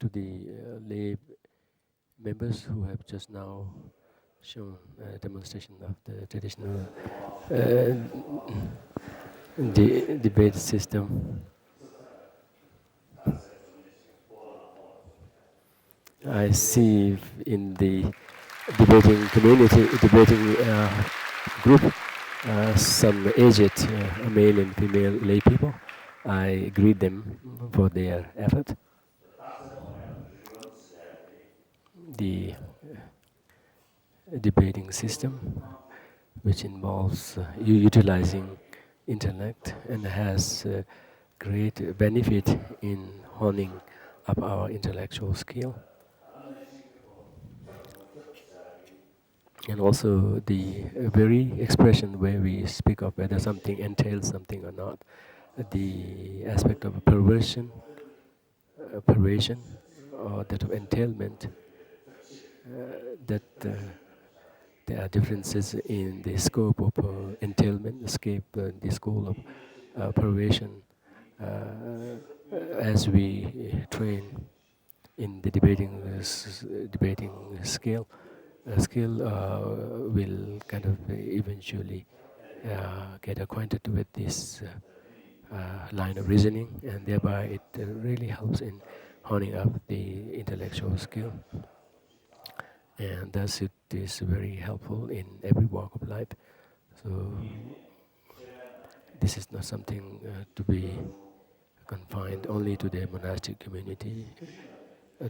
to the lay members who have just now shown a demonstration of the traditional debate system. I see in the debating community, debating group, some aged male and female lay people. I greet them for their effort. The debating system, which involves utilizing intellect and has great benefit in honing up our intellectual skill. And also the very expression where we speak of whether something entails something or not, the aspect of perversion, or that of entailment, that there are differences in the scope of entailment, the scope of perversion, as we train in the debating skill. Skill will kind of eventually get acquainted with this line of reasoning, and thereby it really helps in honing up the intellectual skill. And thus it is very helpful in every walk of life. So this is not something to be confined only to the monastic community.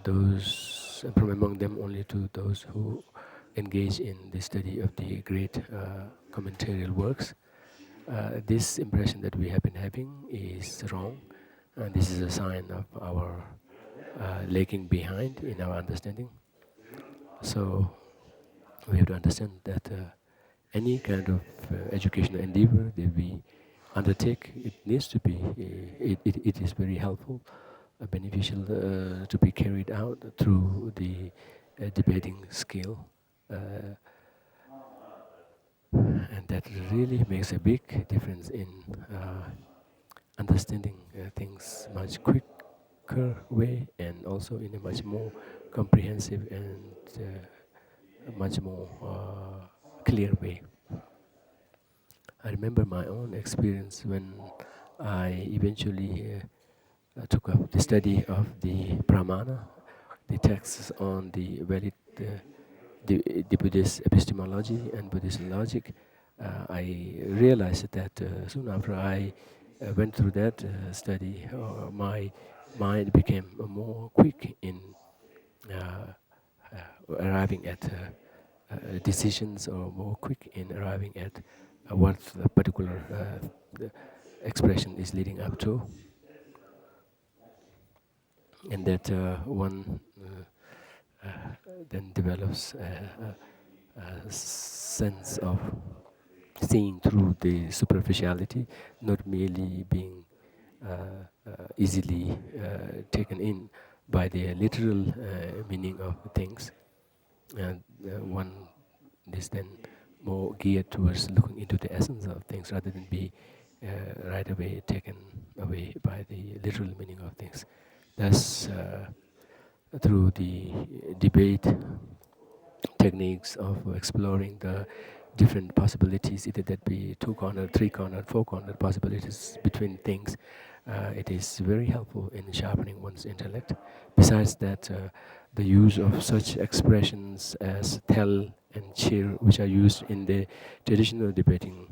Those from among them only to those who engage in the study of the great commentarial works. This impression that we have been having is wrong, and this is a sign of our lagging behind in our understanding. So we have to understand that any kind of educational endeavor that we undertake, it needs to be, it is very helpful, beneficial to be carried out through the debating skill. And that really makes a big difference in understanding things much quicker way, and also in a much more comprehensive and much more clear way. I remember my own experience when I eventually took up the study of the Brahmana, the texts on the valid the Buddhist epistemology and Buddhist logic. I realized that soon after I went through that study, my mind became more quick in arriving at decisions, or more quick in arriving at what the particular expression is leading up to, and that one then develops a sense of seeing through the superficiality, not merely being easily taken in by the literal meaning of things. And one is then more geared towards looking into the essence of things rather than be right away taken away by the literal meaning of things. Thus, through the debate techniques of exploring the different possibilities, either that be two-cornered, three-cornered, four-cornered possibilities between things, it is very helpful in sharpening one's intellect. Besides that, the use of such expressions as tel and chir, which are used in the traditional debating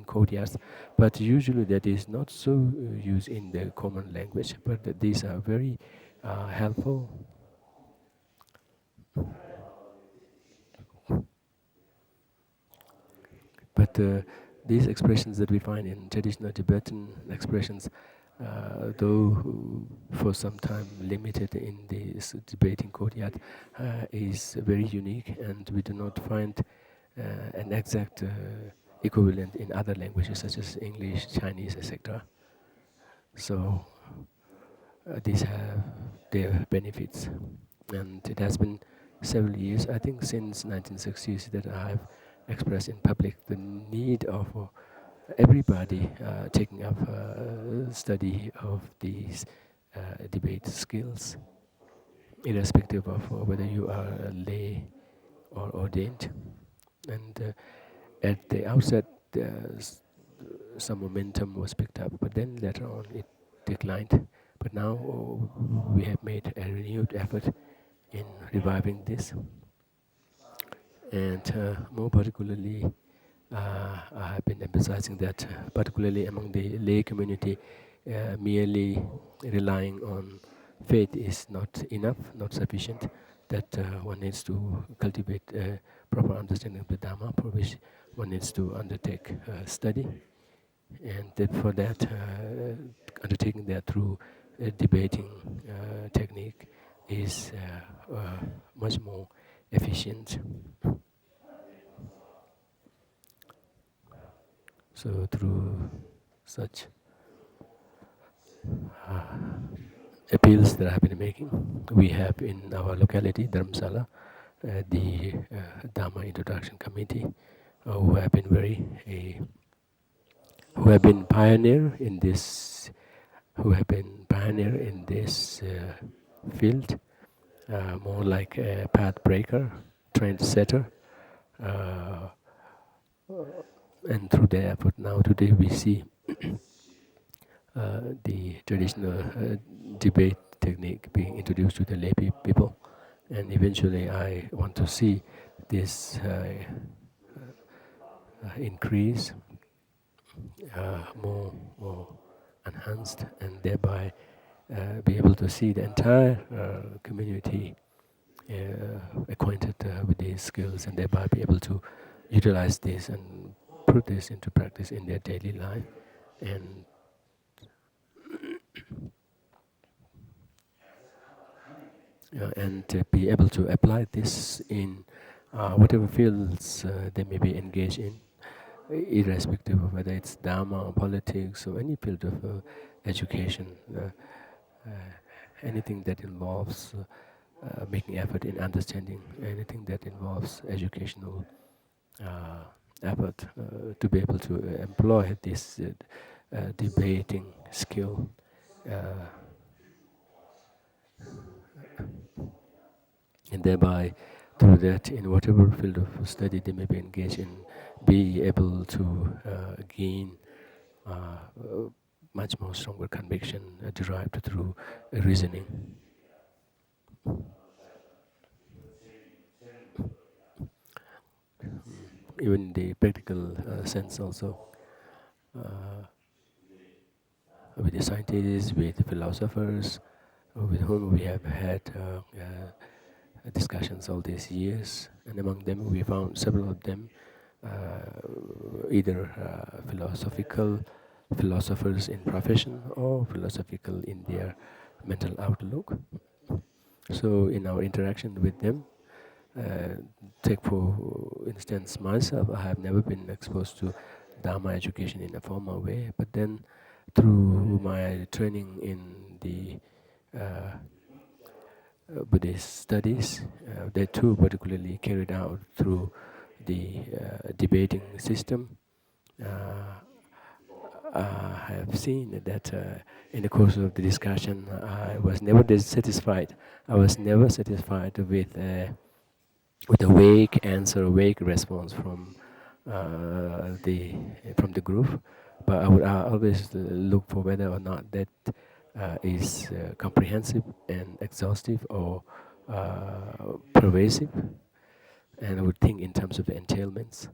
courtyards, but usually that is not so used in the common language, but these are very helpful. But these expressions that we find in traditional Tibetan expressions, though for some time limited in this debating courtyard, is very unique, and we do not find an exact equivalent in other languages such as English, Chinese, etc. So these have their benefits, and it has been several years, I think since 1960s, that I have expressed in public the need of everybody taking up study of these debate skills, irrespective of whether you are a lay or ordained. And at the outset, some momentum was picked up, but then later on it declined. But now we have made a renewed effort in reviving this, and more particularly, I have been emphasizing that, particularly among the lay community, merely relying on faith is not enough, not sufficient. That one needs to cultivate a proper understanding of the Dharma, for which one needs to undertake study, and that for that, undertaking that through a debating technique is much more efficient. So through such appeals that I have been making, we have in our locality, Dharmsala, the Dharma Introduction Committee, who have been who have been pioneer in this, field, more like a path breaker, trend setter, uh, and through their effort now today we see the traditional debate technique being introduced to the lay people, and eventually I want to see this increase, more enhanced, and thereby be able to see the entire community acquainted with these skills, and thereby be able to utilize this and put this into practice in their daily life, and be able to apply this in whatever fields they may be engaged in, irrespective of whether it's Dharma or politics or any field of education, uh, anything that involves making effort in understanding, anything that involves educational effort, to be able to employ this debating skill. Uh, and thereby, through that, in whatever field of study they may be engaged in, be able to gain much more stronger conviction derived through reasoning. Even in the practical sense also, uh, with the scientists, with the philosophers, with whom we have had discussions all these years, and among them we found several of them either philosophical philosophers in profession or philosophical in their mental outlook. So in our interaction with them, take for instance myself, I have never been exposed to Dharma education in a formal way, but then through my training in the Buddhist studies, they too particularly carried out through the debating system. Uh, I have seen that in the course of the discussion, I was never satisfied. I was never satisfied with a vague answer, a vague response from the group. But I would always look for whether or not that is comprehensive and exhaustive or pervasive, and I would think in terms of the entailments.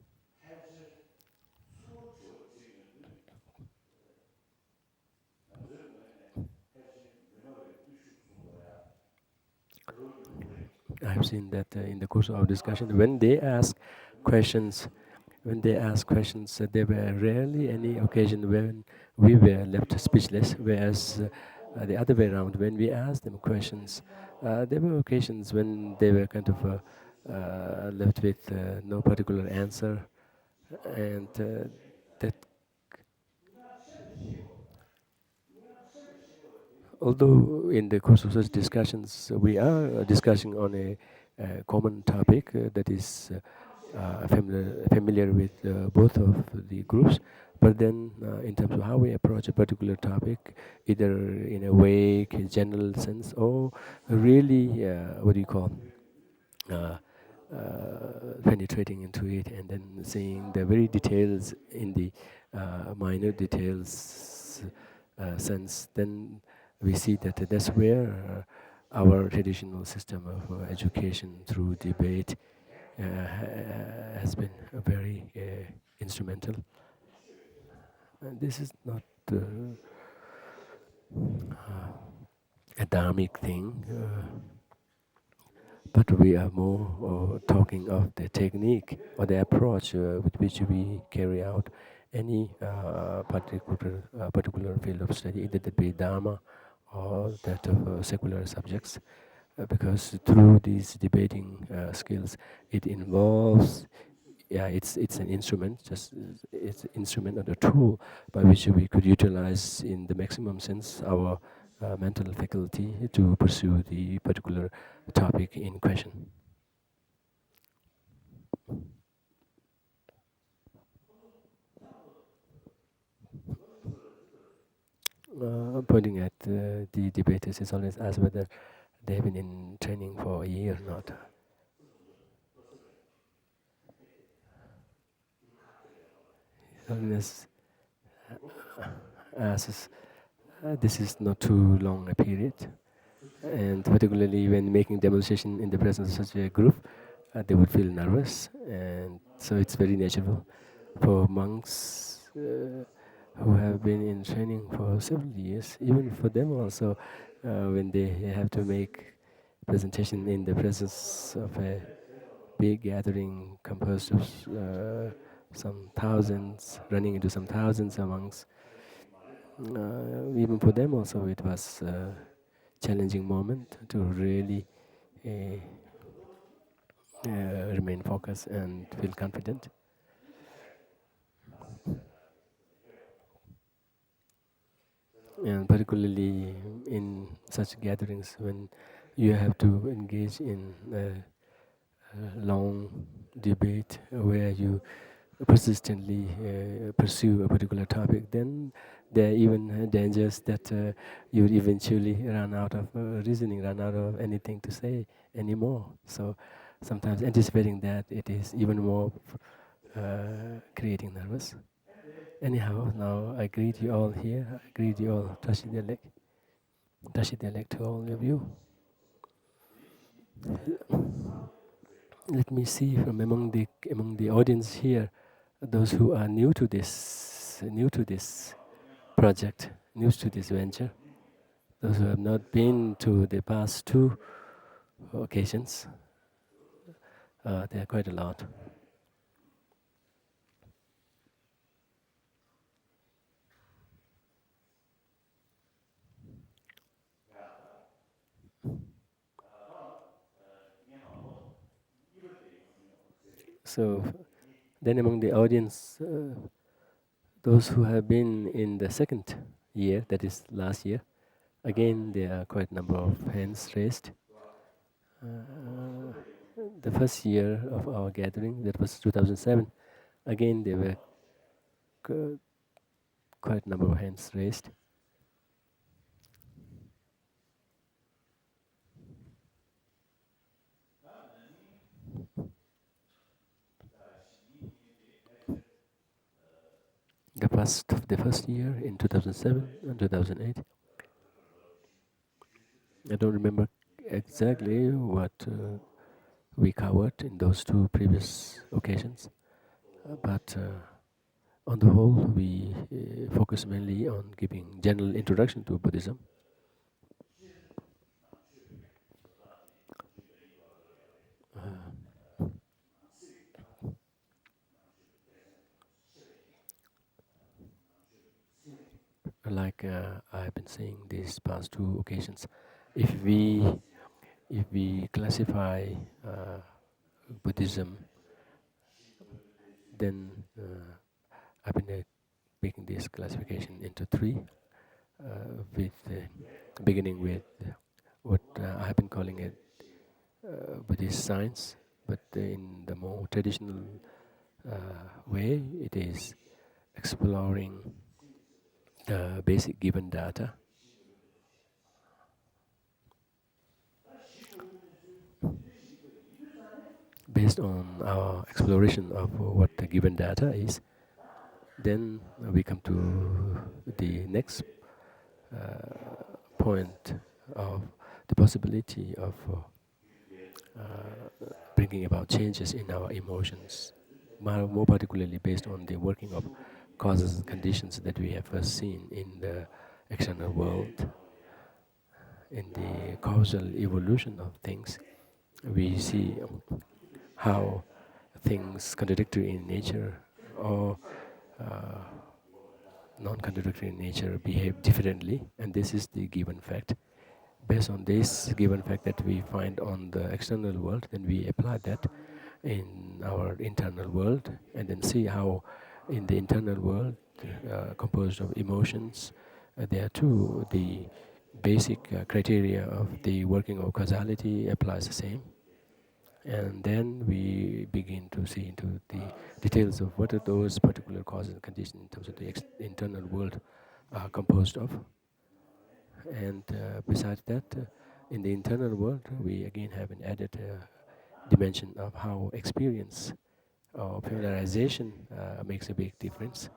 I've seen that in the course of our discussion, questions, when they ask questions, there were rarely any occasion when we were left speechless, whereas the other way around, when we asked them questions, there were occasions when they were kind of left with no particular answer, and that, although in the course of such discussions we are discussing on a common topic, that is familiar with both of the groups, but then in terms of how we approach a particular topic, either in a vague, general sense, or really, what do you call, uh, penetrating into it and then seeing the very details in the minor details sense, then we see that that's where our traditional system of education through debate has been very instrumental. And this is not a dharmic thing, but we are more talking of the technique or the approach with which we carry out any particular field of study, either that be Dharma or that of secular subjects. Because through these debating skills, it involves, yeah, it's an instrument, just it's an instrument or a tool by which we could utilize in the maximum sense our mental faculty to pursue the particular topic in question. Pointing at the debaters is always asked whether they have been in training for a year or not. Holiness asks, this is not too long a period, and particularly when making demonstration in the presence of such a group, they would feel nervous, and so it's very natural for monks who have been in training for several years, even for them also, when they have to make presentation in the presence of a big gathering composed of some thousands, running into some thousands of monks. Even for them also, it was a challenging moment to really uh, remain focused and feel confident. And particularly in such gatherings when you have to engage in a long debate where you persistently pursue a particular topic, then there are even dangers that you would eventually run out of reasoning, run out of anything to say anymore. So sometimes anticipating that, it is even more creating nervous. Anyhow, now I greet you all here. I greet you all. Tashi Delek to all of you. Let me see from among the audience here, those who are new to this project, new to this venture, those who have not been to the past two occasions. There are quite a lot. So then among the audience, those who have been in the second year, that is last year, again there are quite a number of hands raised. The first year of our gathering, that was 2007, again there were quite a number of hands raised. The first year in 2007 and 2008. I don't remember exactly what we covered in those two previous occasions, but on the whole, we focus mainly on giving general introduction to Buddhism. Like I've been saying these past two occasions, if we classify Buddhism, then I've been making this classification into three, with beginning with what I have been calling it Buddhist science, but in the more traditional way, it is exploring the basic given data based on our exploration of what the given data is. Then we come to the next point of the possibility of bringing about changes in our emotions, more particularly based on the working of causes and conditions that we have first seen in the external world. In the causal evolution of things, we see how things contradictory in nature or uh, non-contradictory in nature behave differently, and this is the given fact. Based on this given fact that we find on the external world, then we apply that in our internal world, and then see how in the internal world, composed of emotions, there too the basic criteria of the working of causality applies the same. And then we begin to see into the details of what are those particular causes and conditions in terms of the internal world are composed of. And besides that, in the internal world, we again have an added dimension of how experience or polarization makes a big difference.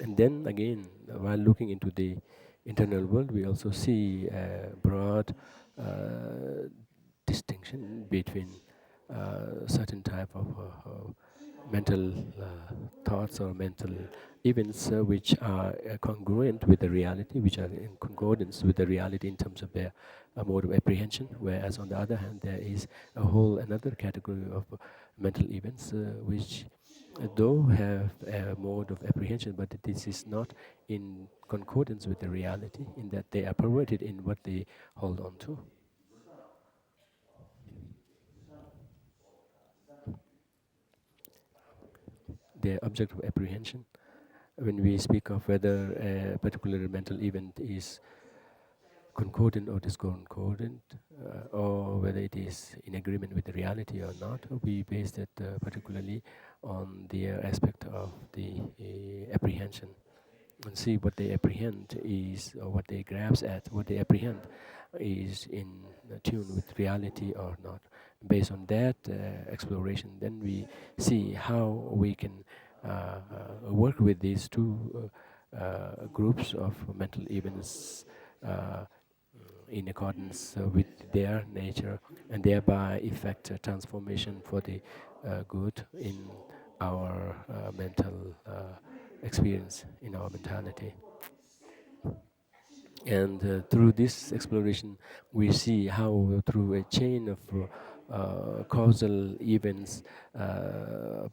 And then again, while looking into the internal world, we also see a broad distinction between certain type of mental thoughts or mental events which are congruent with the reality, which are in concordance with the reality in terms of their mode of apprehension, whereas on the other hand there is a whole another category of mental events which though have a mode of apprehension, but this is not in concordance with the reality in that they are perverted in what they hold on to. The object of apprehension, when we speak of whether a particular mental event is concordant or discordant, or whether it is in agreement with the reality or not, we base that particularly on the aspect of the apprehension, and see what they apprehend is, or what they grasp at, what they apprehend is in tune with reality or not. Based on that exploration, then we see how we can work with these two groups of mental events in accordance with their nature, and thereby effect a transformation for the good in our mental experience, in our mentality. And through this exploration, we see how through a chain of causal events,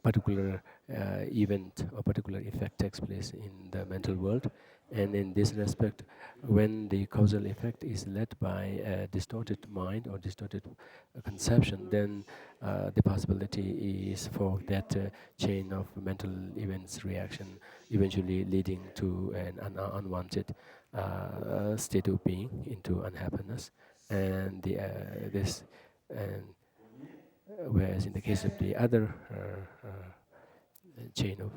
particular event or particular effect takes place in the mental world. And in this respect, when the causal effect is led by a distorted mind or distorted conception, then the possibility is for that chain of mental events reaction eventually leading to an unwanted state of being, into unhappiness. And this and whereas in the case of the other chain of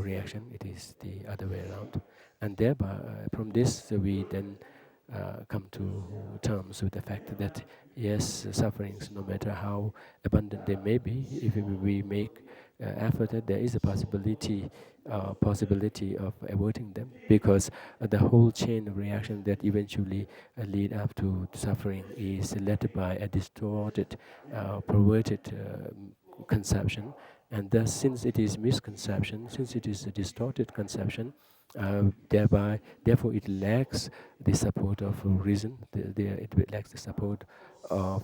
reaction, it is the other way around. And thereby, from this, we then come to terms with the fact that yes, sufferings, no matter how abundant they may be, if we make effort, that there is a possibility of averting them, because the whole chain of reaction that eventually lead up to suffering is led by a distorted, perverted conception. And thus, since it is misconception, since it is a distorted conception, therefore it lacks the support of reason, it lacks the support of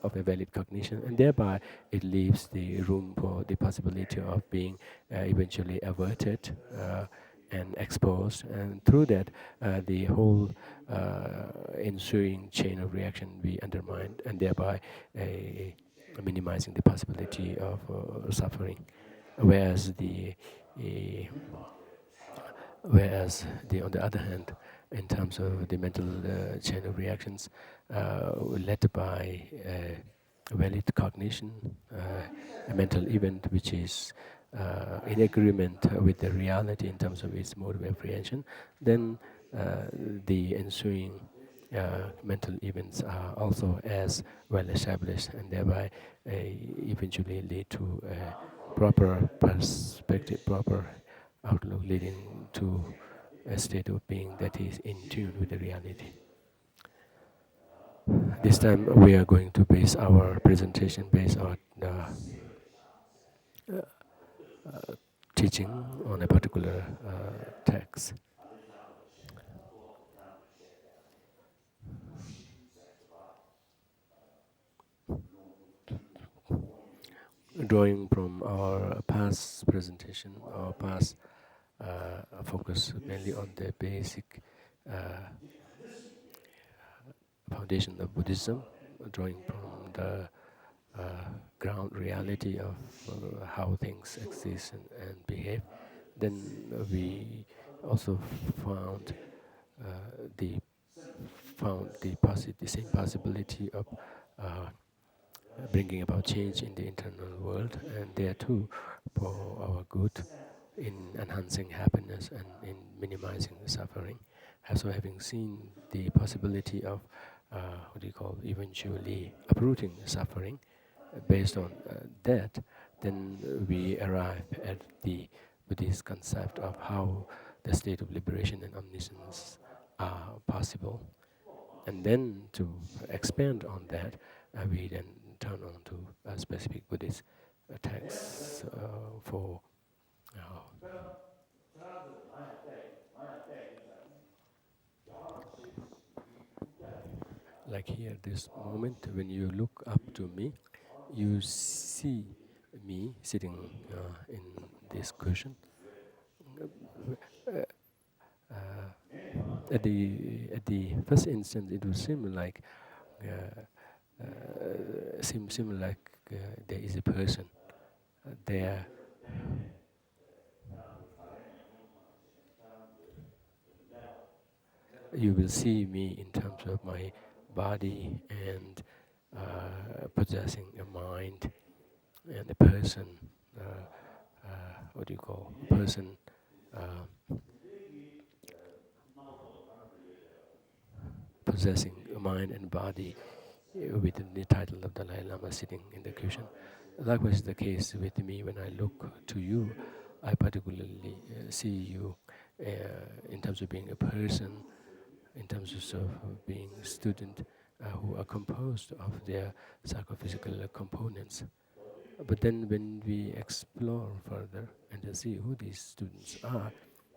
a valid cognition, and thereby it leaves the room for the possibility of being eventually averted and exposed, and through that the whole ensuing chain of reaction be undermined, and thereby minimizing the possibility of suffering. Whereas the on the other hand, in terms of the mental chain of reactions, led by valid cognition, a mental event which is in agreement with the reality in terms of its mode of apprehension, then the ensuing mental events are also as well established, and thereby eventually lead to a proper perspective, proper outlook, leading to a state of being that is in tune with the reality. This time we are going to base our presentation based on teaching on a particular text. Drawing from our past presentation, our past focus mainly on the basic foundation of Buddhism, drawing from the ground reality of how things exist and behave. Then we also found the the same possibility of uh, bringing about change in the internal world, and there too for our good in enhancing happiness and in minimizing the suffering. Also, having seen the possibility of what do you call eventually uprooting the suffering, based on that, then we arrive at the Buddhist concept of how the state of liberation and omniscience are possible. And then to expand on that, we then turn on to specific Buddhist texts for, like here, this moment when you look up to me, you see me sitting in this cushion. At the first instance, it would seem like seem like there is a person there. You will see me in terms of my body and possessing a mind and a person. What do you call a person? Possessing a mind and body within the title of Dalai Lama sitting in the cushion. Likewise is the case with me when I look to you. I particularly see you in terms of being a person, in terms of being a student who are composed of their psychophysical components. But then when we explore further and to see who these students are,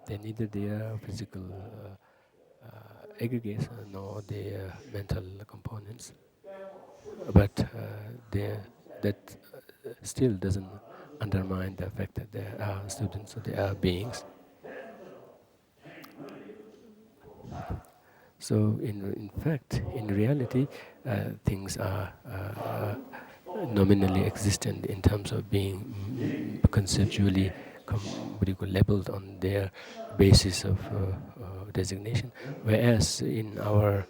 then neither their physical aggregates nor their mental components, but that still doesn't undermine the fact that they are students or they are beings. So in fact, in reality, things are nominally existent in terms of being conceptually labeled on their basis of designation. Whereas in our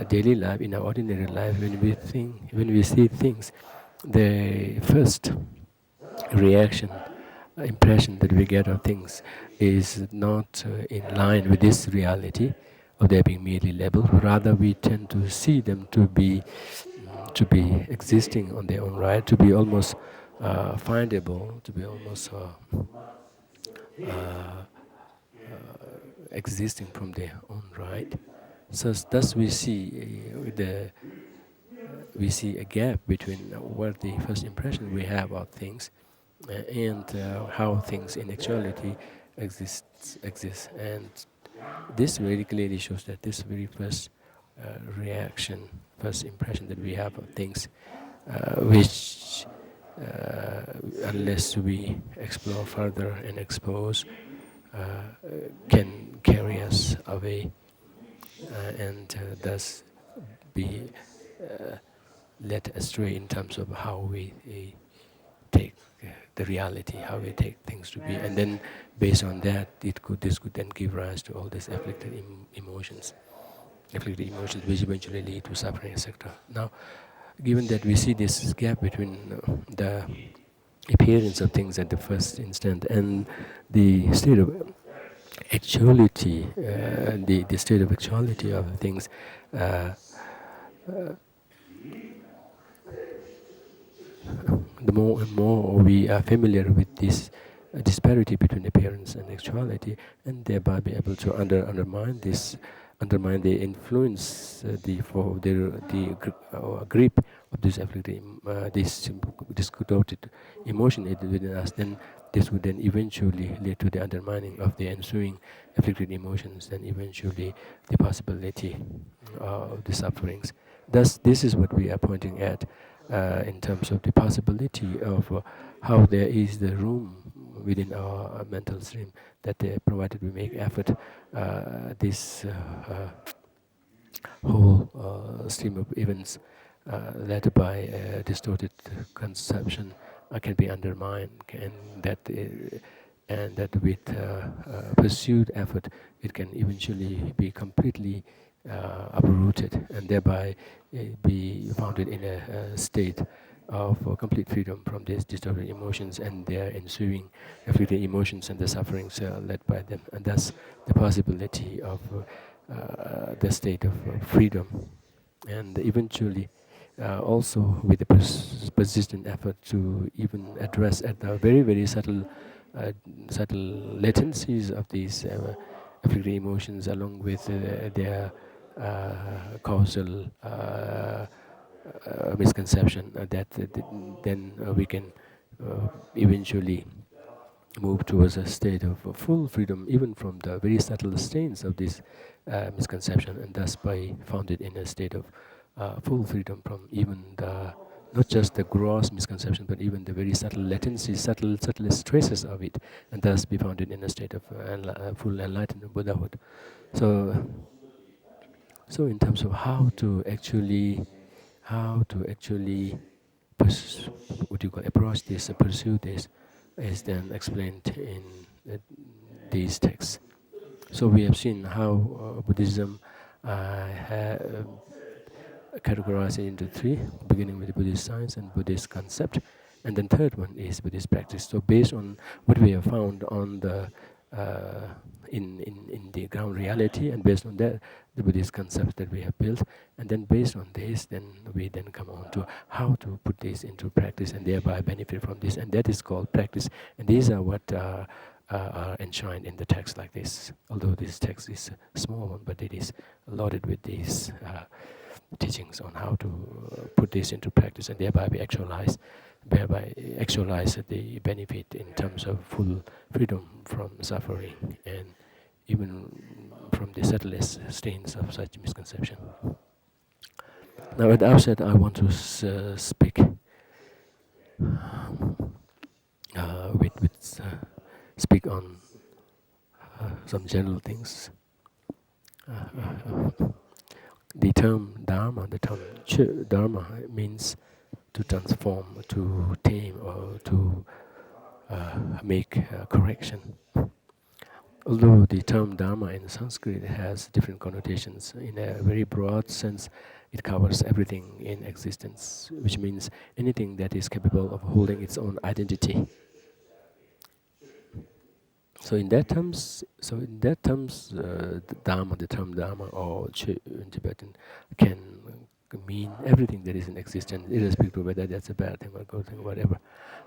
daily life, in our ordinary life, when we see things, the first reaction, impression that we get of things is not in line with this reality of their being merely labeled. Rather, we tend to see them to be existing on their own right, to be almost findable, to be almost existing from their own right. So thus we see a gap between what the first impression we have of things and how things in actuality exist. And this very clearly shows that this very first reaction, first impression that we have of things, which unless we explore further and expose, can carry us away and thus be led astray in terms of how we take the reality, how we take things to be, and then based on that, this could then give rise to all these afflicted emotions, which eventually lead to suffering, etc. Now, given that we see this gap between the appearance of things at the first instant and the state of actuality, the state of actuality of things, uh, the more and more we are familiar with this disparity between appearance and actuality, and thereby be able to undermine the influence, grip of this afflicted, this distorted emotion within us, then this would then eventually lead to the undermining of the ensuing afflicted emotions, and eventually the possibility of the sufferings. Thus, this is what we are pointing at in terms of the possibility of how there is the room within our mental stream that provided we make effort, this whole stream of events led by distorted conception can be undermined, and that with pursued effort it can eventually be completely uprooted, and thereby be founded in a state of complete freedom from these distorted emotions and their ensuing afflicted emotions and the sufferings led by them, and thus the possibility of the state of freedom, and eventually also with the persistent effort to even address at the very, very subtle latencies of these afflicted emotions, along with their causal misconception, then we can eventually move towards a state of full freedom, even from the very subtle stains of this misconception, and thus by founded in a state of full freedom from even the not just the gross misconception, but even the very subtle latencies, subtlest traces of it, and thus be founded in a state of full enlightened Buddhahood. So, so in terms of how to actually approach this, pursue this, is then explained in these texts. So we have seen how Buddhism categorized it into three, beginning with the Buddhist science and Buddhist concept, and then third one is Buddhist practice. So based on what we have found on the in the ground reality, and based on that, the Buddhist concepts that we have built, and then based on this, then we then come on to how to put this into practice and thereby benefit from this, and that is called practice. And these are what are enshrined in the text like this. Although this text is a small one, but it is loaded with these teachings on how to put this into practice and thereby actualize the benefit in terms of full freedom from suffering and even from the subtlest stains of such misconception. Now at the outset I want to speak speak on some general things. The term Dharma, the term Dharma means to transform, to tame, or to make correction. Although the term Dharma in Sanskrit has different connotations, in a very broad sense it covers everything in existence, which means anything that is capable of holding its own identity. So in that terms, the term Dharma or Chö in Tibetan can mean everything that is in existence, irrespective of whether that's a bad thing or a good thing, whatever.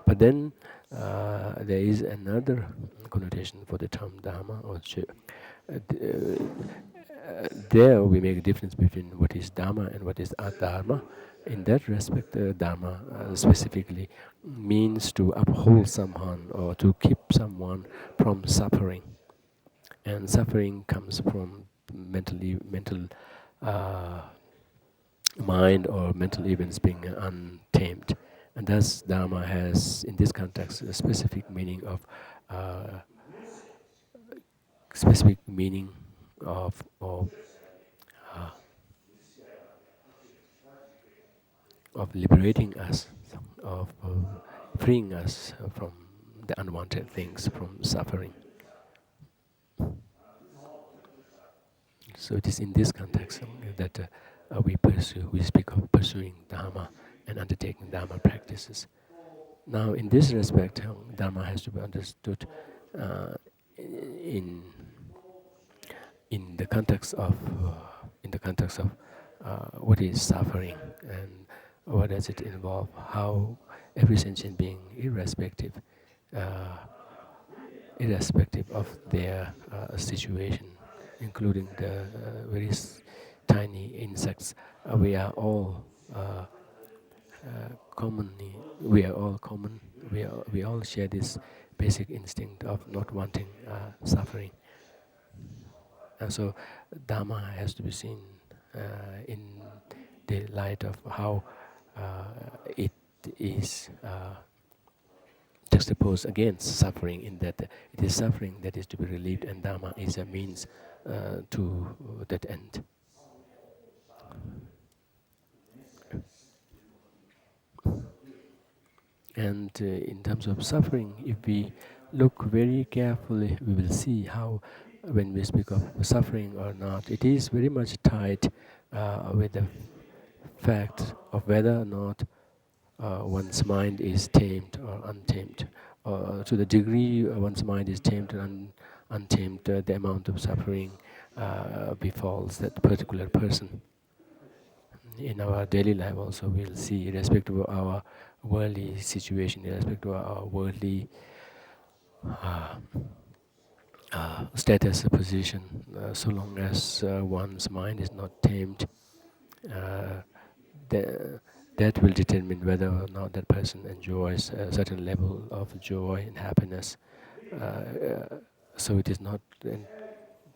But then there is another connotation for the term Dharma or Chö. There we make a difference between what is Dharma and what is Adharma. In that respect, Dharma specifically means to uphold someone or to keep someone from suffering. And suffering comes from mental mind or mental events being untamed. And thus Dharma has, in this context, a specific meaning of of liberating us, of freeing us from the unwanted things, from suffering. So it is in this context that we speak of pursuing Dharma and undertaking Dharma practices. Now, in this respect, Dharma has to be understood uh, in in the context of what is suffering and what does it involve. How every sentient being, uh, irrespective of their situation, including the tiny insects, we are all commonly. We are all common. We all share this basic instinct of not wanting suffering. And so Dharma has to be seen in the light of how it is juxtaposed against suffering, in that it is suffering that is to be relieved, and Dharma is a means to that end. And in terms of suffering, if we look very carefully, we will see how, when we speak of suffering or not, it is very much tied with the fact of whether or not one's mind is tamed or untamed. To the degree one's mind is tamed or untamed, the amount of suffering befalls that particular person. In our daily life also, we'll see, irrespective of our worldly situation, irrespective of our worldly uh, status or position, so long as one's mind is not tamed, uh, the, that will determine whether or not that person enjoys a certain level of joy and happiness. So it is not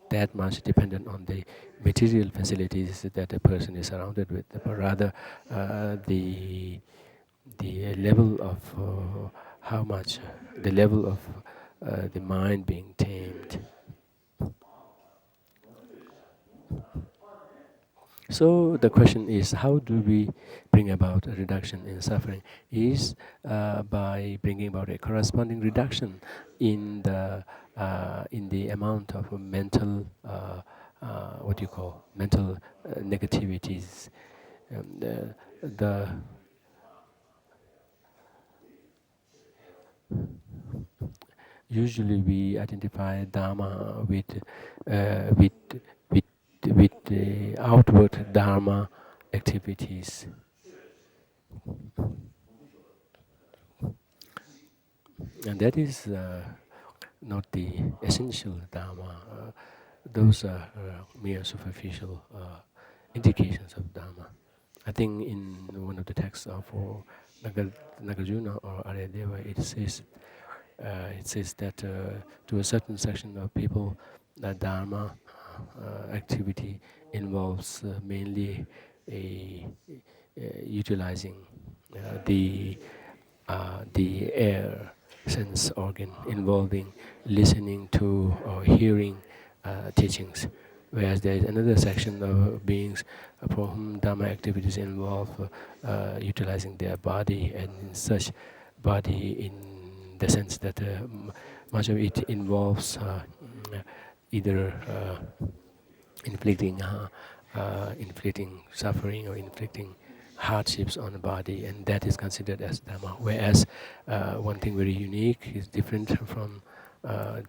that much dependent on the material facilities that a person is surrounded with, but rather the level of how much, the level of the mind being tamed. So the question is, how do we bring about a reduction in suffering? Is by bringing about a corresponding reduction in the amount of mental what you call mental negativities. The Usually we identify Dharma with with the outward Dharma activities. And that is not the essential Dharma. Those are mere superficial indications of Dharma. I think in one of the texts of Nagarjuna or Aryadeva, it says that to a certain section of people, the Dharma activity involves mainly a, utilizing the air sense organ, involving listening to or hearing teachings. Whereas there is another section of beings for whom Dharma activities involve utilizing their body, and in such body in the sense that much of it involves either inflicting suffering or inflicting hardships on the body, and that is considered as Dharma. Whereas one thing very unique is different from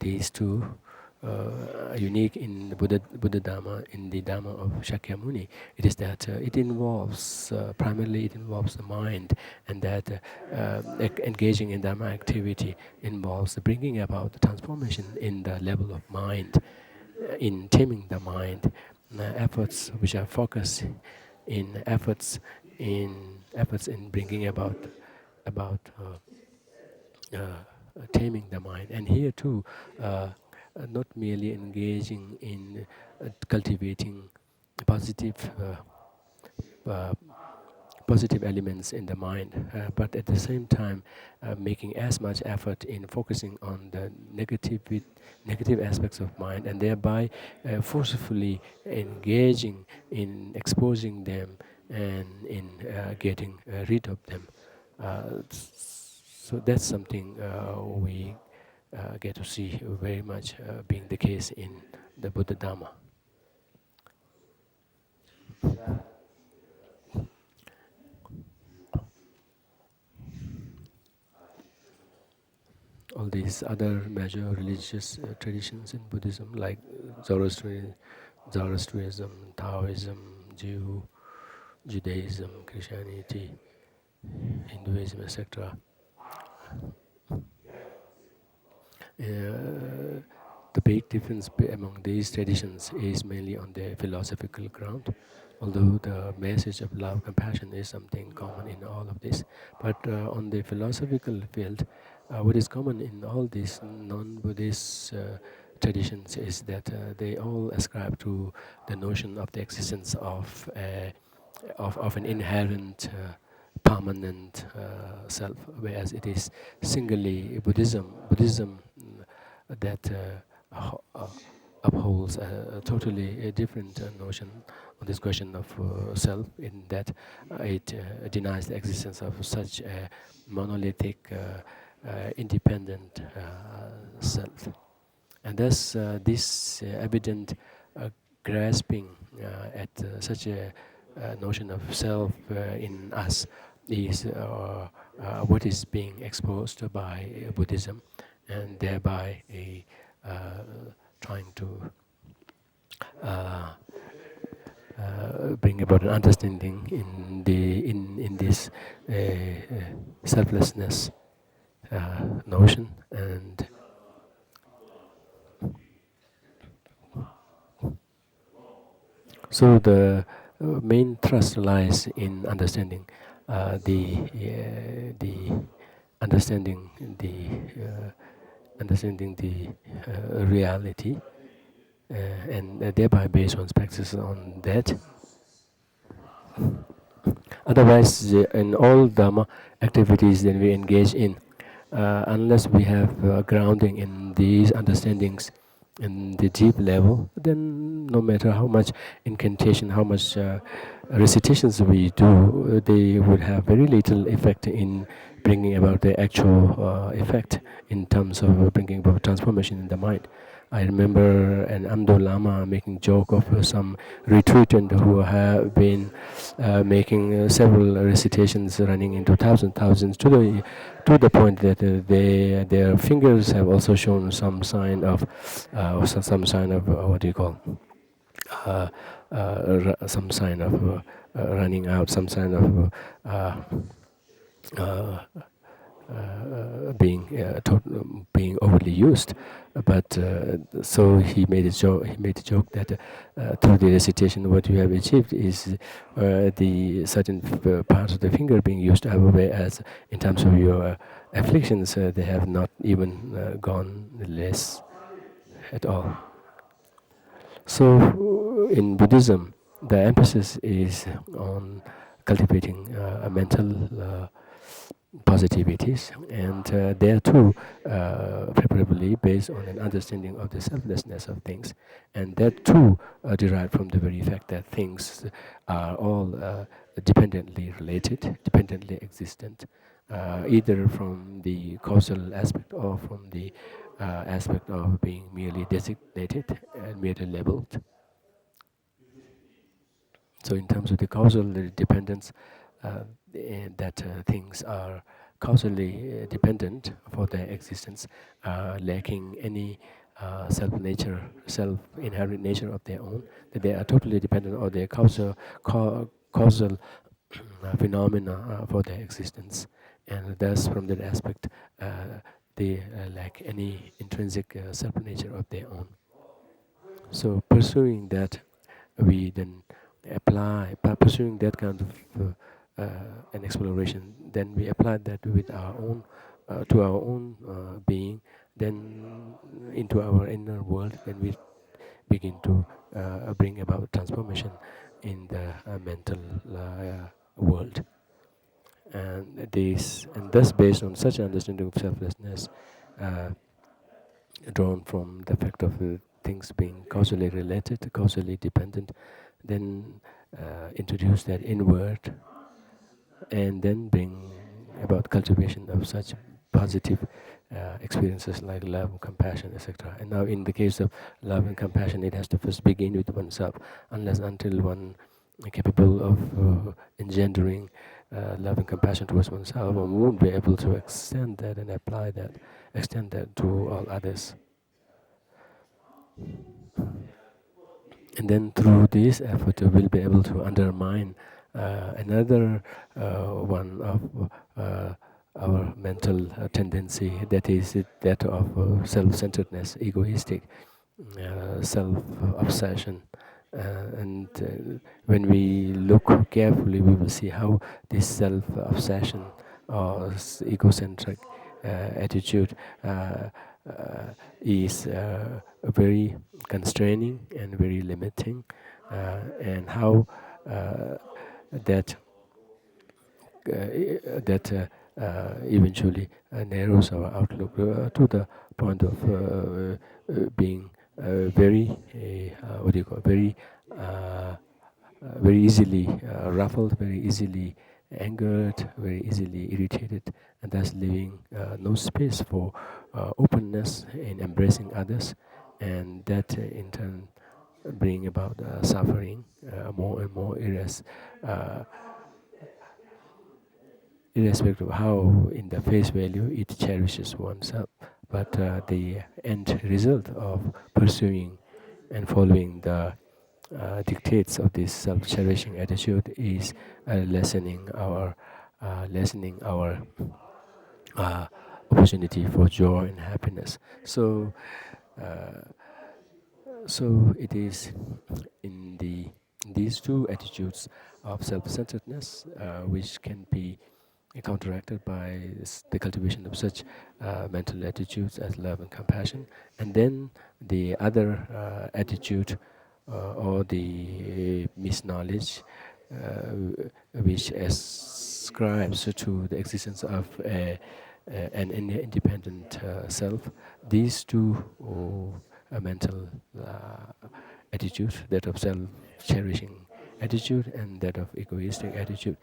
these two. Unique in the Buddha Dharma, in the Dharma of Shakyamuni, it is that it involves primarily it involves the mind, and that engaging in Dharma activity involves bringing about the transformation in the level of mind, in taming the mind, efforts which are focused in efforts in bringing about taming the mind. And here too, not merely engaging in cultivating positive uh, positive elements in the mind, but at the same time making as much effort in focusing on the negative aspects of mind, and thereby forcefully engaging in exposing them and in getting rid of them. So that's something we get to see very much being the case in the Buddha Dharma. All these other major religious traditions in Buddhism, like Zoroastrianism, Taoism, Judaism, Christianity, Hinduism, etc. The big difference among these traditions is mainly on the philosophical ground, although the message of love, compassion is something common in all of this. But on the philosophical field, what is common in all these non-Buddhist traditions is that they all ascribe to the notion of the existence of an inherent permanent self, whereas it is singly Buddhism that upholds a totally different notion on this question of self, in that it denies the existence of such a monolithic, independent self. And thus, this evident grasping at such a notion of self in us is what is being exposed by Buddhism, and thereby trying to uh, bring about an understanding in this selflessness notion. And so the main thrust lies in understanding the understanding the reality, and thereby based on practice on that. Otherwise, in all Dharma activities that we engage in, unless we have grounding in these understandings in the deep level, then no matter how much incantation, how much recitations we do, they would have very little effect in bringing about the actual effect in terms of bringing about transformation in the mind. I remember an Amdo Lama making joke of some retreatant who have been making several recitations running into thousands to the point that their fingers have also shown some sign of some sign of what do you call some sign of running out, some sign of uh, being overly used. But so he made a joke. He made a joke that through the recitation, what you have achieved is the certain parts of the finger being used, whereas in terms of your afflictions, they have not even gone less at all. So in Buddhism, the emphasis is on cultivating a mental positivities, and there too, preferably based on an understanding of the selflessness of things, and that too derived from the very fact that things are all dependently related, dependently existent, either from the causal aspect or from the aspect of being merely designated and merely labeled. So in terms of the causal dependence, that things are causally dependent for their existence, lacking any self-inherent nature of their own, that they are totally dependent on their causal phenomena for their existence. And thus, from that aspect, they lack any intrinsic self-nature of their own. So pursuing that, we then apply, by pursuing that kind of an exploration, then we apply that with our own, to our own being, then into our inner world, then we begin to bring about transformation in the mental world. And thus based on such understanding of selflessness, uh, drawn from the fact of things being causally related, causally dependent, then introduce that inward, and then bring about cultivation of such positive experiences like love, compassion, etc. And now, in the case of love and compassion, it has to first begin with oneself. Unless until one is capable of engendering love and compassion towards oneself, one won't be able to extend that and apply that, extend that to all others. And then through this effort, we will be able to undermine another one of our mental tendency, that is that of self-centeredness, egoistic, self-obsession. And when we look carefully, we will see how this self-obsession or egocentric attitude is very constraining and very limiting, and how that eventually narrows our outlook to the point of being very what do you call, very easily ruffled, very easily angered, very easily irritated, and thus leaving no space for openness in embracing others, and that in turn bring about suffering more and more, irrespective of how in the face value it cherishes oneself. But the end result of pursuing and following the dictates of this self-cherishing attitude is lessening our opportunity for joy and happiness. So it is in these two attitudes of self-centeredness which can be counteracted by the cultivation of such mental attitudes as love and compassion, and then the other attitude or the misknowledge which ascribes to the existence of an independent self. These two mental attitude, that of self-cherishing attitude and that of egoistic attitude,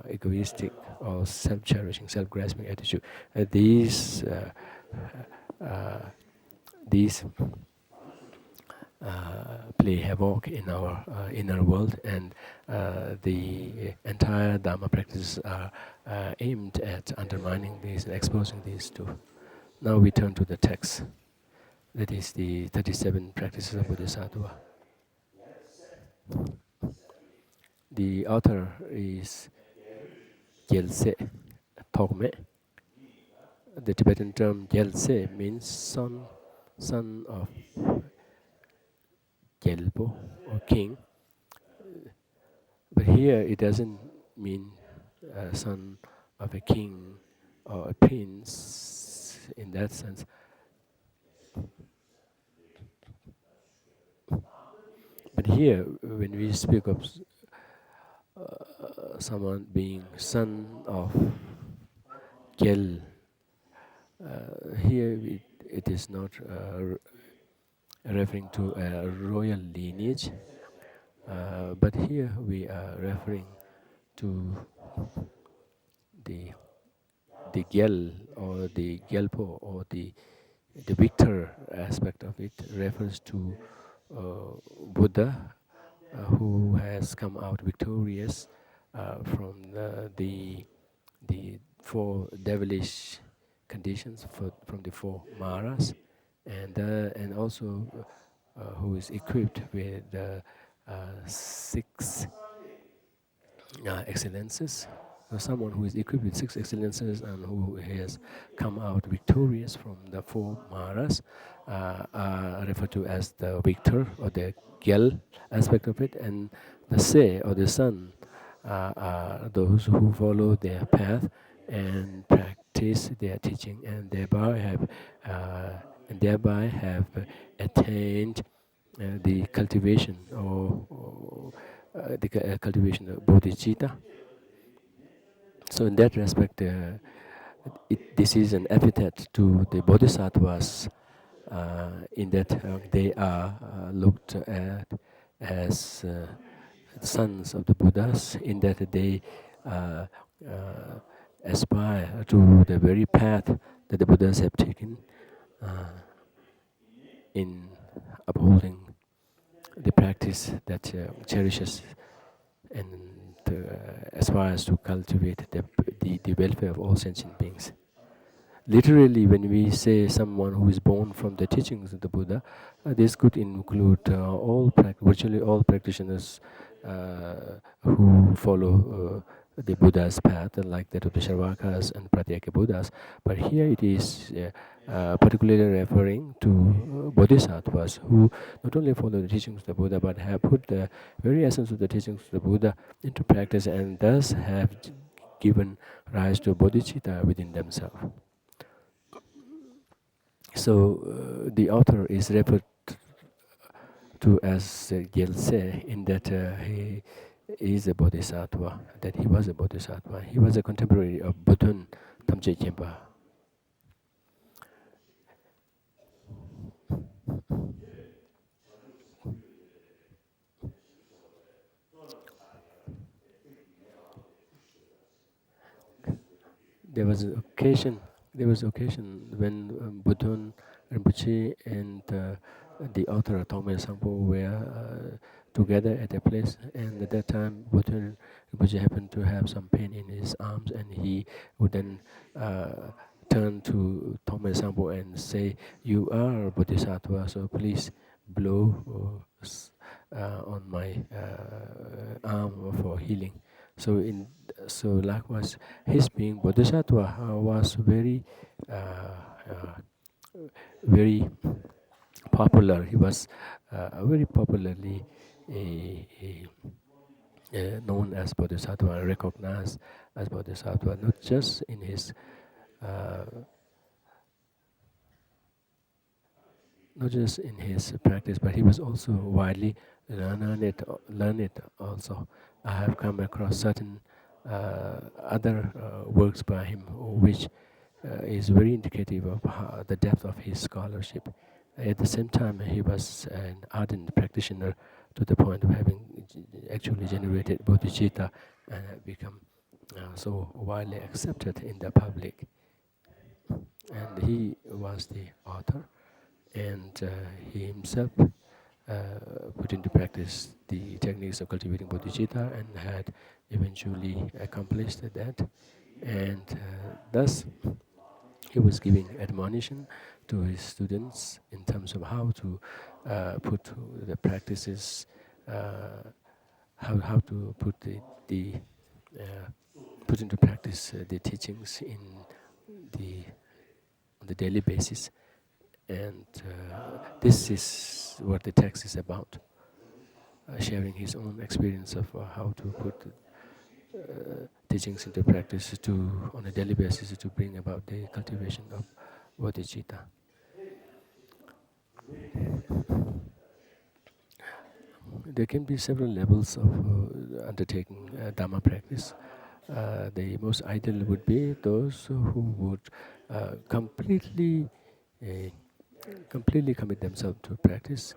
egoistic or self-cherishing, self-grasping attitude. These play havoc in our inner world, and the entire Dharma practices are aimed at undermining these and exposing these two. Now we turn to the text. That is the 37 practices of Bodhisattva. The author is Gyaltse Togme. The Tibetan term Gyaltse means son of Gyalpo or king. But here it doesn't mean son of a king or a prince in that sense. But here, when we speak of someone being son of Gyal, here it is not referring to a royal lineage, but here we are referring to the Gyal or the Gyalpo or the victor aspect of it. Refers to Buddha who has come out victorious from the four devilish conditions, from the four maras, and also who is equipped with the six excellences. So someone who is equipped with six excellences and who has come out victorious from the four maras are referred to as the victor or the gyal aspect of it, and the se or the son are those who follow their path and practice their teaching, and thereby have attained the cultivation or the cultivation of bodhicitta. So in that respect, this is an epithet to the bodhisattvas, in that they are looked at as sons of the Buddhas, in that they aspire to the very path that the Buddhas have taken uh, in upholding the practice that cherishes and aspires to cultivate the welfare of all sentient beings. Literally, when we say someone who is born from the teachings of the Buddha, this could include virtually all practitioners who follow the Buddha's path, like that of the Sharvakas and Pratyeka Buddhas. But here it is particularly referring to bodhisattvas who not only follow the teachings of the Buddha, but have put the very essence of the teachings of the Buddha into practice and thus have given rise to bodhicitta within themselves. So the author is referred to as Gyaltse in that he is a bodhisattva, that he was a bodhisattva. He was a contemporary of Buddha Tamche Khenpa. There was an occasion when Buddha Rinpoche and the author Tongme Sangpo were together at a place, and at that time Buddha Rinpoche happened to have some pain in his arms, and he would then turn to Tongme Sangpo and say, "You are a bodhisattva, so please blow on my arm for healing." So likewise, his being bodhisattva was very popular. He was very popularly known as bodhisattva, recognized as bodhisattva, not just in his practice, but he was also widely learned also. I have come across certain other works by him, which is very indicative of the depth of his scholarship. At the same time, he was an ardent practitioner to the point of having actually generated bodhicitta and have become so widely accepted in the public. And he was the author, and he himself put into practice the techniques of cultivating bodhicitta and had eventually accomplished that. And thus, he was giving admonition to his students in terms of how to put the practices, how to put the put into practice the teachings in the on the daily basis. And this is what the text is about, sharing his own experience of how to put teachings into practice on a daily basis to bring about the cultivation of bodhicitta. There can be several levels of undertaking Dharma practice. The most ideal would be those who would completely commit themselves to practice.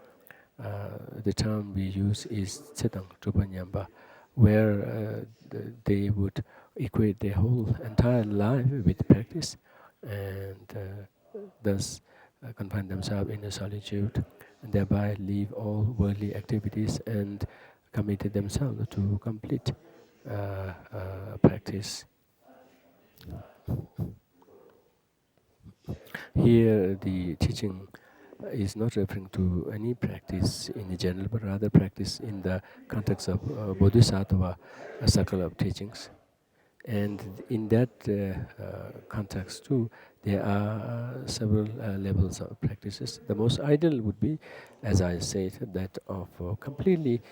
The term we use is Tsetang Trupanyamba, where they would equate their whole entire life with practice and thus confine themselves in a solitude and thereby leave all worldly activities and commit themselves to complete practice. Here, the teaching is not referring to any practice in general, but rather practice in the context of Bodhisattva circle of teachings. And in that context too, there are several levels of practices. The most ideal would be, as I said, that of completely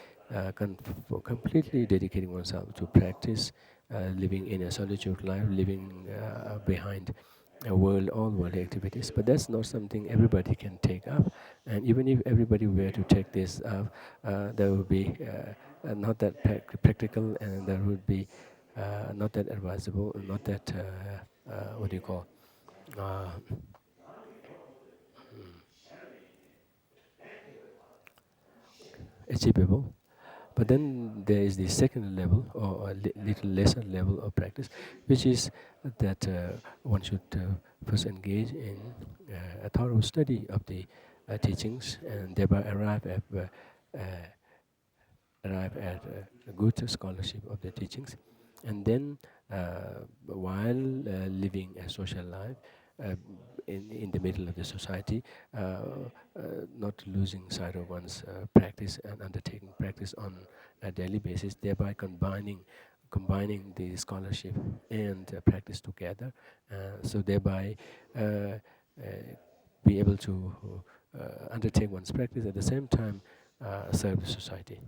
dedicating oneself to practice, living in a solitude life, living behind all world activities. But that's not something everybody can take up. And even if everybody were to take this up, there would be not that practical, and there would be not that advisable, not that what do you call achievable. But then there is the second level, or a little lesser level of practice, which is that one should first engage in a thorough study of the teachings, and thereby arrive at a good scholarship of the teachings. And then, while living a social life uh, in the middle of the society, not losing sight of one's practice and undertaking practice on a daily basis, thereby combining the scholarship and practice together, so thereby uh, uh, be able to undertake one's practice at the same time serve the society.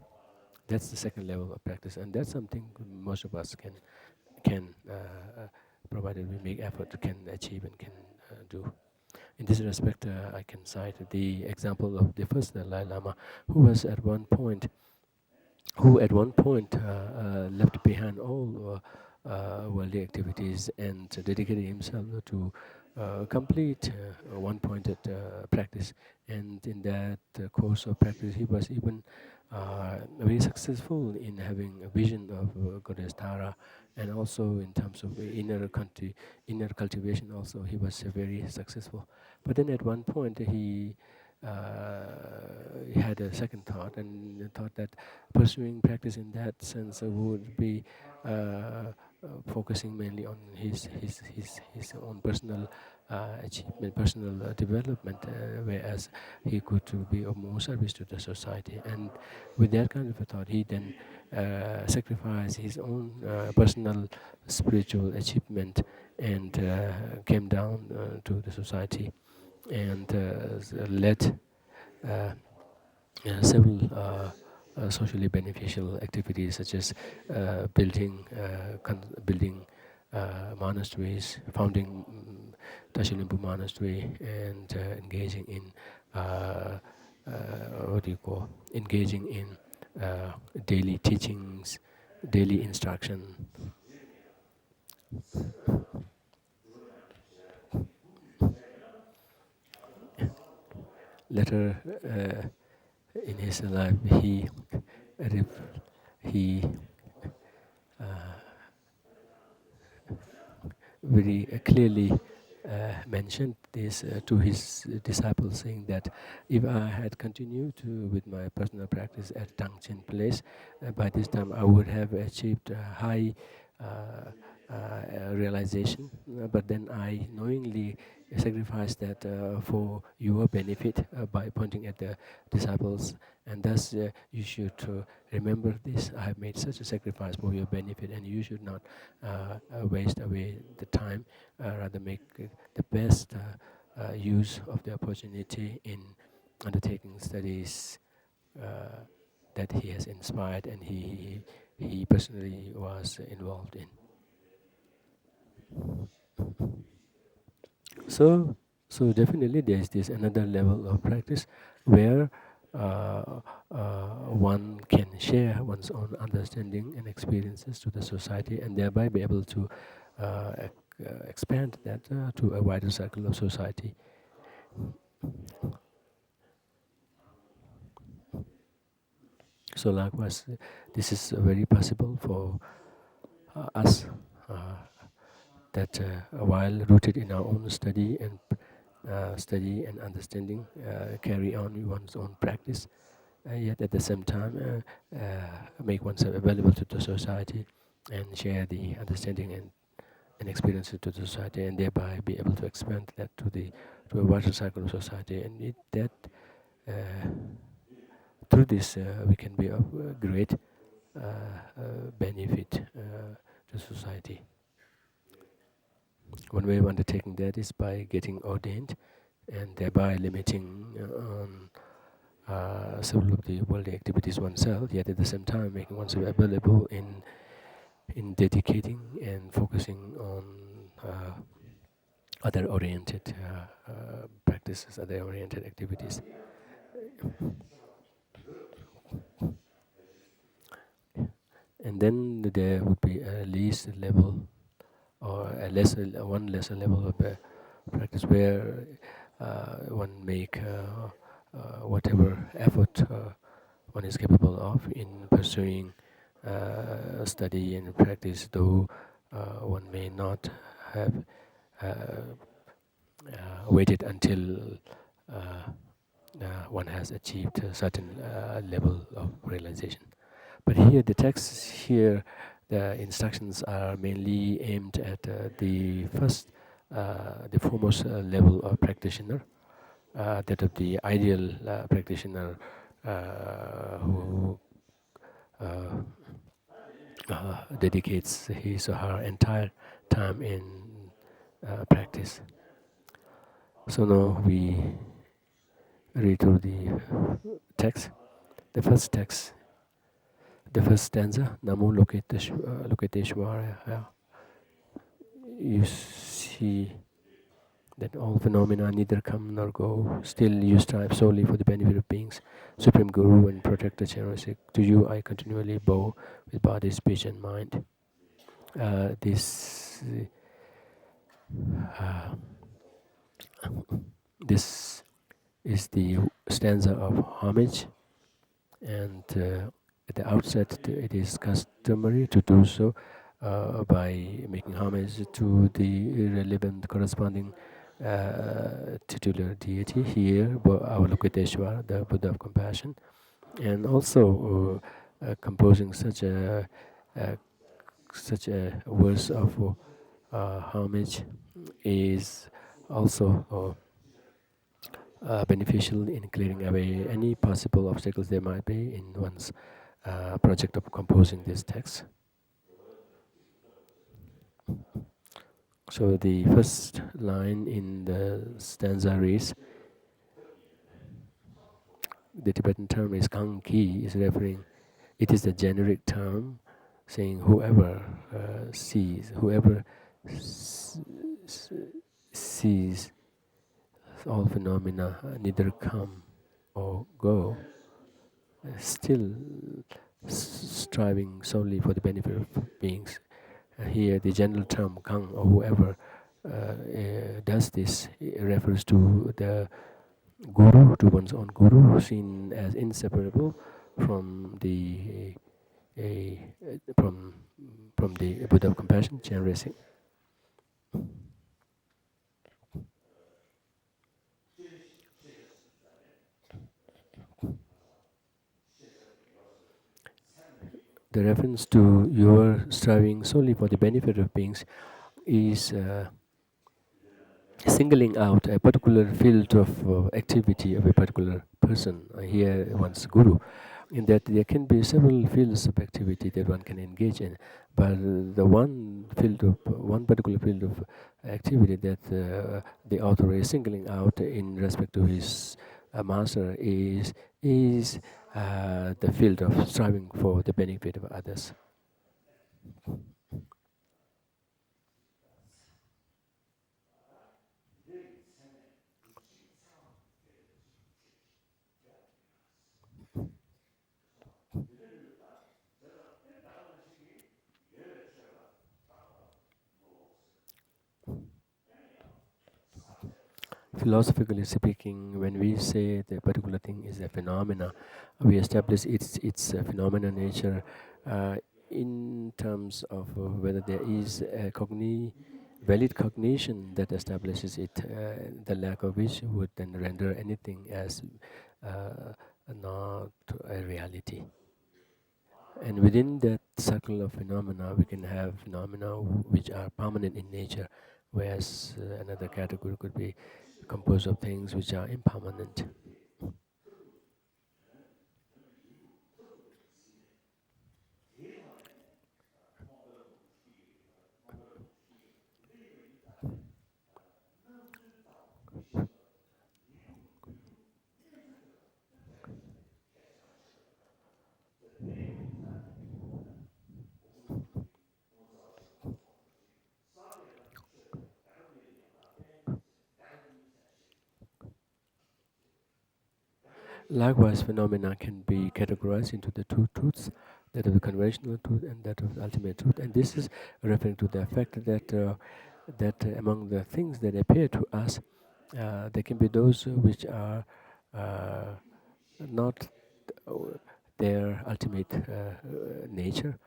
That's the second level of practice, and that's something most of us can provided we make effort, can achieve and can do. In this respect, I can cite the example of the first Dalai Lama, who was at one point left behind all worldly activities and dedicated himself to complete one-pointed practice. And in that course of practice, he was even very successful in having a vision of Goddess Tara, and also in terms of inner cultivation. Also, he was very successful. But then at one point, he had a second thought and thought that pursuing practice in that sense would be focusing mainly on his own personal achievement, personal development, whereas he could be of more service to the society. And with that kind of a thought, he then sacrificed his own personal spiritual achievement and came down to the society and led uh, several socially beneficial activities, such as building monasteries, founding Tashilimbu Monastery, and engaging in what do you call engaging in daily teachings, daily instruction. Later in his life, he very clearly mentioned this to his disciples, saying that if I had continued with my personal practice at Tangchen place, by this time I would have achieved a high realization. But then I knowingly sacrificed that for your benefit by pointing at the disciples, and thus you should remember this. I have made such a sacrifice for your benefit, and you should not waste away the time, rather make the best use of the opportunity in undertaking studies that he has inspired and he personally was involved in. So, so definitely there is this another level of practice where one can share one's own understanding and experiences to the society, and thereby be able to expand that to a wider circle of society. So likewise, this is very possible for us, that while rooted in our own study and understanding, carry on one's own practice, yet at the same time make oneself available to the society and share the understanding and experiences to the society, and thereby be able to expand that to a wider circle of society. And uh, through this we can be of great benefit to society. One way of undertaking that is by getting ordained, and thereby limiting on several of the worldly activities oneself, yet at the same time making oneself available in dedicating and focusing on other oriented practices, other oriented activities. And then there would be a least level, or one lesser level of practice, where one make whatever effort one is capable of in pursuing study and practice, though one may not have waited until one has achieved a certain level of realization. But here, the texts here, the instructions are mainly aimed at the foremost level of practitioner, that of the ideal practitioner who uh, dedicates his or her entire time in practice. So now we read through the text. The first text, the first stanza, Namo Lokiteshvara. You see that all phenomena neither come nor go. Still you strive solely for the benefit of beings. Supreme Guru and Protector Charasik, to you I continually bow with body, speech and mind. This uh, this is the stanza of homage, and at the outset it is customary to do so by making homage to the relevant corresponding titular deity, here Avalokiteshvara, the Buddha of compassion, and also composing such a verse of homage is also beneficial in clearing away any possible obstacles there might be in one's project of composing this text. So the first line in the stanza reads, the Tibetan term is Kanki, is referring, it is the generic term saying whoever whoever sees all phenomena neither come or go, still striving solely for the benefit of beings. Here, the general term Kang, or whoever does this, refers to the guru, to one's own guru, seen as inseparable from the from the Buddha of compassion, Chenrezig. The reference to your striving solely for the benefit of beings is singling out a particular field of activity of a particular person, here one's guru, in that there can be several fields of activity that one can engage in, but the one particular field of activity that the author is singling out in respect to his master is the field of striving for the benefit of others. Philosophically speaking, when we say the particular thing is a phenomena, we establish its phenomena nature in terms of whether there is a valid cognition that establishes it, the lack of which would then render anything as not a reality. And within that circle of phenomena, we can have phenomena which are permanent in nature, whereas another category could be composed of things which are impermanent. Likewise, phenomena can be categorized into the two truths, that of the conventional truth and that of the ultimate truth. And this is referring to the fact that among the things that appear to us, there can be those which are not their ultimate nature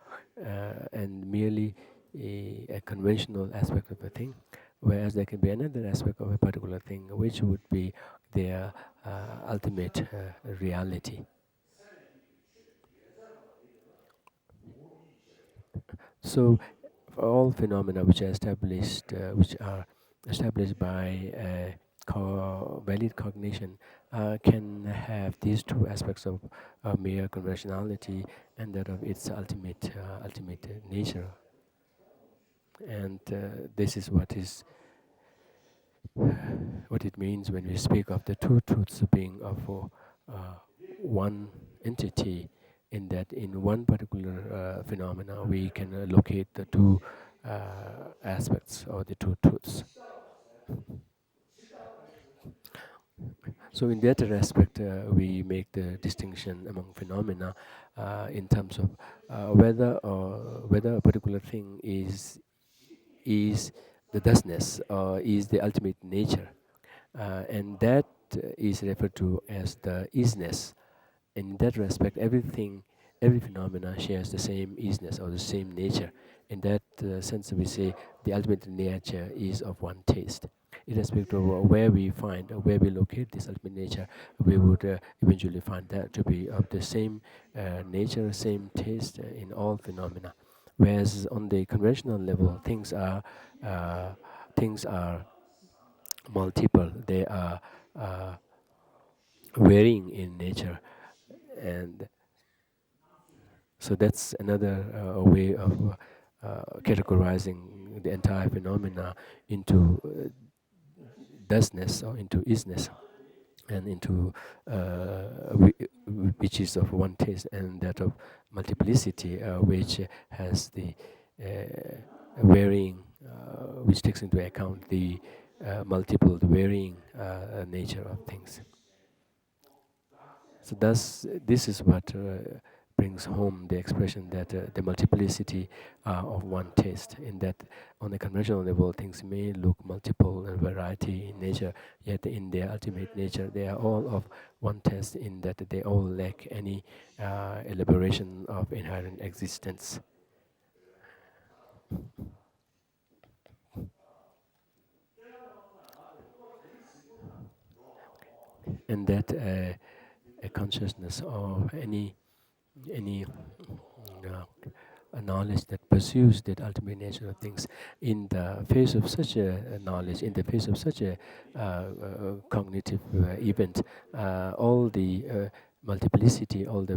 and merely a conventional aspect of a thing, whereas there can be another aspect of a particular thing which would be their ultimate reality. So, for all phenomena which are established by valid cognition, can have these two aspects of mere conventionality and that of its ultimate nature. And this is what it means when we speak of the two truths being of one entity, in that in one particular phenomena we can locate the two aspects or the two truths. So in that respect, we make the distinction among phenomena in terms of whether a particular thing is the thusness or is the ultimate nature, and that is referred to as the isness. In that respect, every phenomena shares the same isness or the same nature. In that sense, we say the ultimate nature is of one taste. Irrespective of where we find or where we locate this ultimate nature, we would eventually find that to be of the same nature, same taste in all phenomena. Whereas on the conventional level, things are multiple. They are varying in nature, and so that's another way of categorizing the entire phenomena into thusness or into isness, and into which is of one taste, and that of multiplicity, which has the varying, which takes into account the the varying nature of things. So thus, this is what brings home the expression that the multiplicity of one taste, in that on the conventional level things may look multiple and variety in nature, yet in their ultimate nature they are all of one taste, in that they all lack any elaboration of inherent existence. And that a consciousness or any a knowledge that pursues that ultimate nature of things, in the face of such a knowledge, in the face of such a cognitive event, all the multiplicity, all the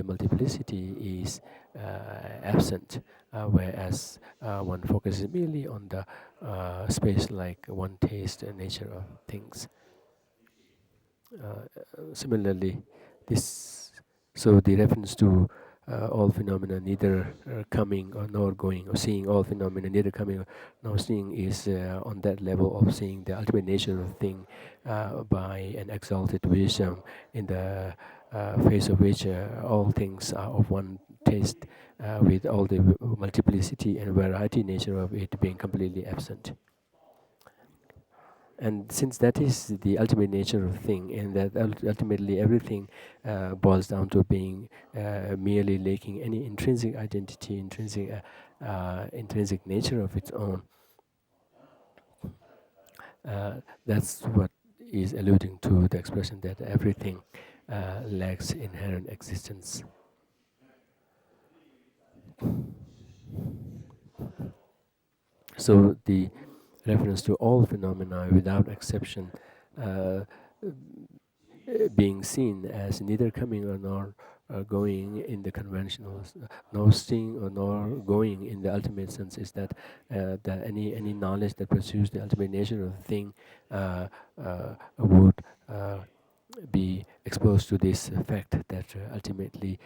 multiplicity is absent, whereas one focuses merely on the space like one taste and nature of things. Similarly, this so the reference to all phenomena neither coming or nor going, or seeing all phenomena neither coming or nor seeing, is on that level of seeing the ultimate nature of thing by an exalted wisdom, in the face of which all things are of one taste, with all the multiplicity and variety nature of it being completely absent. And since that is the ultimate nature of thing, and that ultimately everything boils down to being merely lacking any intrinsic identity, intrinsic nature of its own, that's what is alluding to the expression that everything lacks inherent existence. So the reference to all phenomena without exception being seen as neither coming or nor going in the conventional, nor seeing or nor going in the ultimate sense, is that any knowledge that pursues the ultimate nature of the thing would be exposed to this fact that ultimately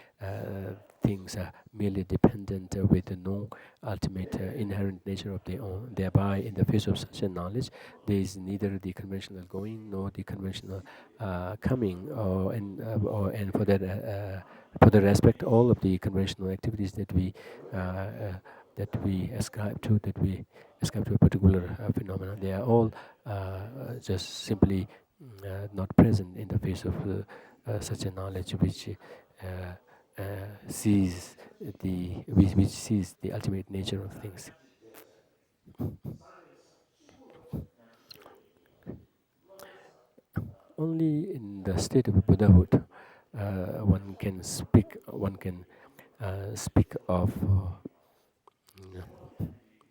things are merely dependent with no ultimate inherent nature of their own. Thereby, in the face of such a knowledge, there is neither the conventional going nor the conventional coming, and for that respect, all of the conventional activities that we ascribe to a particular phenomena, they are all just simply not present in the face of such a knowledge which sees which sees the ultimate nature of things. Only in the state of Buddhahood one can speak of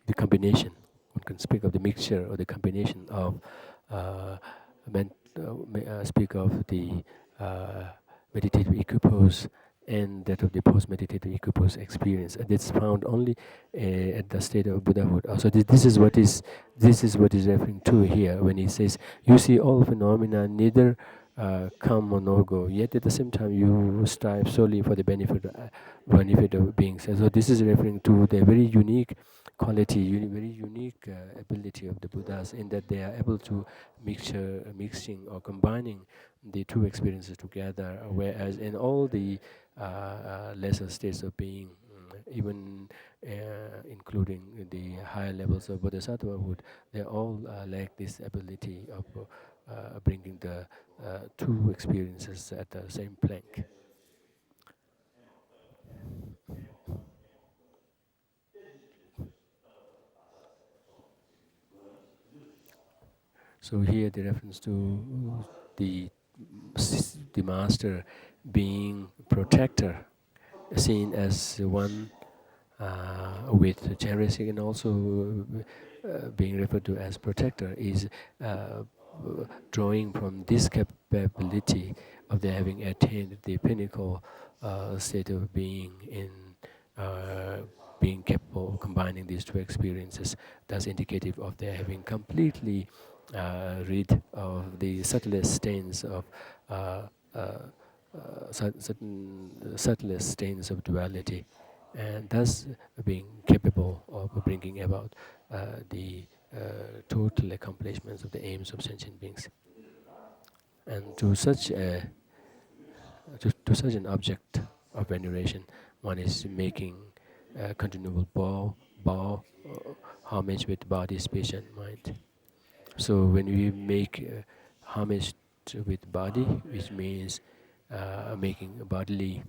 the combination. One can speak of the mixture or the combination of uh, speak of the uh, meditative equipoise and that of the post-meditative equipoise experience. And it's found only at the state of Buddhahood. So this is what is referring to here when he says, "You see all phenomena neither come nor go. Yet at the same time, you strive solely for the benefit of beings." And so this is referring to the very unique quality, very unique ability of the Buddhas in that they are able to mixing or combining the two experiences together, whereas in all the lesser states of being, even including the higher levels of bodhisattvahood, they all lack this ability of bringing the two experiences at the same plank. So here the reference to the the master being protector, seen as one with generosity, and also being referred to as protector, is uh, drawing from this capability of their having attained the pinnacle state of being in uh, being capable of combining these two experiences, thus indicative of their having completely rid of the subtlest stains of uh, uh, certain subtlest stains of duality, and thus being capable of bringing about the total accomplishments of the aims of sentient beings. And to such an object of veneration, one is making continual homage with body, speech, and mind. So when we make homage with body, which means making bodily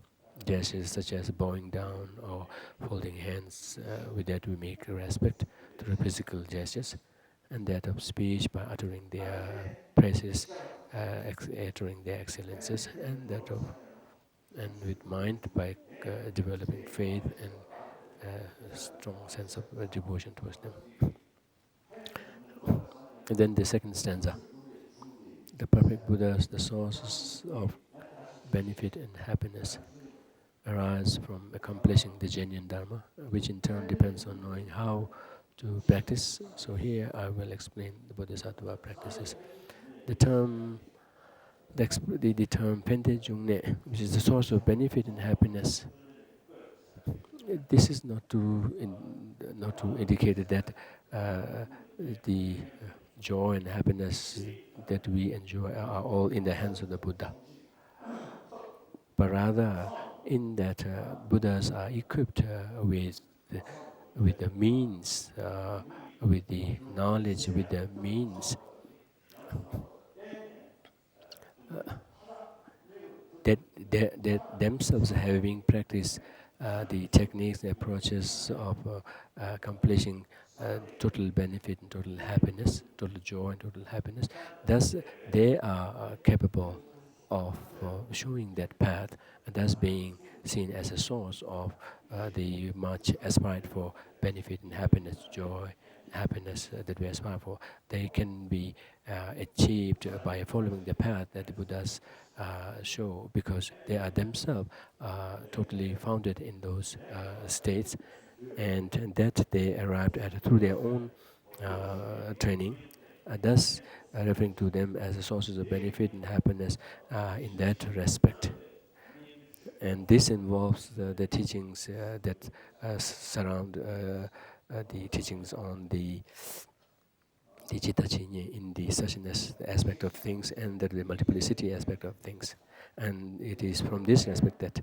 gestures such as bowing down or folding hands, with that we make respect to the physical gestures, and that of speech by uttering their praises, uttering their excellences, and that of and with mind by developing faith and a strong sense of devotion towards them. And then the second stanza. The perfect Buddhas, the sources of benefit and happiness, arise from accomplishing the genuine Dharma, which in turn depends on knowing how to practice. So here I will explain the Bodhisattva practices. The term, the term Pente Jungne, which is the source of benefit and happiness. This is not to indicate that the joy and happiness that we enjoy are all in the hands of the Buddha, but rather in that Buddhas are equipped with the means, with the knowledge, with the means that themselves having practiced the techniques and approaches of accomplishing total benefit and total happiness, total joy and total happiness. Thus, they are capable of showing that path, and thus being seen as a source of the much aspired for benefit and happiness, joy, happiness that we aspire for. They can be achieved by following the path that the Buddhas show, because they are themselves totally founded in those states, and that they arrived at through their own training, thus referring to them as sources of benefit and happiness in that respect. And this involves the teachings that surround the teachings on the citta cinye in the suchness aspect of things and the multiplicity aspect of things. And it is from this aspect that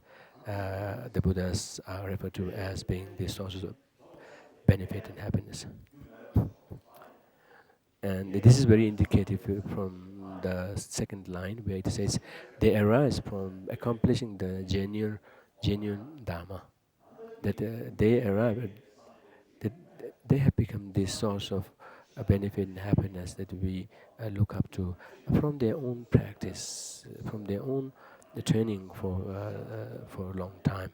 the Buddhas are referred to as being the sources of benefit and happiness. And this is very indicative from the second line where it says, they arise from accomplishing the genuine Dharma. That they arrive, that they have become the source of benefit and happiness that we look up to from their own practice, from their own training for a long time.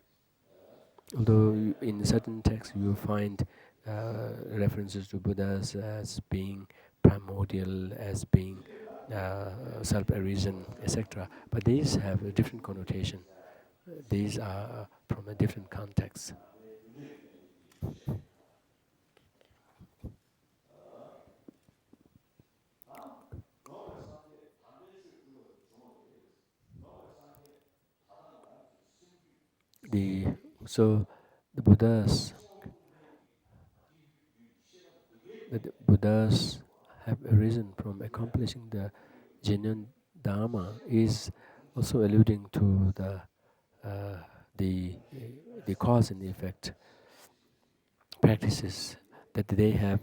Although in certain texts you find references to Buddhas as being primordial, as being self-arisen, etc. But these have a different connotation. These are from a different context. The so the Buddhas have arisen from accomplishing the genuine Dharma is also alluding to uh, the the cause and effect practices that they have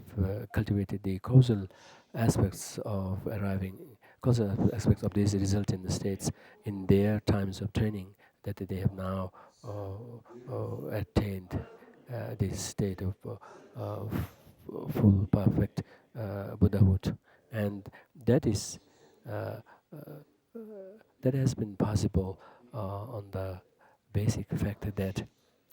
cultivated, the causal aspects of arriving, causal aspects of these resultant states in their times of training, that they have now attained this state of full perfect Buddhahood, and that is uh, uh, that has been possible on the basic fact that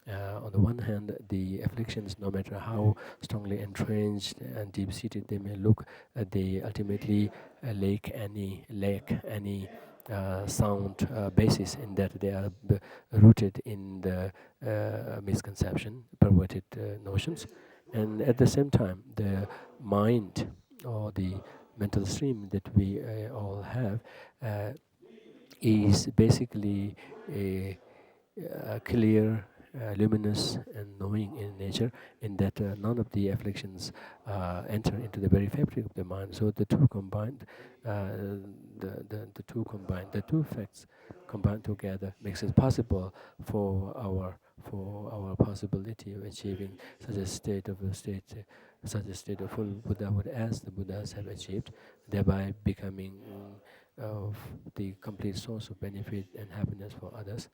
on the one hand, the afflictions, no matter how strongly entrenched and deep-seated they may look, they ultimately lack any sound basis, in that they are rooted in the misconception, perverted notions, and at the same time, the mind or the mental stream that we all have uh, is basically a clear, luminous, and knowing in nature, in that none of the afflictions enter into the very fabric of the mind. So the two combined, the two facts combined together makes it possible for our possibility of achieving such a state of full Buddhahood as the Buddhas have achieved, thereby becoming of the complete source of benefit and happiness for others.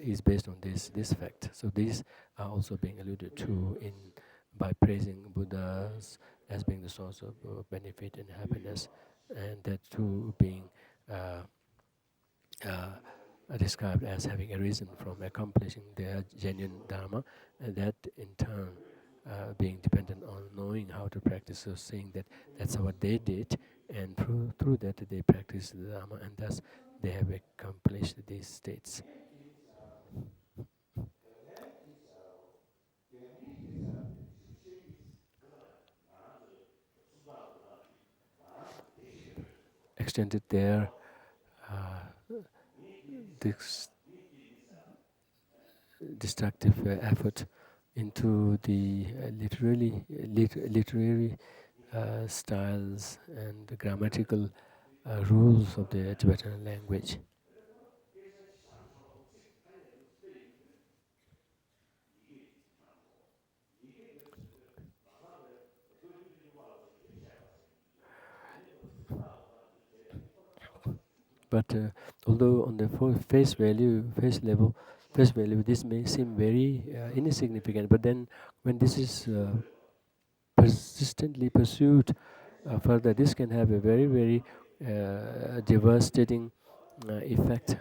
Is based on this fact. So these are also being alluded to in by praising Buddhas as being the source of benefit and happiness, and that too being uh, described as having arisen from accomplishing their genuine Dharma, and that in turn being dependent on knowing how to practice. So saying that that's what they did, and through that they practiced the Dharma, and thus they have accomplished these states. Extended their this destructive effort into the literary styles and grammatical rules of the Tibetan language. But although on the face value, this may seem very insignificant. But then, when this is persistently pursued further, this can have a very devastating effect.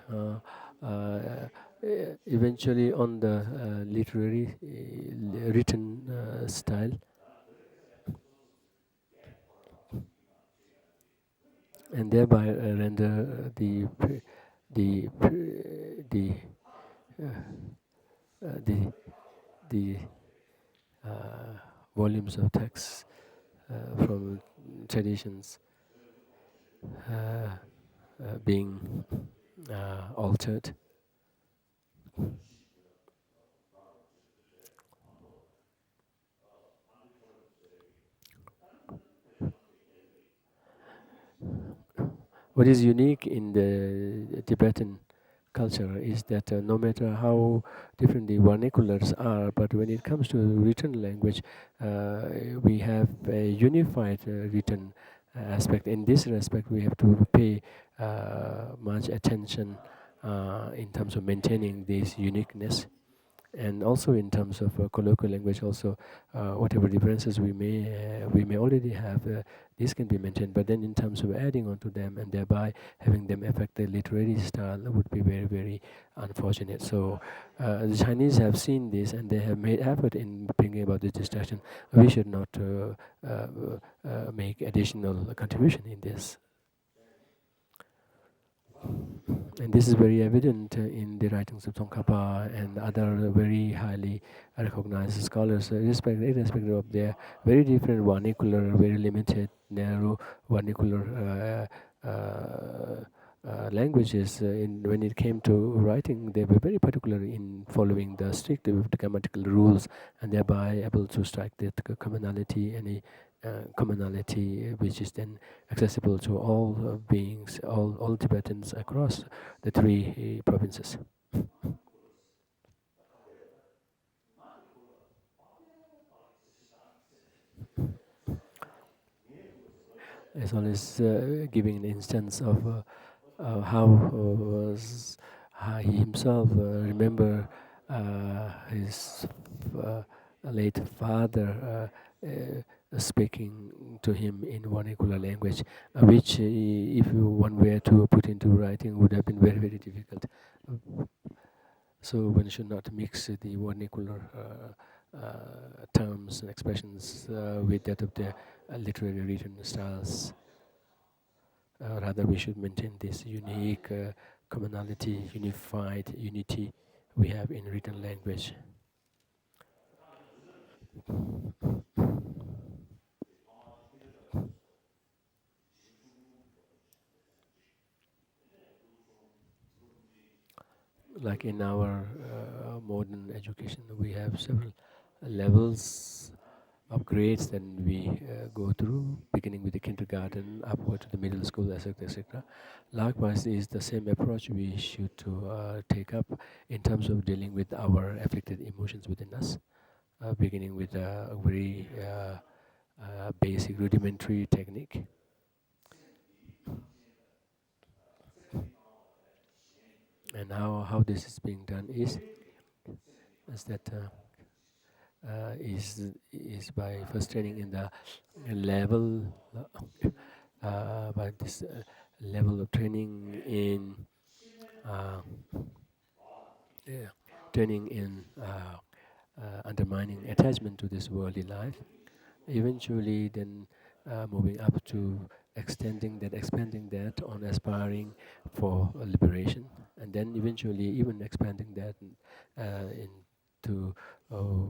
Eventually, on the literary written style, and thereby render the the uh, the the volumes of texts from traditions being altered. What is unique in the Tibetan culture is that no matter how different the vernaculars are, but when it comes to written language, we have a unified written aspect. In this respect, we have to pay much attention in terms of maintaining this uniqueness, and also in terms of colloquial language. Also, whatever differences we may already have, this can be maintained. But then, in terms of adding on to them and thereby having them affect the literary style, would be very, very unfortunate. So, the Chinese have seen this and they have made effort in bringing about this distraction. We should not make additional contribution in this. And this is very evident in the writings of Tsongkhapa and other very highly recognized scholars, irrespective of their very different vernacular, very limited, narrow vernacular languages. When it came to writing, they were very particular in following the strict grammatical rules, and thereby able to strike the commonality, any commonality which is then accessible to all beings, all Tibetans across the three provinces. As well as giving an instance of how he himself remember his late father speaking to him in vernacular language, which if one were to put into writing would have been very, very difficult. So one should not mix the vernacular terms and expressions with that of the literary written styles. Rather, we should maintain this unique commonality, unified unity we have in written language. Like in our modern education, we have several levels of grades that we go through, beginning with the kindergarten, upward to the middle school, etc., etc. Likewise, is the same approach we should to take up in terms of dealing with our afflicted emotions within us, beginning with a very basic rudimentary technique. And how this is being done is that is by first training in the level by this level of training in uh, yeah, training in undermining attachment to this worldly life. Eventually, then moving up to expanding that on aspiring for liberation, and then eventually even expanding that into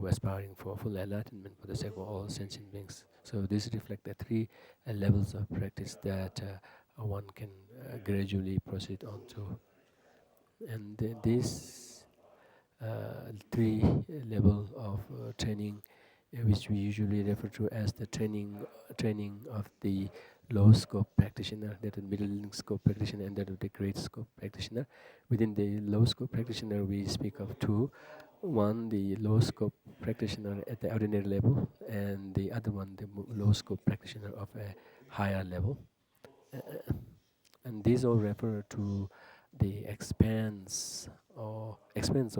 aspiring for full enlightenment for the sake of all sentient beings. So this reflects the three levels of practice that one can gradually proceed on to, and this three level of training, which we usually refer to as the training of the low scope practitioner, that is middle scope practitioner, and that of the great scope practitioner. Within the low scope practitioner, we speak of two. One, the low scope practitioner at the ordinary level, and the other one, the low scope practitioner of a higher level. And these all refer to the expanse of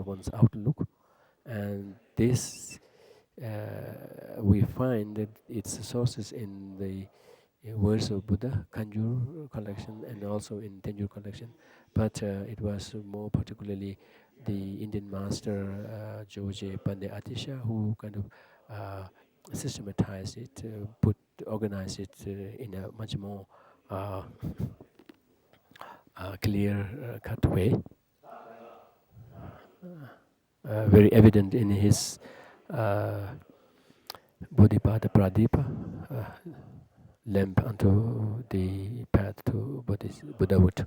one's outlook, and this we find that its sources in the words of Buddha, Kanjur collection, and also in Tenjur collection. But it was more particularly the Indian master George Pandey Atisha who kind of systematized it, organized it in a much more clear cut way, very evident in his Bodhipada Pradipa, lamp unto the path to Buddhahood.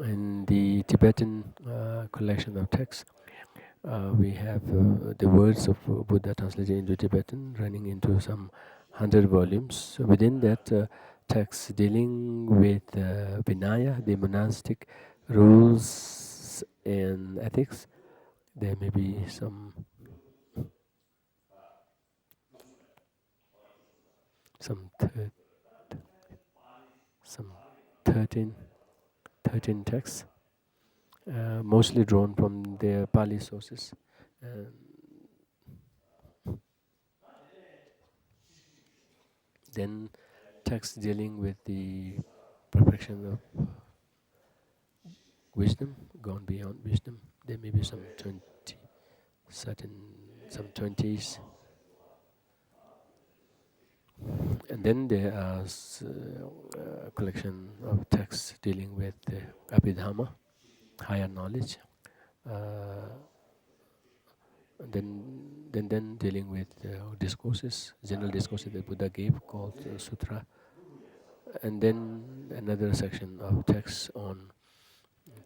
In the Tibetan collection of texts, we have the words of Buddha translated into Tibetan, running into some 100 volumes. So within that text, dealing with Vinaya, the monastic rules and ethics, there may be some some some 13, 13 texts, mostly drawn from the Pali sources. Then texts dealing with the perfection of wisdom, gone beyond wisdom. There may be some 20, some 20s. And then there are a collection of texts dealing with Abhidharma, higher knowledge. Then dealing with discourses, general discourses that Buddha gave called Sutra. And then another section of texts on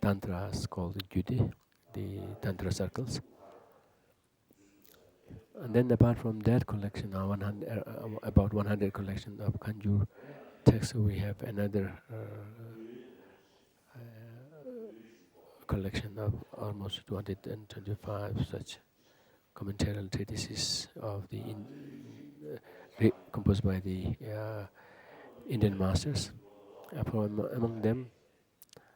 Tantras called Jyuti, the Tantra circles. And then apart from that collection, about 100 collection of Kanjur texts, we have another collection of almost 225 such commentarial treatises of the composed by the Indian masters. Among them,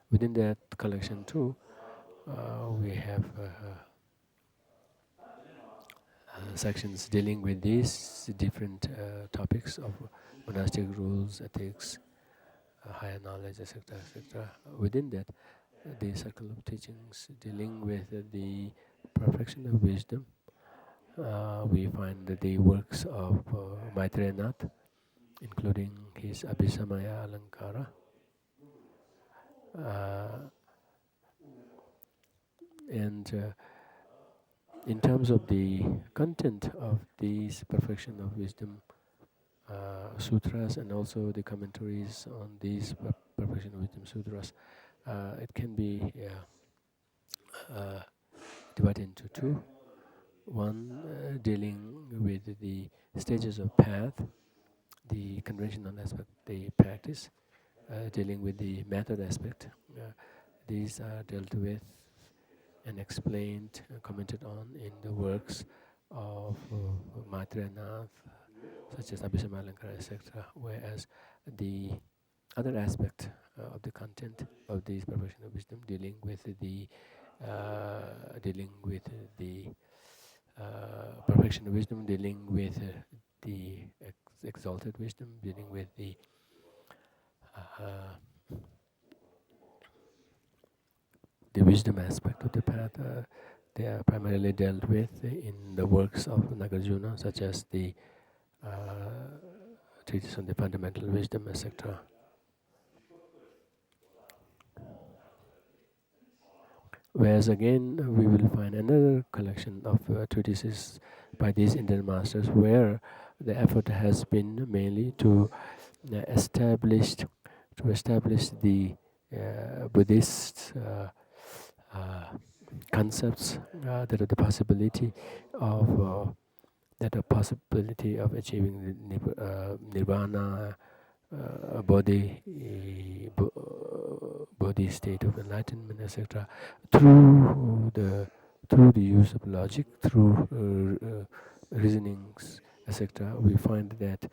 within that collection too, we have sections dealing with these different topics of monastic rules, ethics, higher knowledge, etc., etc. Within that, the circle of teachings dealing with the perfection of wisdom, we find the works of Maitreya Nath, including his Abhisamaya Alankara. And in terms of the content of these perfection of wisdom sutras and also the commentaries on these perfection of wisdom sutras, it can be divided into two. One dealing with the stages of path, the conventional aspect, the practice, dealing with the method aspect. These are dealt with and explained, commented on in the works of Maitreya Nath, such as Abhisamaya Alankara, etc. Whereas the other aspect of the content of these perfection of wisdom, dealing with the perfection of wisdom, dealing with the exalted wisdom, dealing with the wisdom aspect of the path. They are primarily dealt with in the works of Nagarjuna, such as the treatise on the fundamental wisdom, etc. Whereas again, we will find another collection of treatises by these Indian masters where the effort has been mainly to establish the Buddhist concepts that are the possibility of achieving the nirvana, body state of enlightenment, etc. Through the use of logic, through reasonings, etc. We find that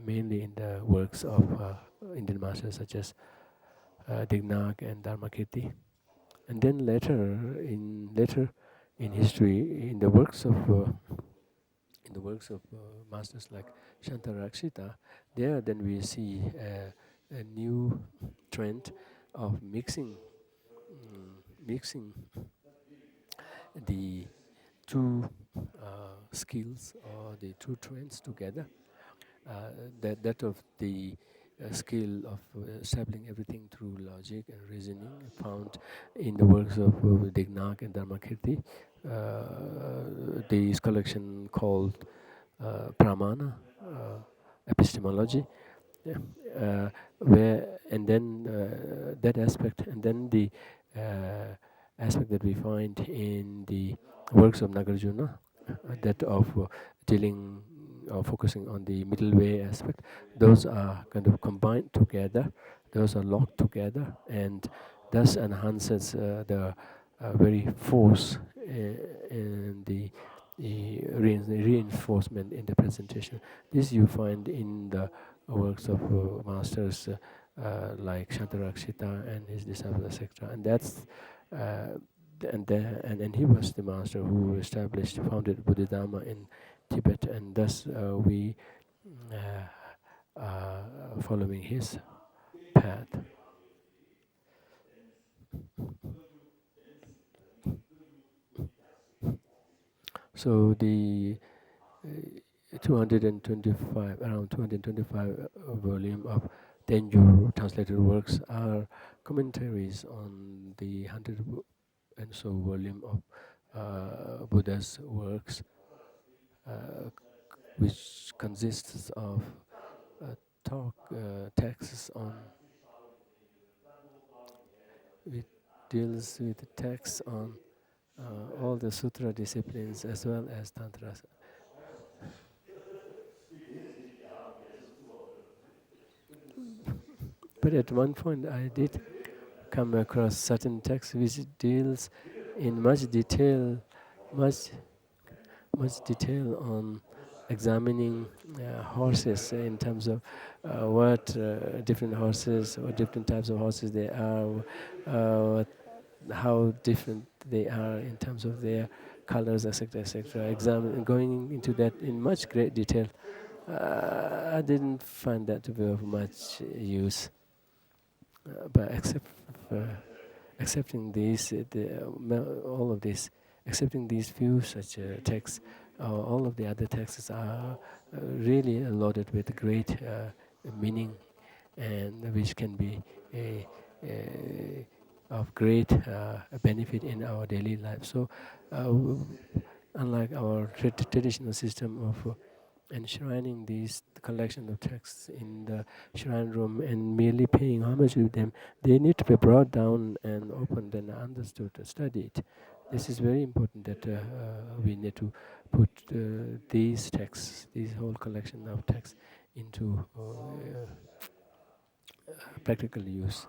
mainly in the works of Indian masters such as Dignac and Dharmakirti. And then later in history, in the works of masters like Shantarakshita, there then we see a new trend of mixing the two skills or the two trends together. That of the skill of establishing everything through logic and reasoning found in the works of Dignac and Dharmakirti. This collection called Pramana, epistemology, where and then that aspect, and then the aspect that we find in the works of Nagarjuna, that of dealing or focusing on the middle way aspect. Those are kind of combined together, those are locked together, and thus enhances the very force and the reinforcement in the presentation. This you find in the works of masters like Shantarakshita and his disciples, etc. And that's and he was the master who founded Buddha Dharma in Tibet, and thus we following his path. So the 225, around 225 volume of Tenjur translated works are commentaries on the 100 and so volume of Buddha's works, which consists of texts on, it deals with texts on all the sutra disciplines as well as tantra. But at one point I did come across certain texts which deals in much detail on examining horses in terms of what different horses or different types of horses they are, how different they are in terms of their colors, etc., etc. Going into that in much great detail. I didn't find that to be of much use, but accepting these, all of this, accepting these few such texts, all of the other texts are really loaded with great meaning, and which can be of great benefit in our daily life. So, unlike our traditional system of enshrining these collection of texts in the shrine room and merely paying homage to them, they need to be brought down and opened and understood, studied. This is very important that we need to put these texts, this whole collection of texts, into practical use.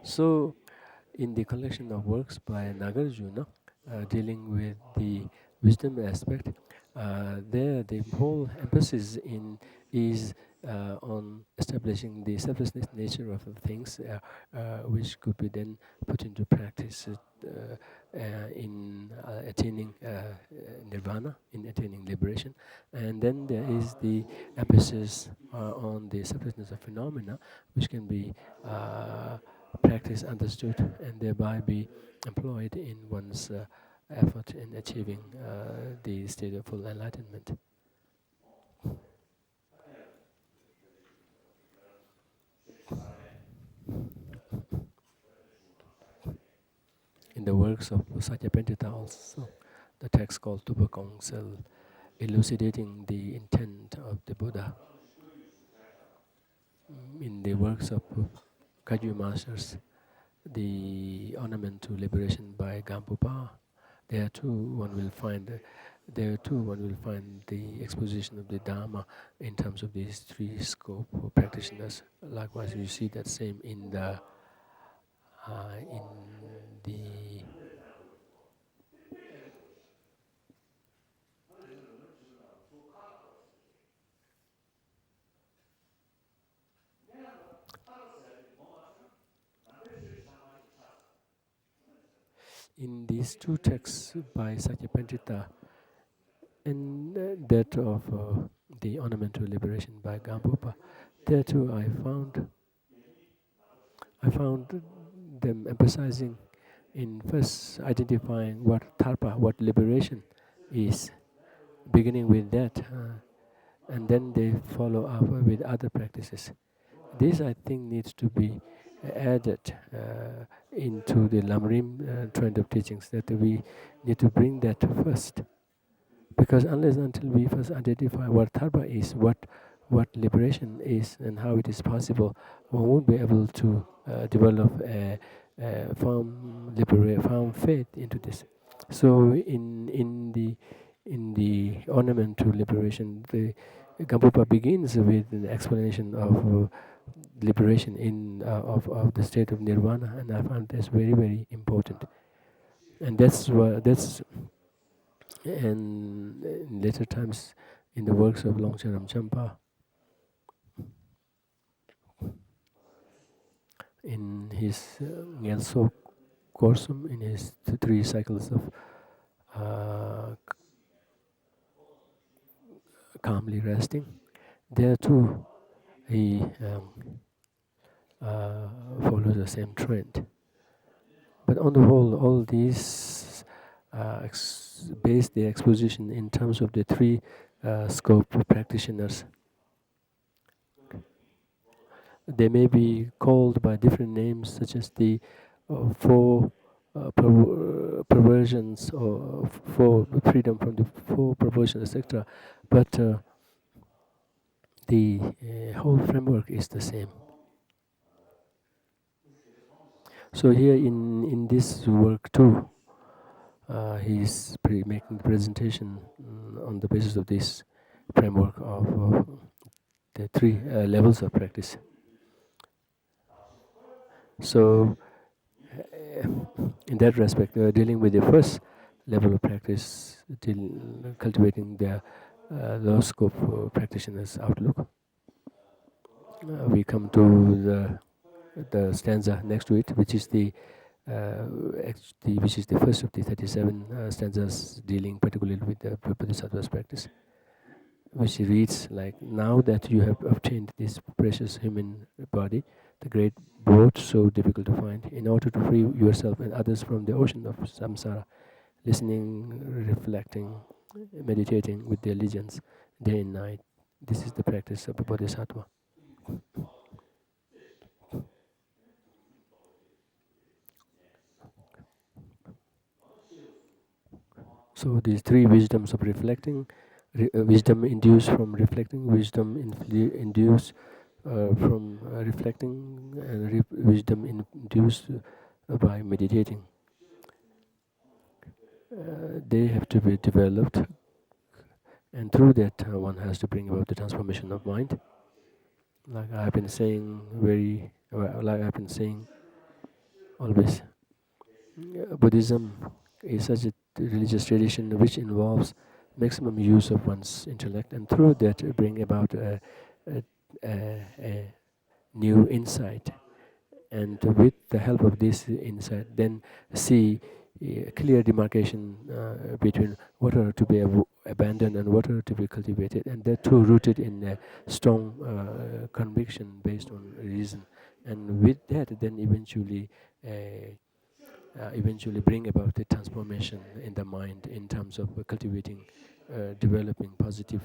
So, in the collection of works by Nagarjuna, dealing with the wisdom aspect, there the whole emphasis is on establishing the selflessness nature of the things, which could be then put into practice in attaining nirvana, in attaining liberation. And then there is the emphasis on the selflessness of phenomena, which can be practiced, understood, and thereby be employed in one's effort in achieving the state of full enlightenment. In the works of Satyapantita also, the text called Tupa Council, elucidating the intent of the Buddha. In the works of Kagyu Masters, the ornament to liberation by Gampupa, there too one will find the exposition of the Dharma in terms of these three scope of practitioners. Likewise, you see that same in the in these two texts by Satyapantita and that of the ornamental liberation by Gambupa, there too I found them emphasizing in first identifying what Dharma, what liberation is, beginning with that, and then they follow up with other practices. This, I think, needs to be added into the Lamrim trend of teachings, that we need to bring that first. Because unless until we first identify what Dharma is, what liberation is, and how it is possible, one won't be able to develop a firm faith into this. So in the ornament to liberation, the Gambupa begins with an explanation of liberation of the state of nirvana, and I found this very, very important. And that's and in later times in the works of Longchen Champa, in his Ngelso Korsum, in his three cycles of uh, calmly resting, there too he follows the same trend. But on the whole, all these base their exposition in terms of the three scope of practitioners. They may be called by different names, such as the four perversions, or for freedom from the four perversions, etc. But the whole framework is the same. So here in this work too, he's making the presentation on the basis of this framework of the three levels of practice. So in that respect, dealing with the first level of practice, cultivating the low scope practitioner's outlook, we come to the stanza next to it, which is the which is the first of the 37 stanzas dealing particularly with the Bodhisattva's practice, which reads like, "Now that you have obtained this precious human body, the great boat so difficult to find, in order to free yourself and others from the ocean of samsara, listening, reflecting, meditating with diligence day and night. This is the practice of a Bodhisattva." So these three wisdoms of reflecting, wisdom induced from reflecting, wisdom induced from reflecting, and wisdom induced by meditating. They have to be developed, and through that one has to bring about the transformation of mind. Like I've been saying like I've been saying always, Buddhism is such a religious tradition which involves maximum use of one's intellect, and through that bring about a, a new insight. And with the help of this insight, then see a clear demarcation between what are to be abandoned and what are to be cultivated, and that too rooted in a strong conviction based on reason. And with that, then eventually bring about the transformation in the mind in terms of cultivating, developing positive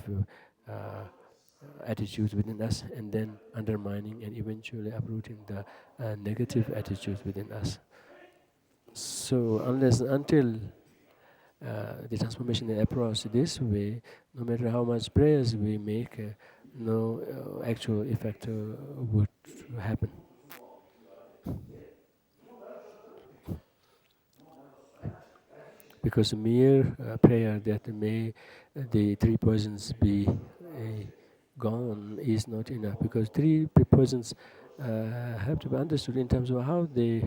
attitudes within us, and then undermining and eventually uprooting the negative attitudes within us. So unless until the transformation is approached this way, no matter how much prayers we make, no actual effect would happen. Because mere prayer that may the three poisons be gone is not enough, because three poisons have to be understood in terms of how they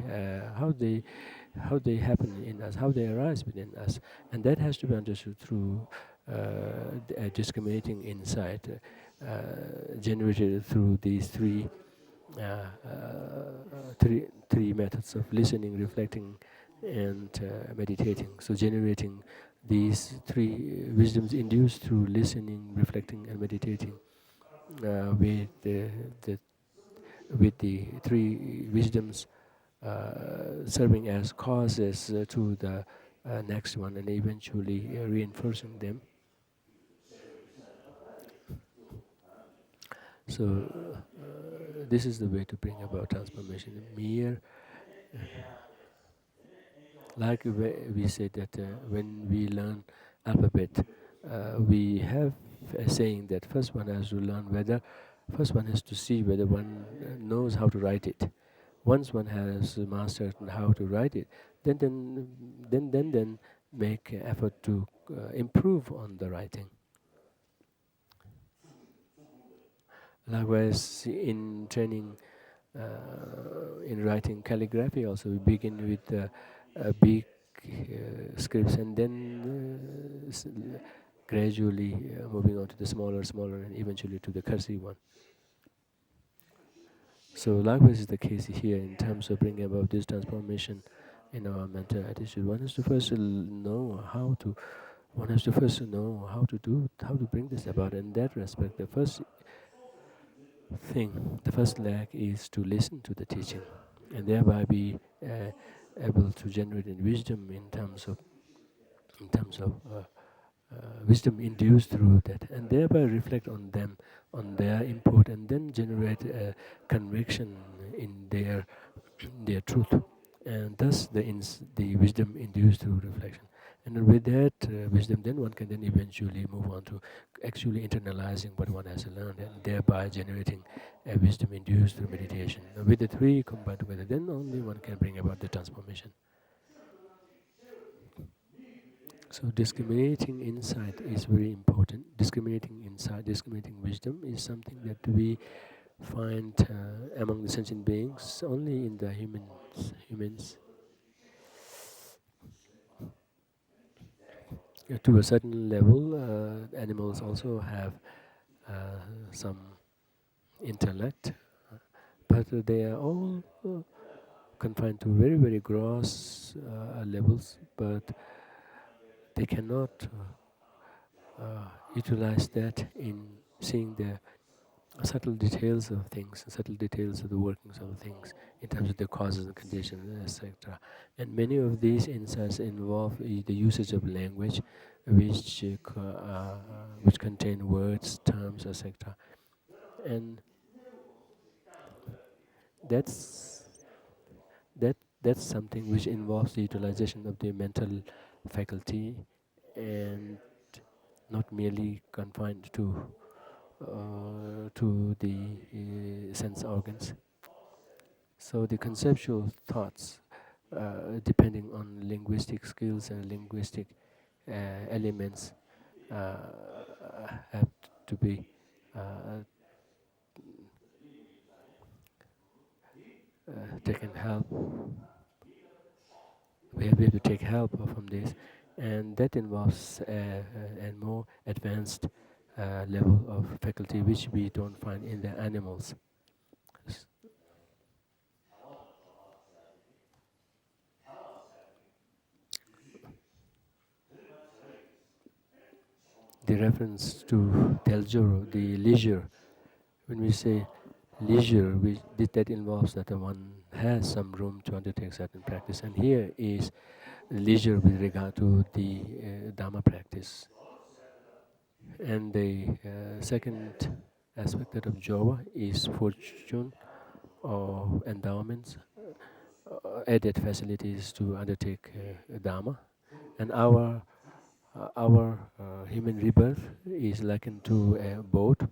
happen in us, how they arise within us, and that has to be understood through a discriminating insight generated through these three methods of listening, reflecting, and meditating. So generating these three wisdoms induced through listening, reflecting, and meditating, the with the three wisdoms serving as causes to the next one, and eventually reinforcing them. So this is the way to bring about transformation. Mere, like we said that when we learn alphabet, we have a saying that first one has to learn whether, first one has to see whether one knows how to write it. Once one has mastered how to write it, then make effort to improve on the writing. Likewise, in training, in writing calligraphy, also we begin with big scripts, and then gradually moving on to the smaller, and eventually to the cursive one. So likewise is the case here in terms of bringing about this transformation in our mental attitude. One has to first know how to. One has to first know how to bring this about. In that respect, the first thing, the first leg is to listen to the teaching, and thereby be able to generate in wisdom in terms of wisdom induced through that, and thereby reflect on them, on their input, and then generate conviction in their truth, and thus the wisdom induced through reflection. And with that wisdom, then one can then eventually move on to actually internalizing what one has learned, and thereby generating a wisdom induced through meditation. With the three combined together, then only one can bring about the transformation. So discriminating insight is very important. Discriminating insight, discriminating wisdom is something that we find among the sentient beings only in the humans. To a certain level, animals also have some intellect, but they are all confined to very gross levels, but they cannot utilize that in seeing the subtle details of things, subtle details of the workings of things in terms of the causes and conditions, etc. And many of these insights involve the usage of language, which contain words, terms, etc. And that's that's something which involves the utilization of the mental faculty, and not merely confined to the sense organs. So the conceptual thoughts, depending on linguistic skills and linguistic elements, have to be uh, taken help. We have to take help from this, and that involves a more advanced level of faculty which we don't find in the animals. The reference to Teljoro, the leisure, when we say leisure, that involves that one has some room to undertake certain practice, and here is leisure with regard to the Dharma practice. And the second aspect of Jowa is fortune or endowments, added facilities to undertake Dharma. And our human rebirth is likened to a boat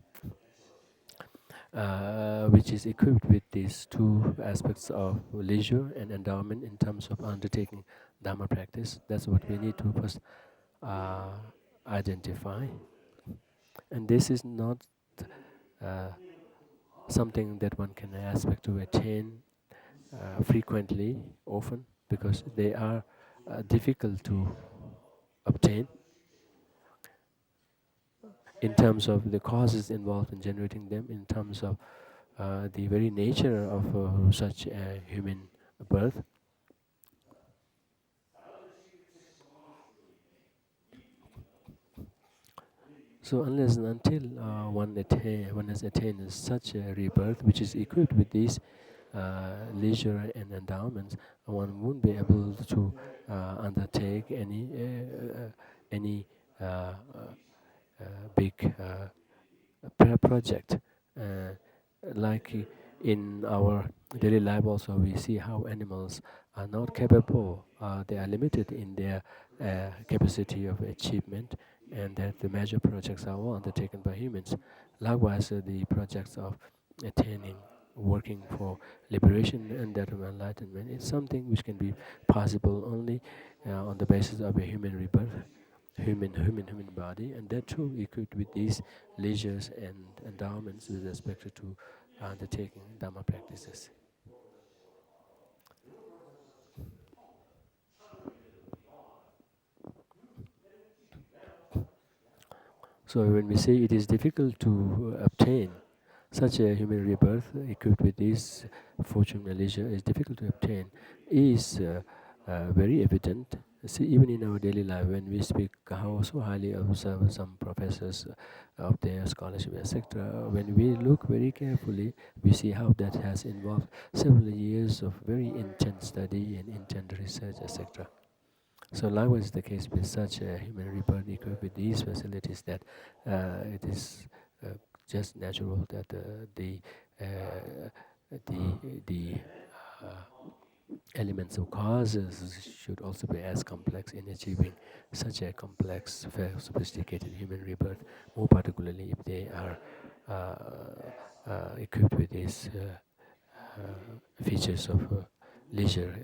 which is equipped with these two aspects of leisure and endowment in terms of undertaking Dharma practice. That's what we need to first uh, identify. And this is not uh, something that one can expect to attain frequently, often, because they are difficult to obtain in terms of the causes involved in generating them, in terms of the very nature of such a human birth. So unless and until one has attained such a rebirth, which is equipped with these leisure and endowments, one won't be able to undertake any uh, uh, big project. Uh, like in our daily life, also we see how animals are not capable. They are limited in their capacity of achievement, and that the major projects are all undertaken by humans. Likewise, the projects of attaining, working for liberation and that of enlightenment is something which can be possible only on the basis of a human rebirth. human body, and that too equipped with these leisures and endowments with respect to undertaking Dharma practices. So when we say it is difficult to obtain such a human rebirth equipped with this fortune and leisure is difficult to obtain is very evident. See, even in our daily life, when we speak how so highly of some professors of their scholarship, etc., when we look very carefully, we see how that has involved several years of very intense study and intense research, etc. So likewise is the case with such a human rebirth equipped with these facilities that it is just natural that the elements of causes should also be as complex in achieving such a complex, very sophisticated human rebirth, more particularly if they are equipped with these features of leisure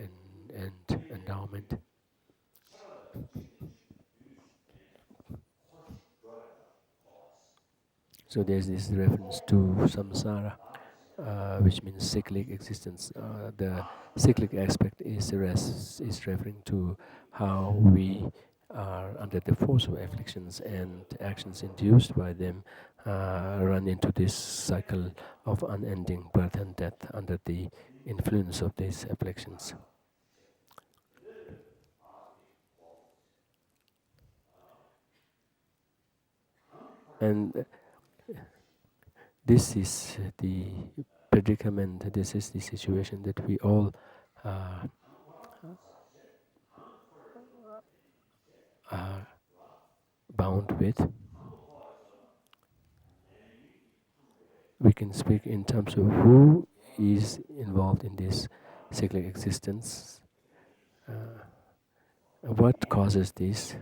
and endowment. So there's this reference to samsara, which means cyclic existence. The cyclic aspect is referring to how we are under the force of afflictions and actions induced by them run into this cycle of unending birth and death under the influence of these afflictions. And this is the predicament, this is the situation that we all uh, are bound with. We can speak in terms of who is involved in this cyclic existence, what causes this,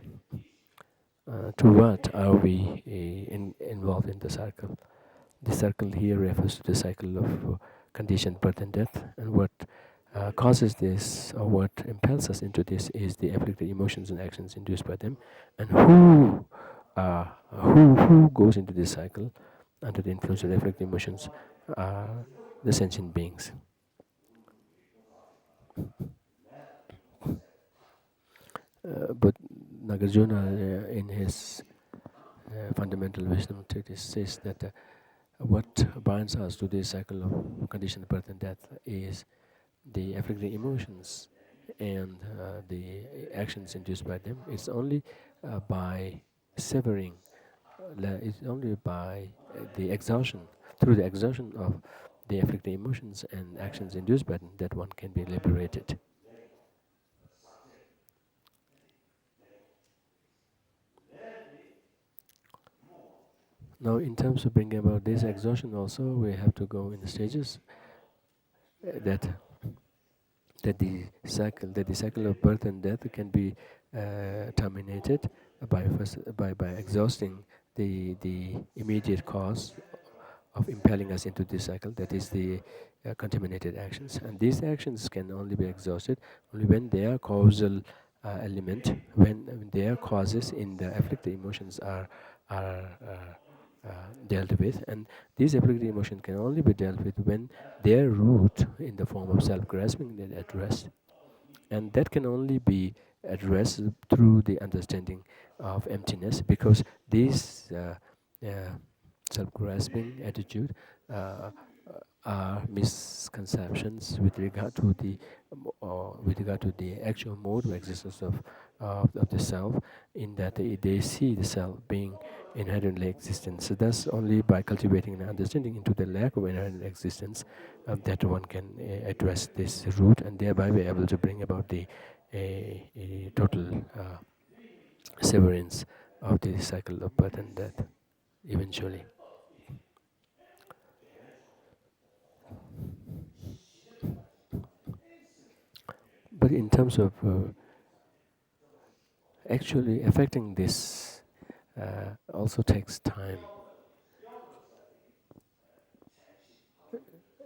to what are we involved in the circle. The circle here refers to the cycle of conditioned birth and death, and what causes this or what impels us into this is the afflicted emotions and actions induced by them, and who goes into this cycle under the influence of the afflicted emotions are the sentient beings. But Nagarjuna, in his fundamental wisdom treatise, says that what binds us to this cycle of conditioned birth and death is the afflicting emotions and the actions induced by them. It's only by severing, it's only by the exhaustion, through the exhaustion of the afflicting emotions and actions induced by them, that one can be liberated. Now, in terms of bringing about this exhaustion, also we have to go in the stages that the cycle of birth and death can be terminated by exhausting the immediate cause of impelling us into this cycle, that is the contaminated actions. And these actions can only be exhausted only when their causal element, when their causes in the afflicted emotions are dealt with. And these afflicted emotions can only be dealt with when their root in the form of self-grasping is at rest. And that can only be addressed through the understanding of emptiness, because this self-grasping attitude are misconceptions with regard to the actual mode of existence of the self, in that they see the self being inherently existent. So that's only by cultivating an understanding into the lack of inherent existence that one can address this root, and thereby be able to bring about the a total severance of the cycle of birth and death eventually. But in terms of actually affecting this, also takes time.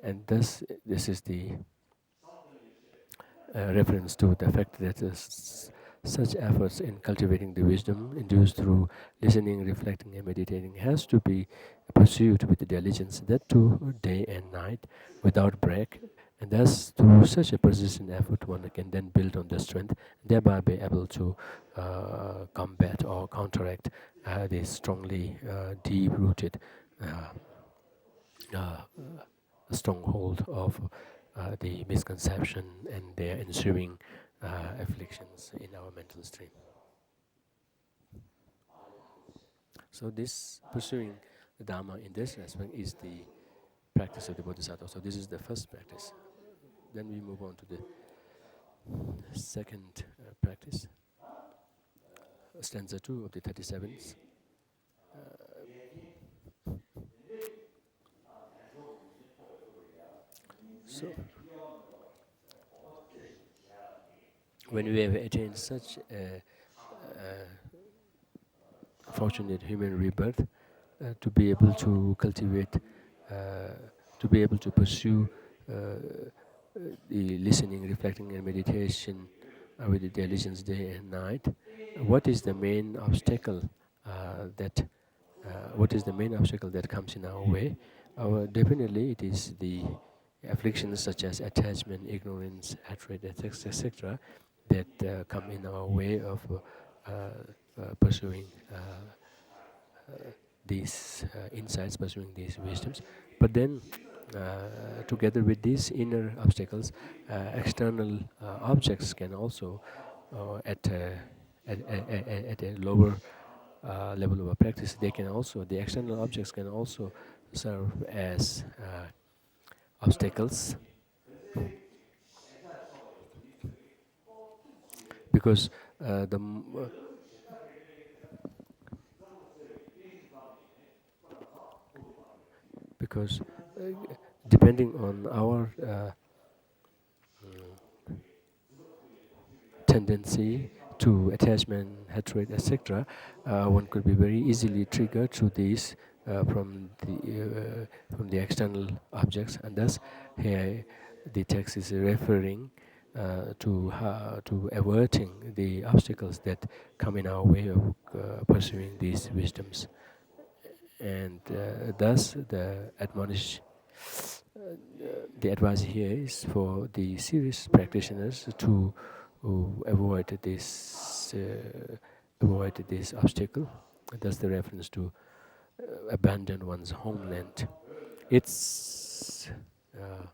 And thus, this is the reference to the fact that such efforts in cultivating the wisdom induced through listening, reflecting, and meditating has to be pursued with diligence, that too day and night, without break. And thus, through such a persistent effort, one can then build on the strength, thereby be able to combat or counteract this strongly deep-rooted uh, stronghold of the misconception and their ensuing afflictions in our mental stream. So this pursuing the Dharma in this aspect is the practice of the Bodhisattva. So this is the first practice. Then we move on to the second practice, stanza 2 of the 37th. So when we have attained such a fortunate human rebirth, to be able to cultivate, to be able to pursue the listening, reflecting, and meditation with the diligence day and night. What is the main obstacle what is the main obstacle that comes in our way? Definitely, it is the afflictions such as attachment, ignorance, hatred, etc., that come in our way of pursuing these insights, pursuing these wisdoms. But then, together with these inner obstacles, external objects can also, at a lower level of a practice, the external objects can also serve as obstacles, because the because depending on our tendency to attachment, hatred, etc., one could be very easily triggered to these from the external objects, and thus here the text is referring to averting the obstacles that come in our way of pursuing these wisdoms, and thus the advice here is for the serious practitioners to avoid this obstacle. That's the reference to abandon one's homeland. It's uh,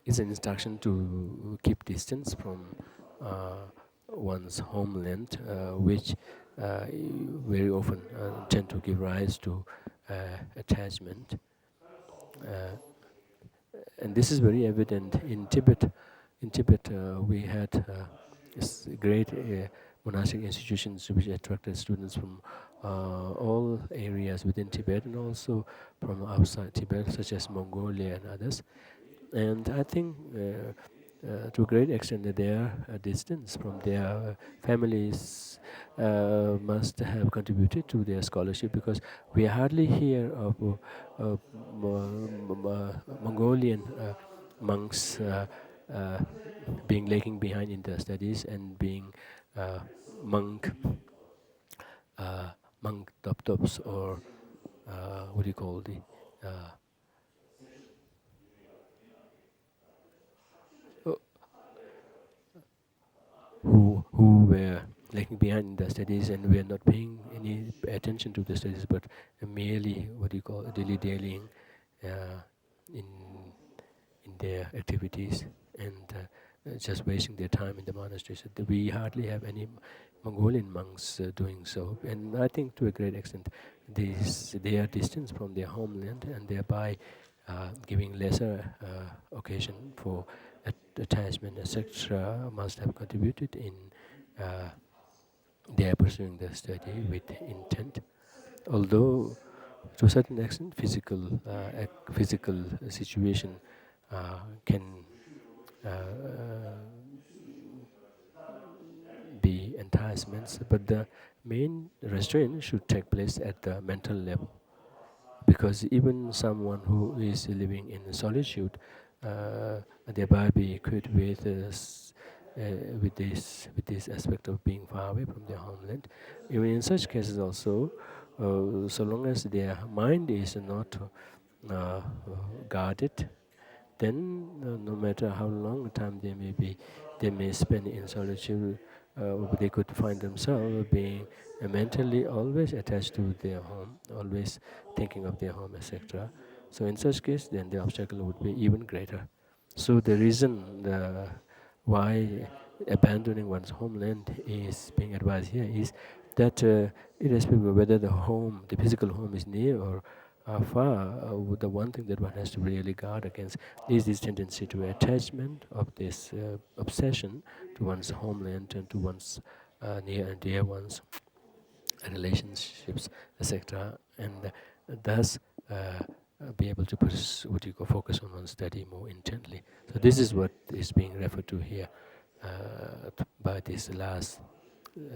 it's an instruction to keep distance from one's homeland, which very often tend to give rise to attachment. Uh, and this is very evident in Tibet. In Tibet, we had great monastic institutions which attracted students from all areas within Tibet and also from outside Tibet, such as Mongolia and others. And I think to a great extent that their distance from their families must have contributed to their scholarship, because we hardly hear of Mongolian monks uh, being lagging behind in their studies and being uh, monk monk top-tops, or what do you call the uh, who were lagging behind in their studies and were not paying any attention to the studies, but merely what do you call dilly-dallying in their activities, and just wasting their time in the monastery. So we hardly have any Mongolian monks doing so, and I think to a great extent they are distant from their homeland, and thereby giving lesser occasion for attachment, etc., must have contributed in their pursuing the study with intent. Although to a certain extent, physical situation can be enticements, but the main restraint should take place at the mental level, because even someone who is living in solitude, thereby be equipped with with this aspect of being far away from their homeland. Even in such cases also, so long as their mind is not guarded, then no matter how long a time they may spend in solitude, they could find themselves being mentally always attached to their home, always thinking of their home, etc. So in such case, then the obstacle would be even greater. So the reason why abandoning one's homeland is being advised here is that irrespective of whether the physical home is near or far, the one thing that one has to really guard against is this tendency to attachment of this obsession to one's homeland and to one's near and dear ones, relationships, etc., and thus be able to focus on one's study more intently. So this is what is being referred to here by this last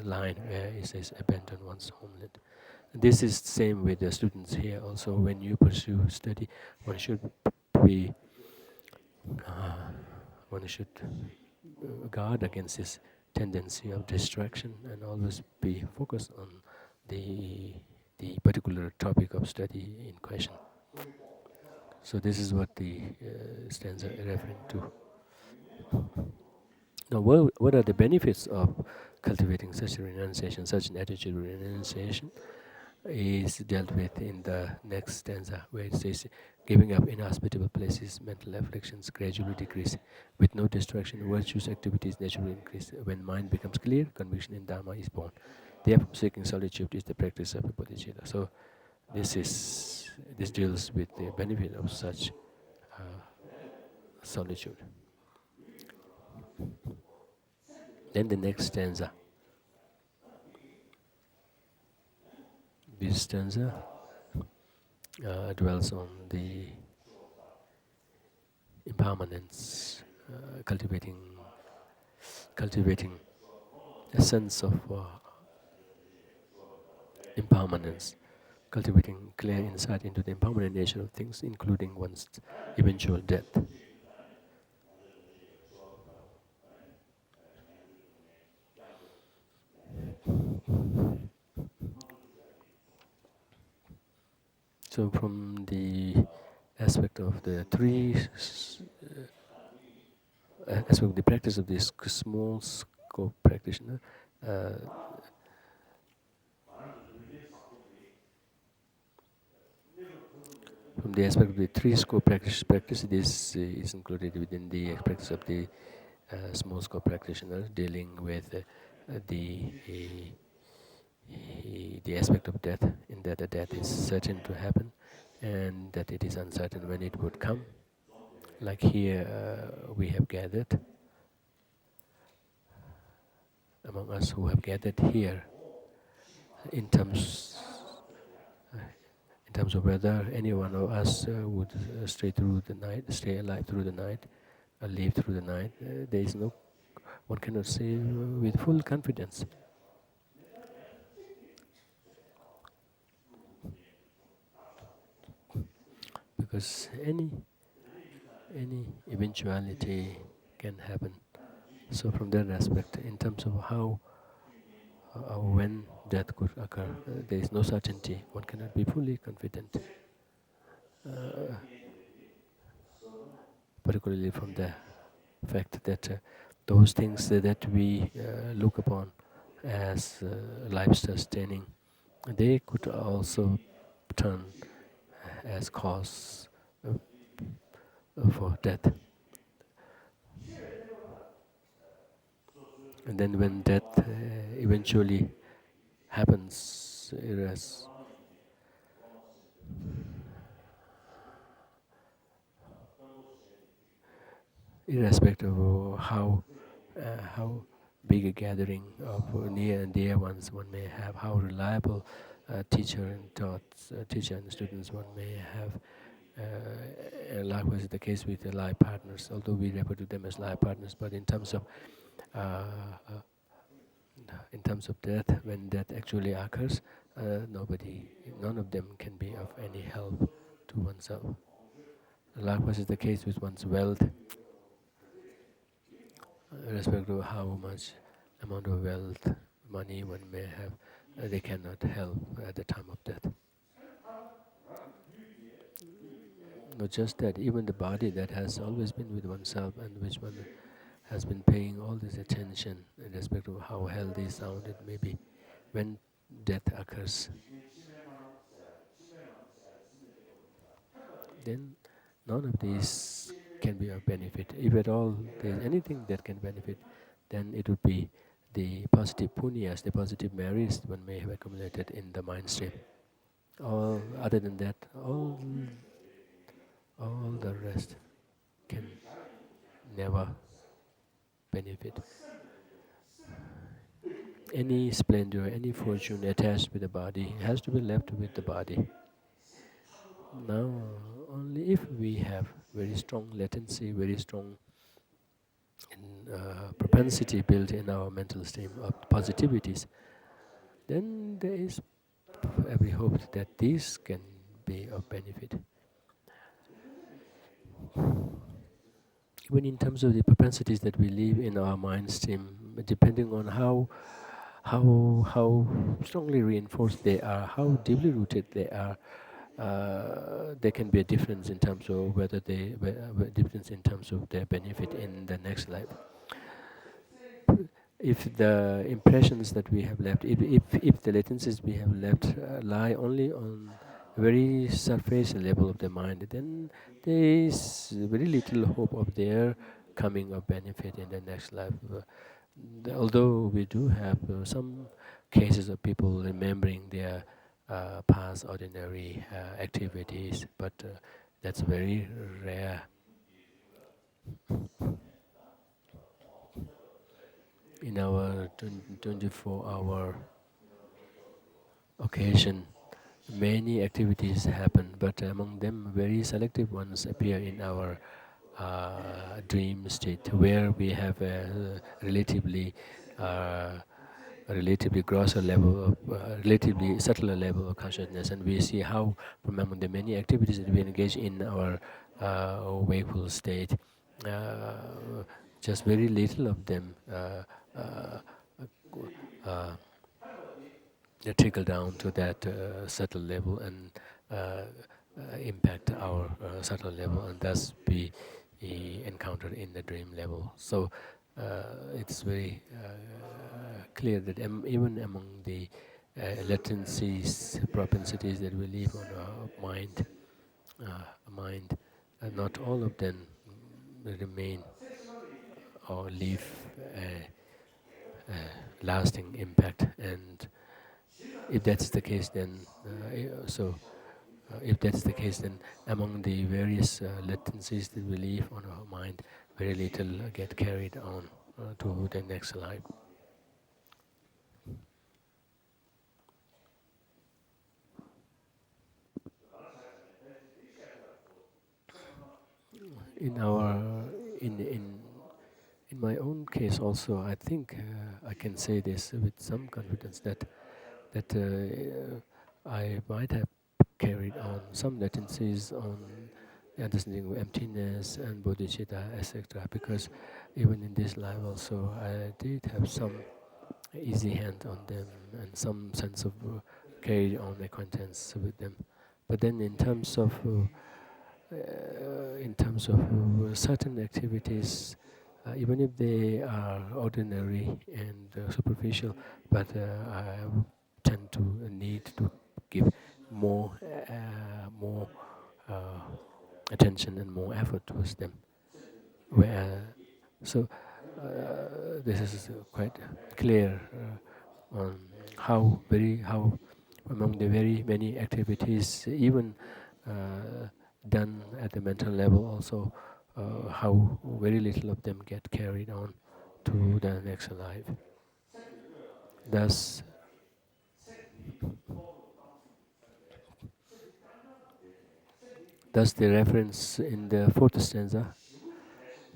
line where it says abandon one's homeland. This is the same with the students here also. When you pursue study, one should be uh, one should guard against this tendency of distraction and always be focused on the particular topic of study in question. So this is what the stanza referring to. Now, what are the benefits of cultivating such a renunciation, such an attitude of renunciation? Is dealt with in the next stanza, where it says, giving up inhospitable places, mental afflictions gradually decrease. With no distraction, virtuous activities naturally increase. When mind becomes clear, conviction in Dharma is born. Therefore, seeking solitude is the practice of a bodhicitta. So, this deals with the benefit of such uh, solitude. Then the next stanza. This stanza dwells on the impermanence, cultivating a sense of impermanence, cultivating clear insight into the impermanent nature of things, including one's eventual death. So, from the aspect of the aspect of the practice of this small scope practitioner, uh, from the aspect of the three scope practice, this is included within the practice of the small scope practitioner, dealing with the aspect of death, in that the death is certain to happen and that it is uncertain when it would come. Like here, we have gathered, among us who have gathered here, in terms of whether any one of us would stay alive through the night, or live through the night. There is no, one cannot say with full confidence. Because any eventuality can happen. So from that aspect, in terms of how or when death could occur, there is no certainty. One cannot be fully confident, particularly from the fact that those things that we look upon as life-sustaining, they could also turn as cause for death. And then when death eventually happens, irrespective of how big a gathering of near and dear ones one may have, how reliable teacher and students one may have. And likewise is the case with the life partners, although we refer to them as life partners, but uh, uh, in terms of death, when death actually occurs, none of them can be of any help to oneself. Likewise is the case with one's wealth. irrespective of how much amount of wealth, money one may have, they cannot help at the time of death. Not just that, even the body that has always been with oneself and which one has been paying all this attention, irrespective of how healthy, sound it may be, when death occurs, then none of these can be of benefit. If at all there is anything that can benefit, then it would be the positive punyas, the positive merits one may have accumulated in the mind stream. All other than that, all the rest can never benefit. Any splendor, any fortune attached with the body has to be left with the body. Now, only if we have very strong latency, very strong propensity built in our mental stream of positivities, then there is every hope that these can be of benefit. Even in terms of the propensities that we leave in our mind stream, depending on how strongly reinforced they are, how deeply rooted they are, there can be a difference in terms of whether difference in terms of their benefit in the next life. If the impressions that we have left, if the latencies we have left lie only on very surface level of the mind, then there is very little hope of their coming of benefit in the next life. Although we do have some cases of people remembering their past ordinary activities, but that's very rare. In our 24-hour occasion, many activities happen, but among them, very selective ones appear in our dream state, where we have a uh, relatively grosser level of, relatively subtler level of consciousness, and we see how, from among the many activities that we engage in our wakeful state, just very little of them uh, uh, trickle down to that subtle level and impact our subtle level, and thus be encountered in the dream level. So it's very clear that even among the latencies, propensities that we leave on our mind, not all of them remain or leave a lasting impact. And if that's the case, then if that's the case, then among the various latencies that we leave on our mind, very little get carried on to the next life. In our in my own case also, I think I can say this with some confidence that I might have carried on some latencies on the understanding of emptiness and bodhicitta, etc. Because even in this life also, I did have some easy hand on them and some sense of carried on acquaintance with them. But then in terms of certain activities, even if they are ordinary and superficial, but I tend to need to give more uh, attention and more effort towards them. Where, so this is quite clear on how among the very many activities, even done at the mental level, also how very little of them get carried on to the next life. Thus, the reference in the fourth stanza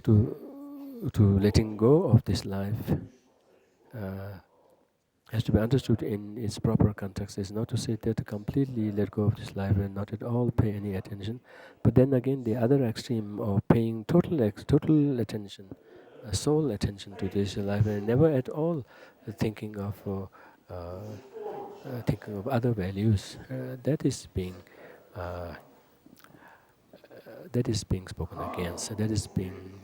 to letting go of this life has to be understood in its proper context. It's not to say that to completely let go of this life and not at all pay any attention, but then again the other extreme of paying total attention sole attention to this life, and never at all thinking of other values. Uh, that is being spoken against. That is being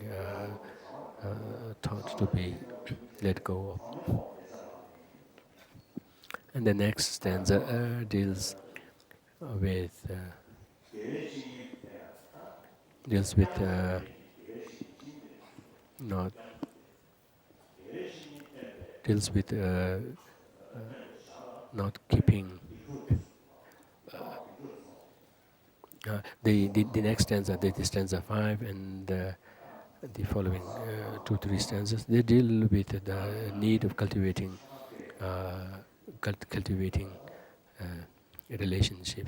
taught to be let go of. And the next stanza deals with deals with not deals with not keeping the next stanza, the stanza 5 and the following 2-3 stanzas, they deal with the need of cultivating uh, cultivating a relationship,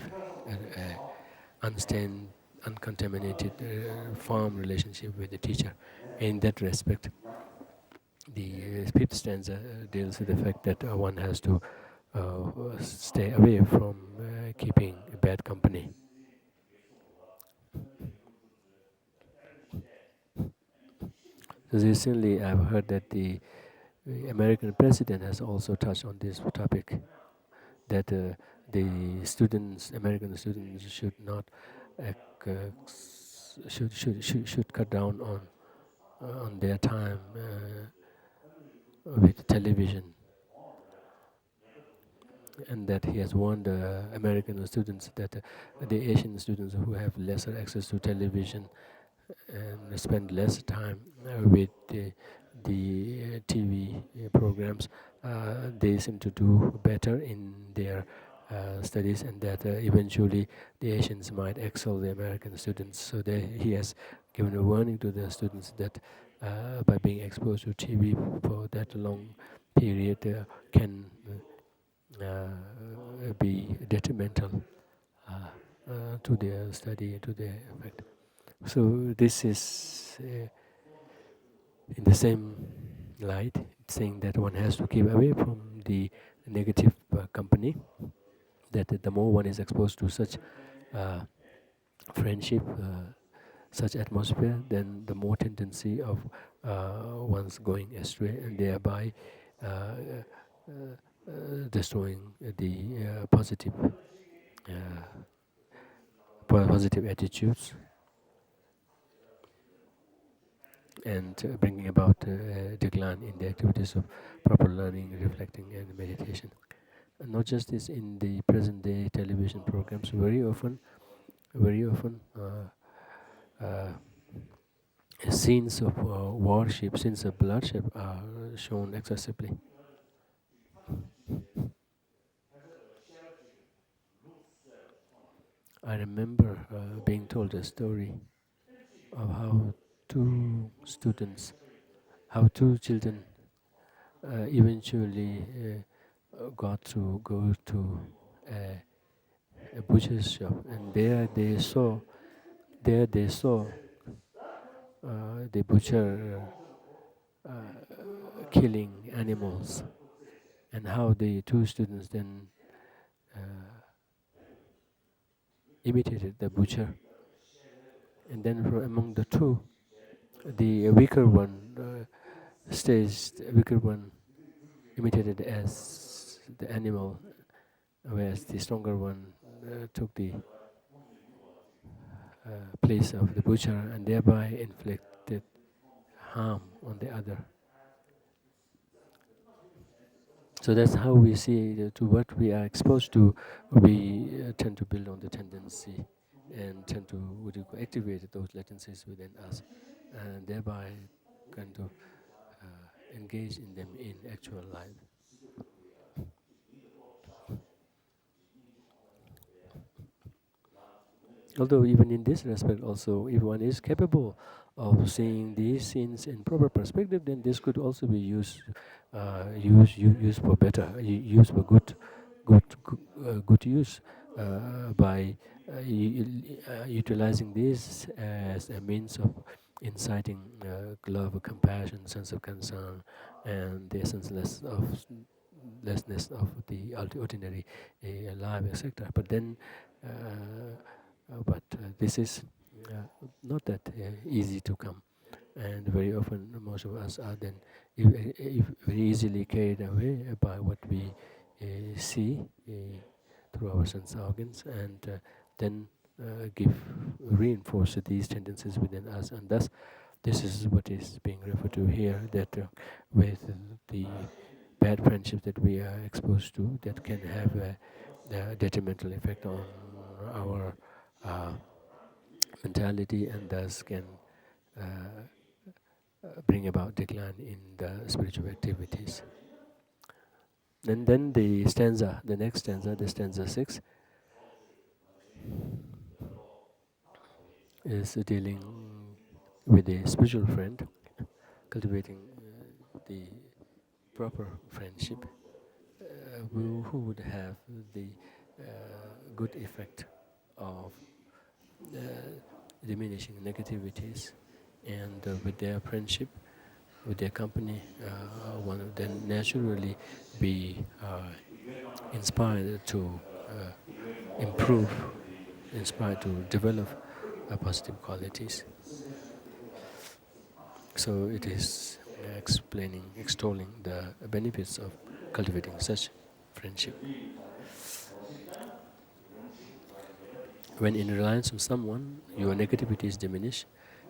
unstained, uncontaminated, firm relationship with the teacher. In that respect, the fifth stanza deals with the fact that one has to stay away from keeping bad company. So recently, I've heard that the American president has also touched on this topic, that the students, American students, should not should cut down on their time with television, and that he has warned American students that the Asian students who have lesser access to television and spend less time with the TV programs, they seem to do better in their studies, and that eventually the Asians might excel the American students. So he has given a warning to the students that by being exposed to TV for that long period can be detrimental to their study, to their effect. So this is in the same light, saying that one has to keep away from the negative company. That the more one is exposed to such uh, friendship, such atmosphere, then the more tendency of one's going astray, and thereby destroying the uh, positive attitudes, and bringing about decline in the activities of proper learning, reflecting, and meditation. And not just this, in the present day television programs, very often, scenes of warship, scenes of bloodshed are shown excessively. I remember being told a story of how two students, how two children eventually got to go to a butcher's shop, and there they saw the butcher killing animals, and how the two students then uh, imitated the butcher, and then from among the two, the weaker one weaker one imitated as the animal, whereas the stronger one took the place of the butcher, and thereby inflicted harm on the other. So that's how we see to what we are exposed to, we tend to build on the tendency and tend to activate those latencies within us, and thereby kind of engage in them in actual life. Although even in this respect also, if one is capable of seeing these scenes in proper perspective, then this could also be used for better, used for good use by utilizing this as a means of inciting love, compassion, sense of concern, and the lessness of the ordinary life, etc. But then. But this is not that easy to come. And very often, most of us are then very easily carried away by what we see through our sense organs, and then reinforce these tendencies within us, and thus this is what is being referred to here, that with the bad friendships that we are exposed to, that can have a detrimental effect on our uh, mentality, and thus can bring about decline in the spiritual activities. And then the next stanza, the stanza 6, is dealing with a spiritual friend, cultivating the proper friendship, who would have the good effect of uh, diminishing negativities, and with their friendship, with their company, one would then naturally be inspired to improve, inspired to develop positive qualities. So it is extolling the benefits of cultivating such friendship. When in reliance on someone, your negativities diminish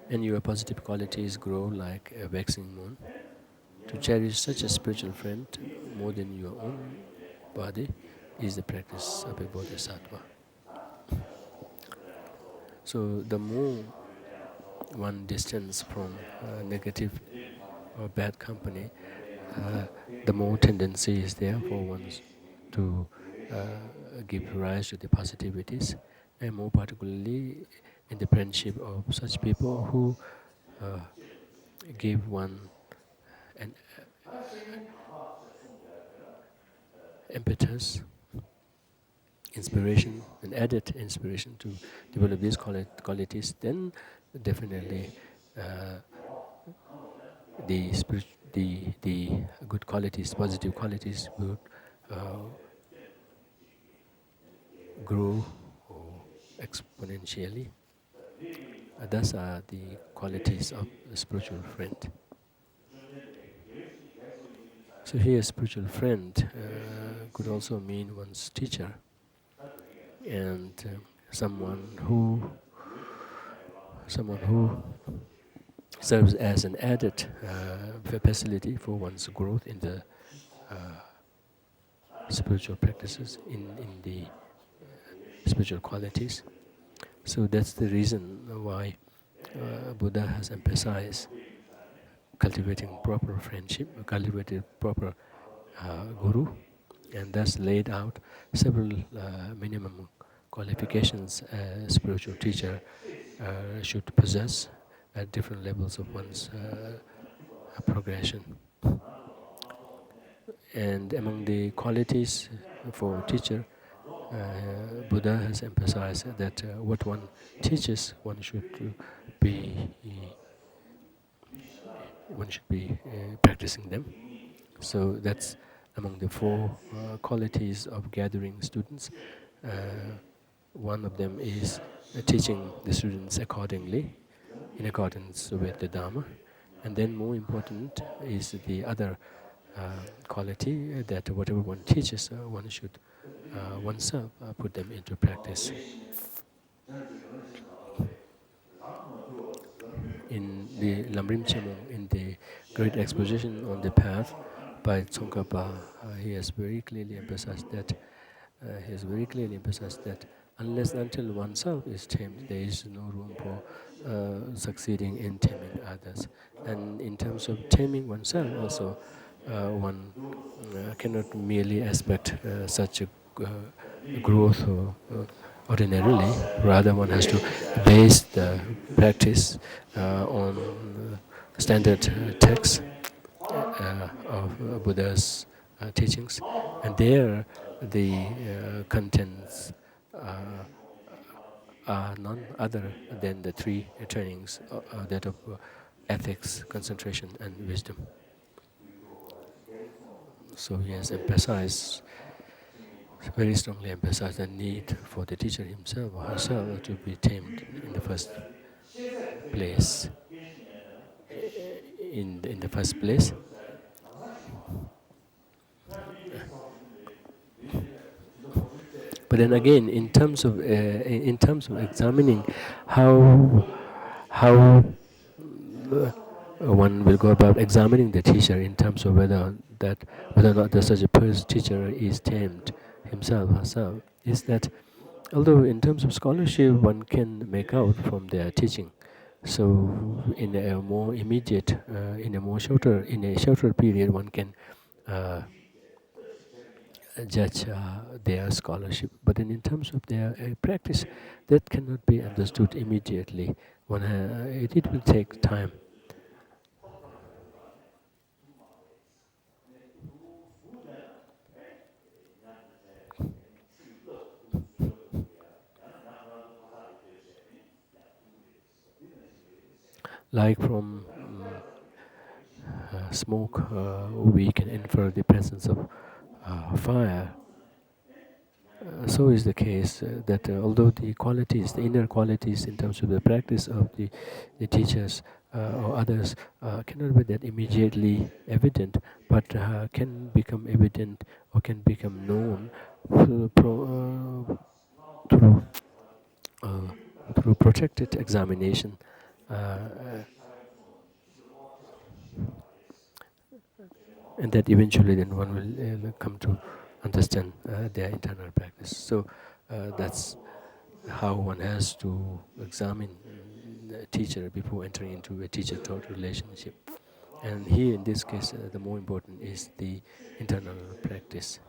and your positive qualities grow like a waxing moon. To cherish such a spiritual friend more than your own body is the practice of a bodhisattva. So the more one distance from negative or bad company, the more tendency is there for one to give rise to the positivities, and more particularly in the friendship of such people who uh, give one an impetus, inspiration, an added inspiration to develop these qualities, then definitely uh, the good qualities, positive qualities will uh, grow exponentially. Thus are the qualities of a spiritual friend. So here, spiritual friend could also mean one's teacher, and someone who serves as an added facility for one's growth in the spiritual practices, in the spiritual qualities. So that's the reason why Buddha has emphasized cultivating proper friendship, cultivating proper guru, and thus laid out several minimum qualifications a spiritual teacher should possess at different levels of one's progression. And among the qualities for teacher, Buddha has emphasized that what one teaches, be one should be practicing them. So that's among the four qualities of gathering students. One of them is teaching the students accordingly, in accordance with the Dharma. And then more important is the other quality that whatever one teaches, one should oneself put them into practice. In the Lamrim Chamong, in the great exposition on the path by Tsongkhapa, he has very clearly emphasized that unless until oneself is tamed, there is no room for succeeding in taming others. And in terms of taming oneself, also one cannot merely expect such a growth ordinarily. Rather, one has to base the practice on standard texts of Buddha's teachings, and there the contents are none other than the three trainings, that of ethics, concentration, and wisdom. So he has very strongly emphasized the need for the teacher himself or herself to be tamed in the first place. in the first place. But then again, in terms of examining how one will go about examining the teacher in terms of whether or not the such a teacher is tamed himself or herself, is that although in terms of scholarship one can make out from their teaching, so in a more immediate, in a shorter period, one can uh, judge their scholarship. But then in terms of their practice, that cannot be understood immediately. It will take time. Like from smoke, we can infer the presence of fire. So is the case that although the inner qualities in terms of the practice of the teachers or others cannot be that immediately evident, but can become evident or can become known through, uh, through protected examination. And that eventually then one will come to understand their internal practice. So that's how one has to examine the teacher before entering into a teacher-taught relationship. And here in this case, the more important is the internal practice.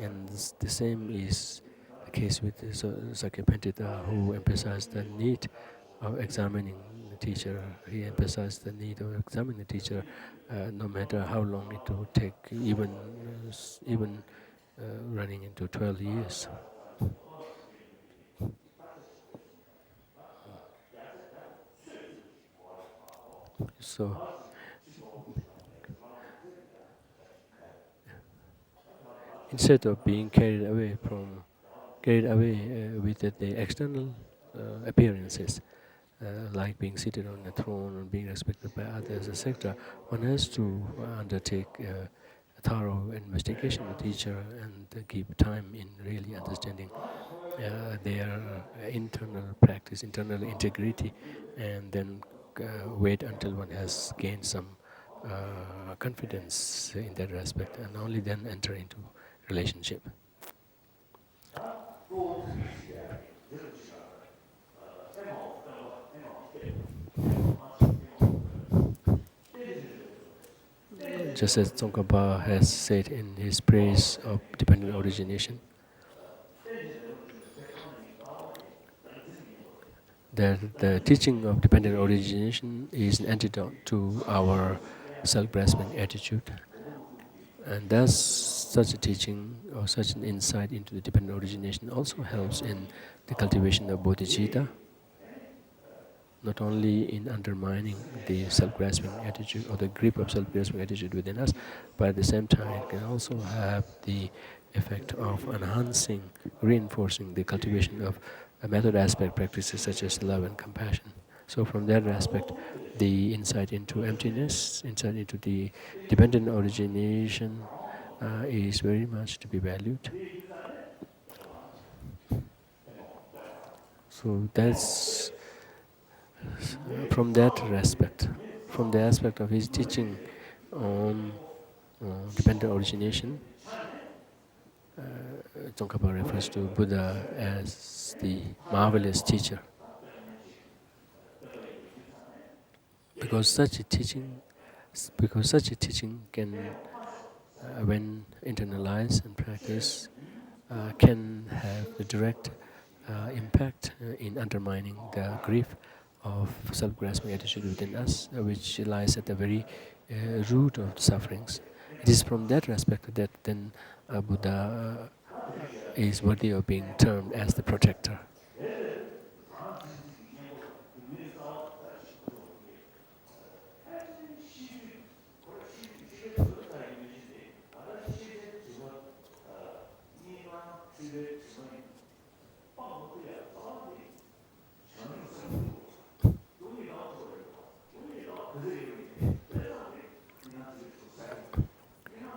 And the same is the case with Sakya Pandita, who emphasized the need of examining the teacher. He emphasized the need of examining the teacher, no matter how long it would take, even running into 12 years. So instead of being carried away with the external appearances, like being seated on a throne and being respected by others, etc., one has to undertake a thorough investigation of the teacher and give time in really understanding their internal practice, internal integrity, and then wait until one has gained some confidence in that respect, and only then enter into relationship. Just as Tsongkhapa has said in his praise of dependent origination, that the teaching of dependent origination is an antidote to our self-grasping attitude. And thus, such a teaching or such an insight into the dependent origination also helps in the cultivation of bodhicitta, not only in undermining the self-grasping attitude or the grip of self-grasping attitude within us, but at the same time it can also have the effect of enhancing, reinforcing the cultivation of method aspect practices such as love and compassion. So from that aspect, the insight into emptiness, insight into the dependent origination is very much to be valued. So that's from that respect, from the aspect of his teaching on dependent origination, Tsongkhapa refers to Buddha as the marvelous teacher. Because such a teaching can, when internalized and practiced, can have a direct impact in undermining the grief of self-grasping attitude within us, which lies at the very root of the sufferings. It is from that respect that then Buddha is worthy of being termed as the protector.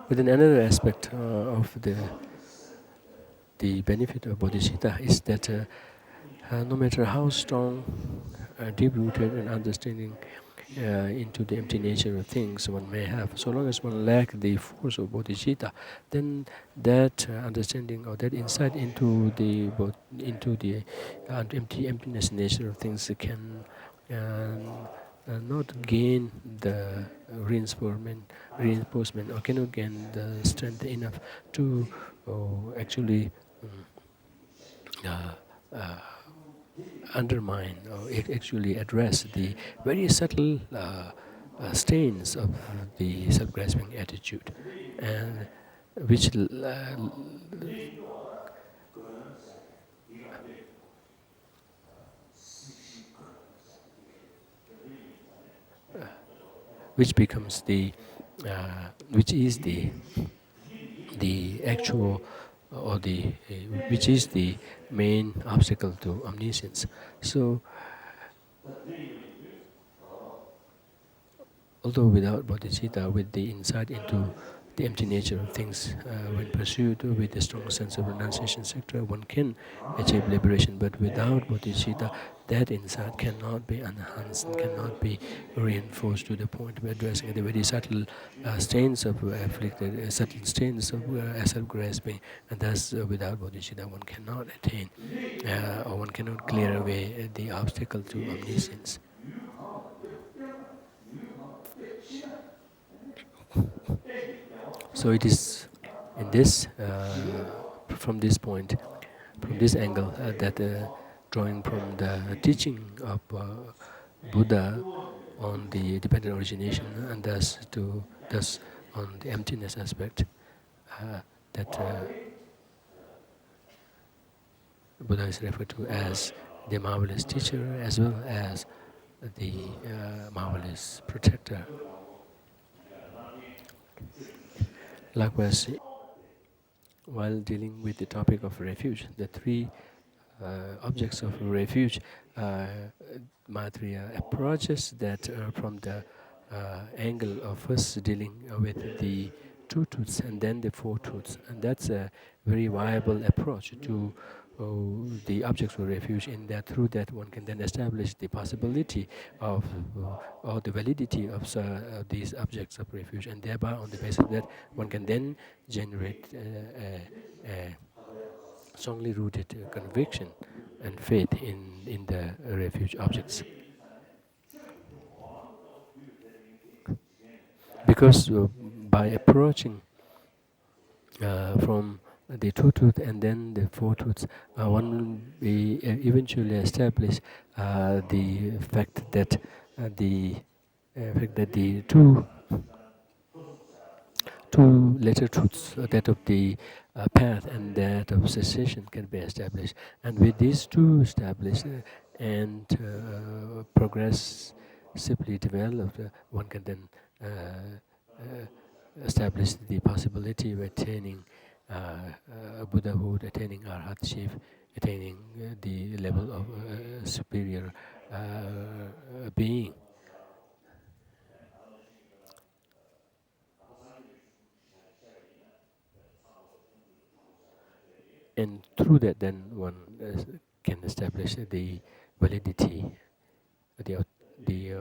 But then another aspect of the benefit of bodhicitta is that no matter how strong, deep-rooted and understanding into the empty nature of things one may have, so long as one lacks the force of bodhicitta, then that understanding or that insight into the emptiness nature of things can not gain the reinforcement or cannot gain the strength enough to actually uh, uh, undermine or actually address the very subtle stains of the self-grasping attitude, and which which becomes which is the actual or which is the main obstacle to omniscience. So although without bodhicitta, with the insight into the empty nature of things, when pursued with a strong sense of renunciation sector, one can achieve liberation. But without bodhicitta, that insight cannot be enhanced and cannot be reinforced to the point of addressing the very subtle stains of subtle stains of self-grasping. And thus, without bodhicitta, one cannot attain or one cannot clear away the obstacle to omniscience. So it is in this, from this point, from this angle, that drawing from the teaching of Buddha on the dependent origination and thus on the emptiness aspect, that Buddha is referred to as the marvelous teacher as well as the marvelous protector. Likewise, while dealing with the topic of refuge, the three objects of refuge, Maitreya approaches that from the angle of first dealing with the two truths and then the four truths, and that's a very viable approach to the objects of refuge, in that through that one can then establish the possibility of or the validity of these objects of refuge, and thereby on the basis of that one can then generate a strongly rooted conviction and faith in the refuge objects. Because by approaching from the two truths and then the four truths, one will be eventually establish the fact that the two later truths, that of the path and that of cessation, can be established. And with these two established and progressively developed, one can then establish the possibility of attaining Buddhahood, attaining Arhatship, attaining the level of superior being. And through that, then one can establish the validity, the, the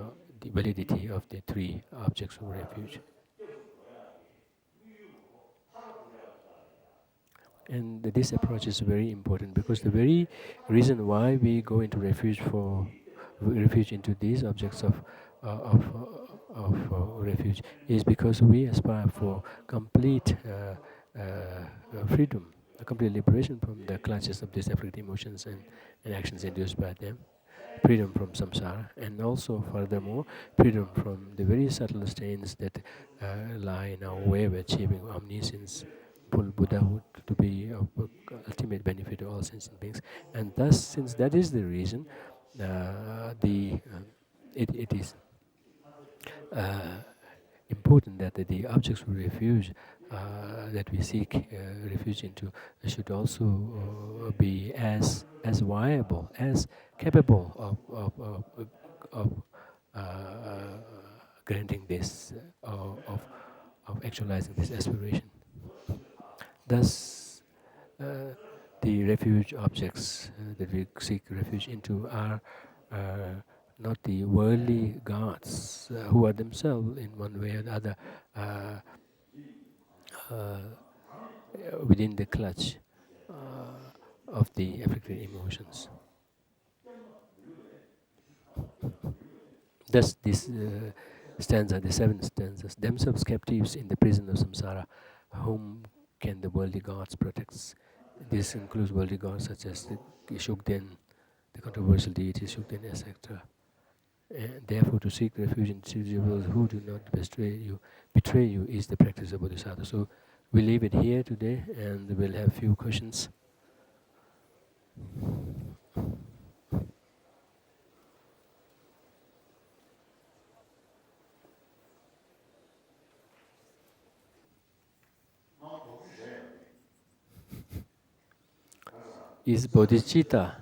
validity of the three objects of refuge. And this approach is very important, because the very reason why we go into refuge into these objects of refuge is because we aspire for complete freedom, a complete liberation from the clutches of these afflicting emotions and actions induced by them, freedom from samsara, and also furthermore freedom from the very subtle stains that lie in our way of achieving omniscience, full Buddhahood, to be of ultimate benefit to all sentient beings. And thus, since that is the reason, it is important that the objects of refuge that we seek refuge into should also be as viable, as capable of granting this, of of actualizing this aspiration. Thus, the refuge objects that we seek refuge into are not the worldly gods who are themselves, in one way or the other, uh, uh, within the clutch of the affected emotions. Thus, this stanza, the 7 stanzas, themselves captives in the prison of samsara, whom can the worldly gods protect? This includes worldly gods such as the Shukden, the controversial deity Shukden, etc. And therefore, to seek refuge in individuals who do not betray you is the practice of Bodhisattva. So, we leave it here today, and we'll have a few questions. Is bodhicitta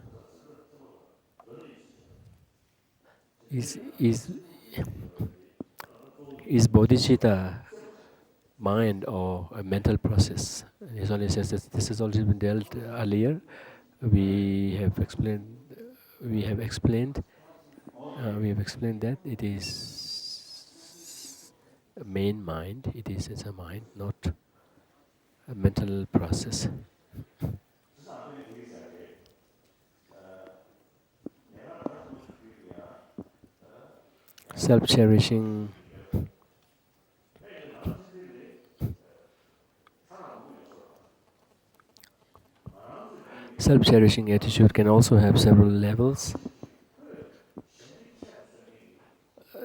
is bodhicitta mind or a mental process? He only says that this has already been dealt earlier. We have explained. We have explained. We have explained that it is a main mind. It is as a mind, not a mental process. Self-cherishing. Self-cherishing attitude can also have several levels.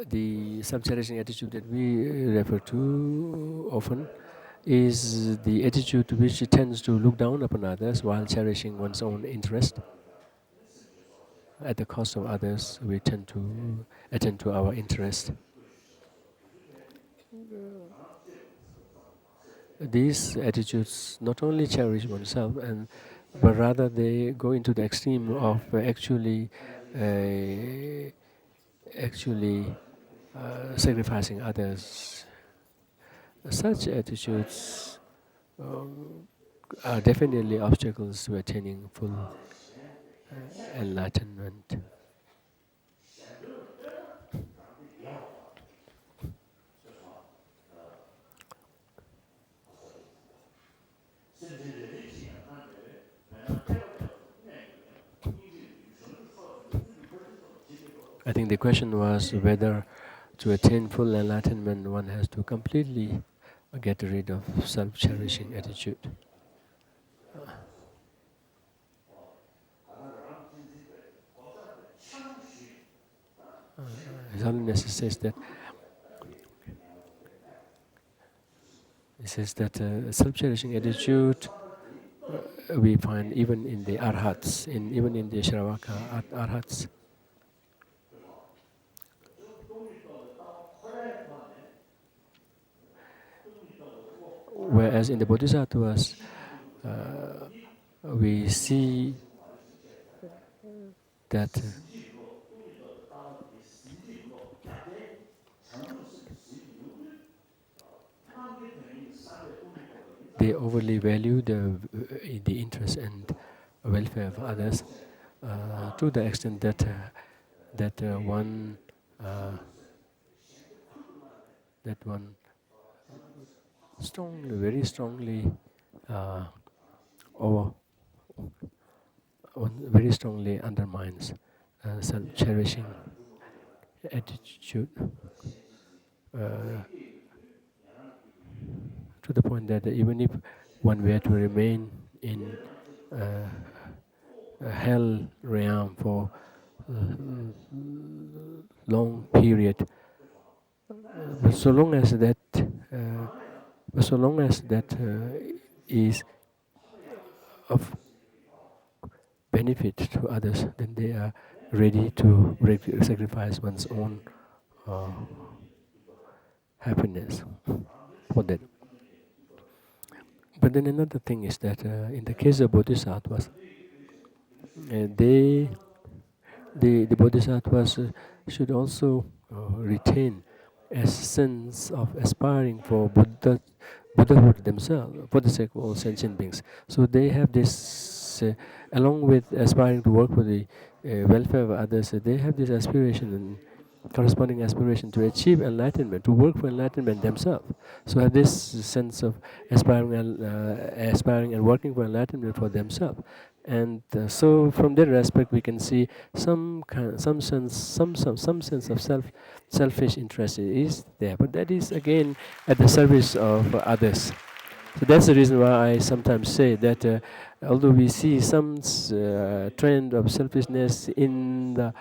The self-cherishing attitude that we refer to often is the attitude which tends to look down upon others while cherishing one's own interest. At the cost of others, we tend to attend to our interest. These attitudes not only cherish oneself, but rather they go into the extreme of actually sacrificing others. Such attitudes are definitely obstacles to attaining full enlightenment. I think the question was whether to attain full enlightenment one has to completely get rid of self-cherishing attitude. His Holiness says that self-cherishing attitude we find even in the arhats, even in the Shravaka arhats. Whereas in the Bodhisattvas, we see that they overly value the interest and welfare of others to the extent that one very strongly or very strongly undermines self-cherishing attitude to the point that even if one were to remain in a hell realm for long period, but so long as that is of benefit to others, then they are ready to sacrifice one's own happiness for that. But then another thing is that in the case of bodhisattvas, the bodhisattvas should also retain essence of aspiring for Buddhahood themselves, for the sake of all sentient beings. So they have this, along with aspiring to work for the welfare of others, they have this aspiration and corresponding aspiration to achieve enlightenment, to work for enlightenment themselves. So have this sense of aspiring and working for enlightenment for themselves. And so, from that aspect, we can see some sense of selfish interest is there, but that is again at the service of others. So that's the reason why I sometimes say that although we see some trend of selfishness in the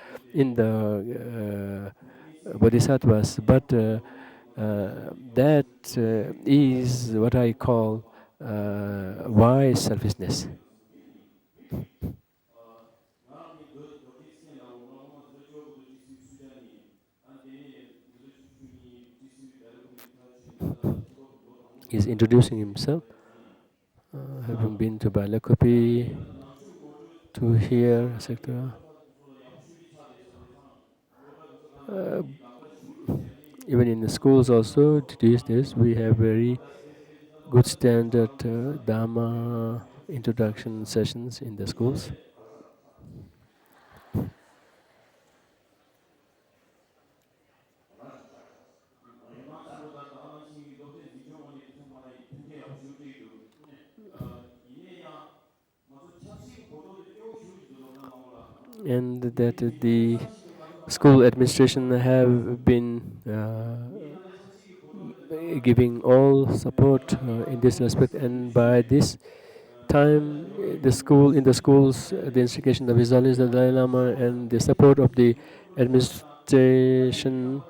bodhisattvas, but that is what I call wise selfishness. He's introducing himself, having been to Balakopi, to here, etc. Uh, Even in the schools also, these days, we have very good standard Dharma introduction sessions in the schools. And that the school administration have been giving all support in this respect, and by this time in the schools, the instigation of His Holiness the Dalai Lama and the support of the administration,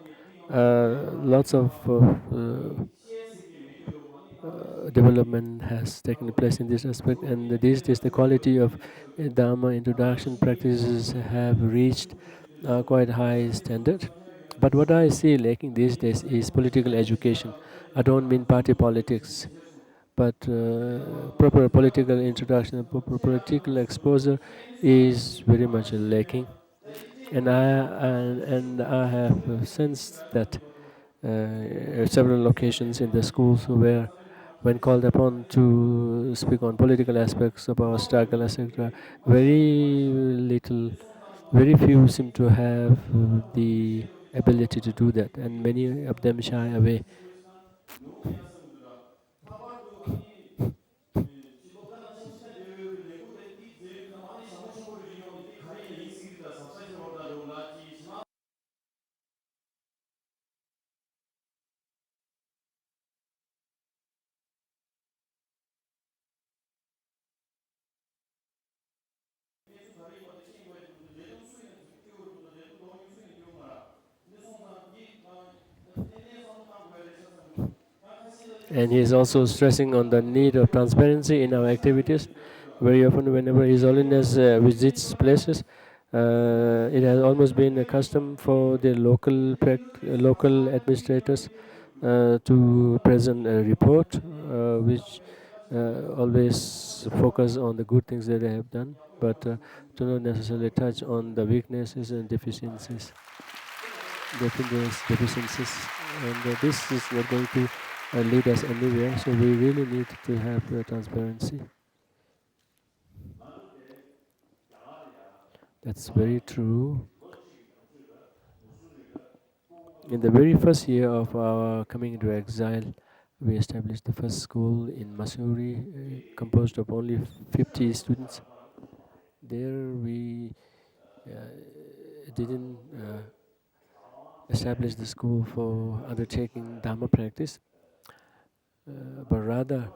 lots of development has taken place in this aspect, and these days the quality of Dharma introduction practices have reached quite high standard. But what I see lacking these days is political education. I don't mean party politics, but proper political introduction, proper political exposure is very much lacking. And I have sensed that several locations in the schools where, when called upon to speak on political aspects of our struggle, etc., very little, very few seem to have the ability to do that, and many of them shy away. And he is also stressing on the need of transparency in our activities. Very often, whenever His Holiness visits places, it has almost been a custom for the local administrators to present a report, which always focus on the good things that they have done, but do not necessarily touch on the weaknesses and deficiencies, and this is not going to lead us anywhere. So we really need to have transparency. That's very true. In the very first year of our coming into exile, we established the first school in Missouri, composed of only 50 students. There we didn't establish the school for undertaking Dharma practice, but rather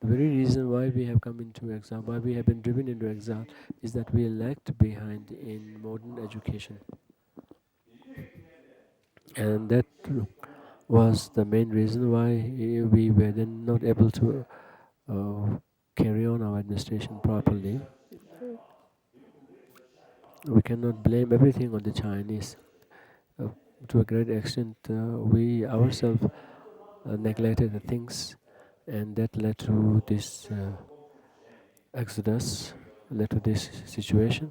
the very reason why we have come into exile, why we have been driven into exile, is that we lagged behind in modern education. And that was the main reason why we were then not able to carry on our administration properly. We cannot blame everything on the Chinese. Uh, to a great extent, we ourselves neglected the things, and that led to this exodus, led to this situation.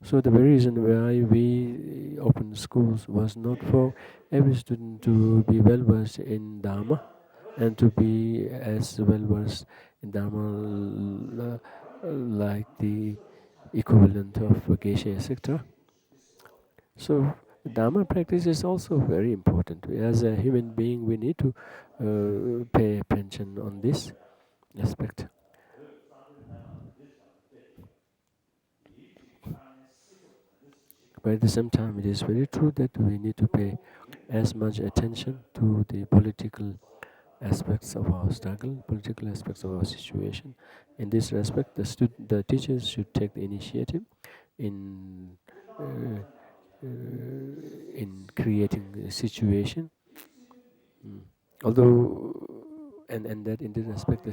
So the very reason why we opened schools was not for every student to be well versed in Dharma and to be as well versed in Dharma like the equivalent of Geshe, etc. So Dharma practice is also very important. As a human being, we need to pay attention on this aspect. But at the same time, it is very true that we need to pay as much attention to the political aspects of our struggle, political aspects of our situation. In this respect, the teachers should take the initiative in uh, in creating a situation. Mm. Although, and that in this respect, the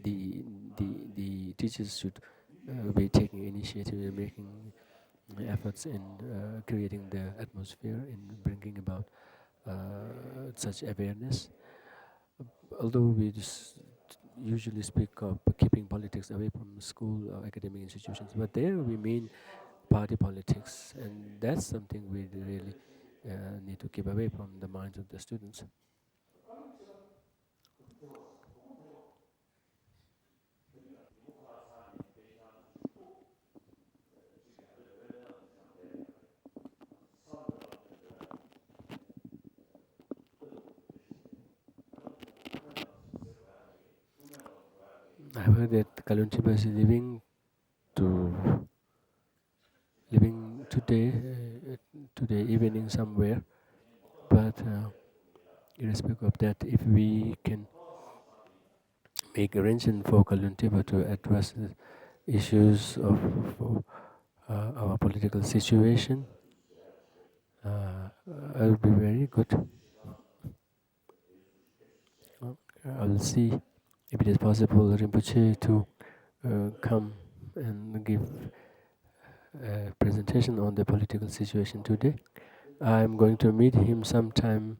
the teachers should be taking initiative and making efforts in creating the atmosphere in bringing about such awareness. Although we just usually speak of keeping politics away from school or academic institutions, but there we mean party politics, and that's something we really need to keep away from the minds of the students. I've heard that Kalunchiba is to living today evening somewhere, but irrespective of that, if we can make arrangement for Kalunchiba to address the issues of our political situation, it will be very good. I'll see if it is possible Rinpoche to come and give a presentation on the political situation today. I'm going to meet him sometime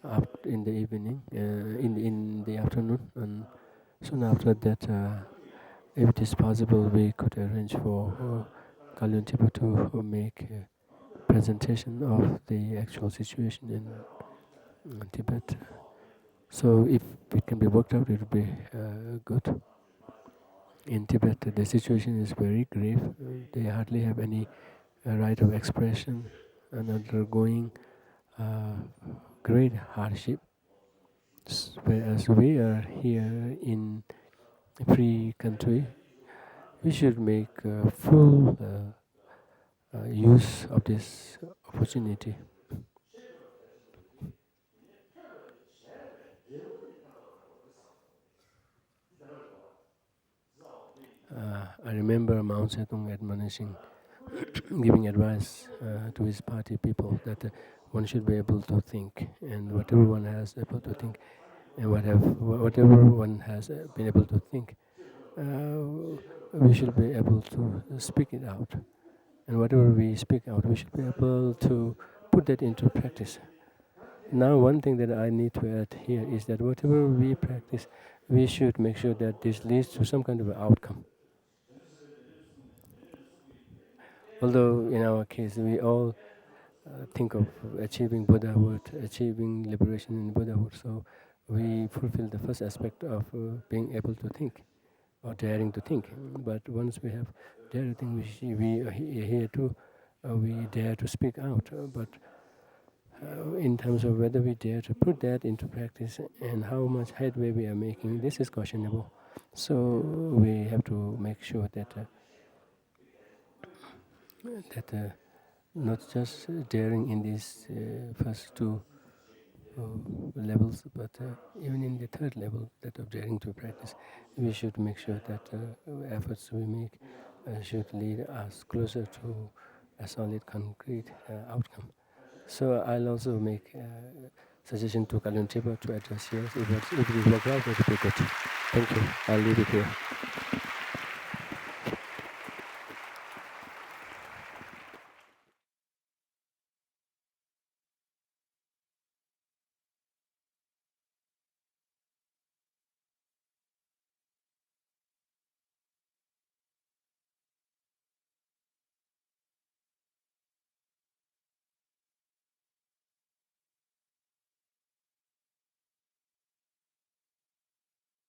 up in the evening, in the afternoon, and soon after that, if it is possible, we could arrange for Kalyun Tipa to make a presentation of the actual situation in Tibet. So if it can be worked out, it would be good. In Tibet, the situation is very grave. They hardly have any right of expression and undergoing great hardship. Whereas we are here in a free country, we should make full use of this opportunity. I remember Mao Zedong admonishing, giving advice to his party people that one should be able to think, and whatever one has able to think, and whatever one has been able to think, we should be able to speak it out. And whatever we speak out, we should be able to put that into practice. Now, one thing that I need to add here is that whatever we practice, we should make sure that this leads to some kind of an outcome. Although in our case, we all think of achieving Buddhahood, achieving liberation in Buddhahood, so we fulfill the first aspect of being able to think or daring to think. But once we have dared to think, we are here to we dare to speak out. But in terms of whether we dare to put that into practice and how much headway we are making, this is questionable. So we have to make sure that not just daring in these first two levels, but even in the third level, that of daring to practice, we should make sure that efforts we make should lead us closer to a solid, concrete outcome. So I'll also make a suggestion to Kalyan Chepa to address here. If it is worked out, it will be good. Thank you. I'll leave it here.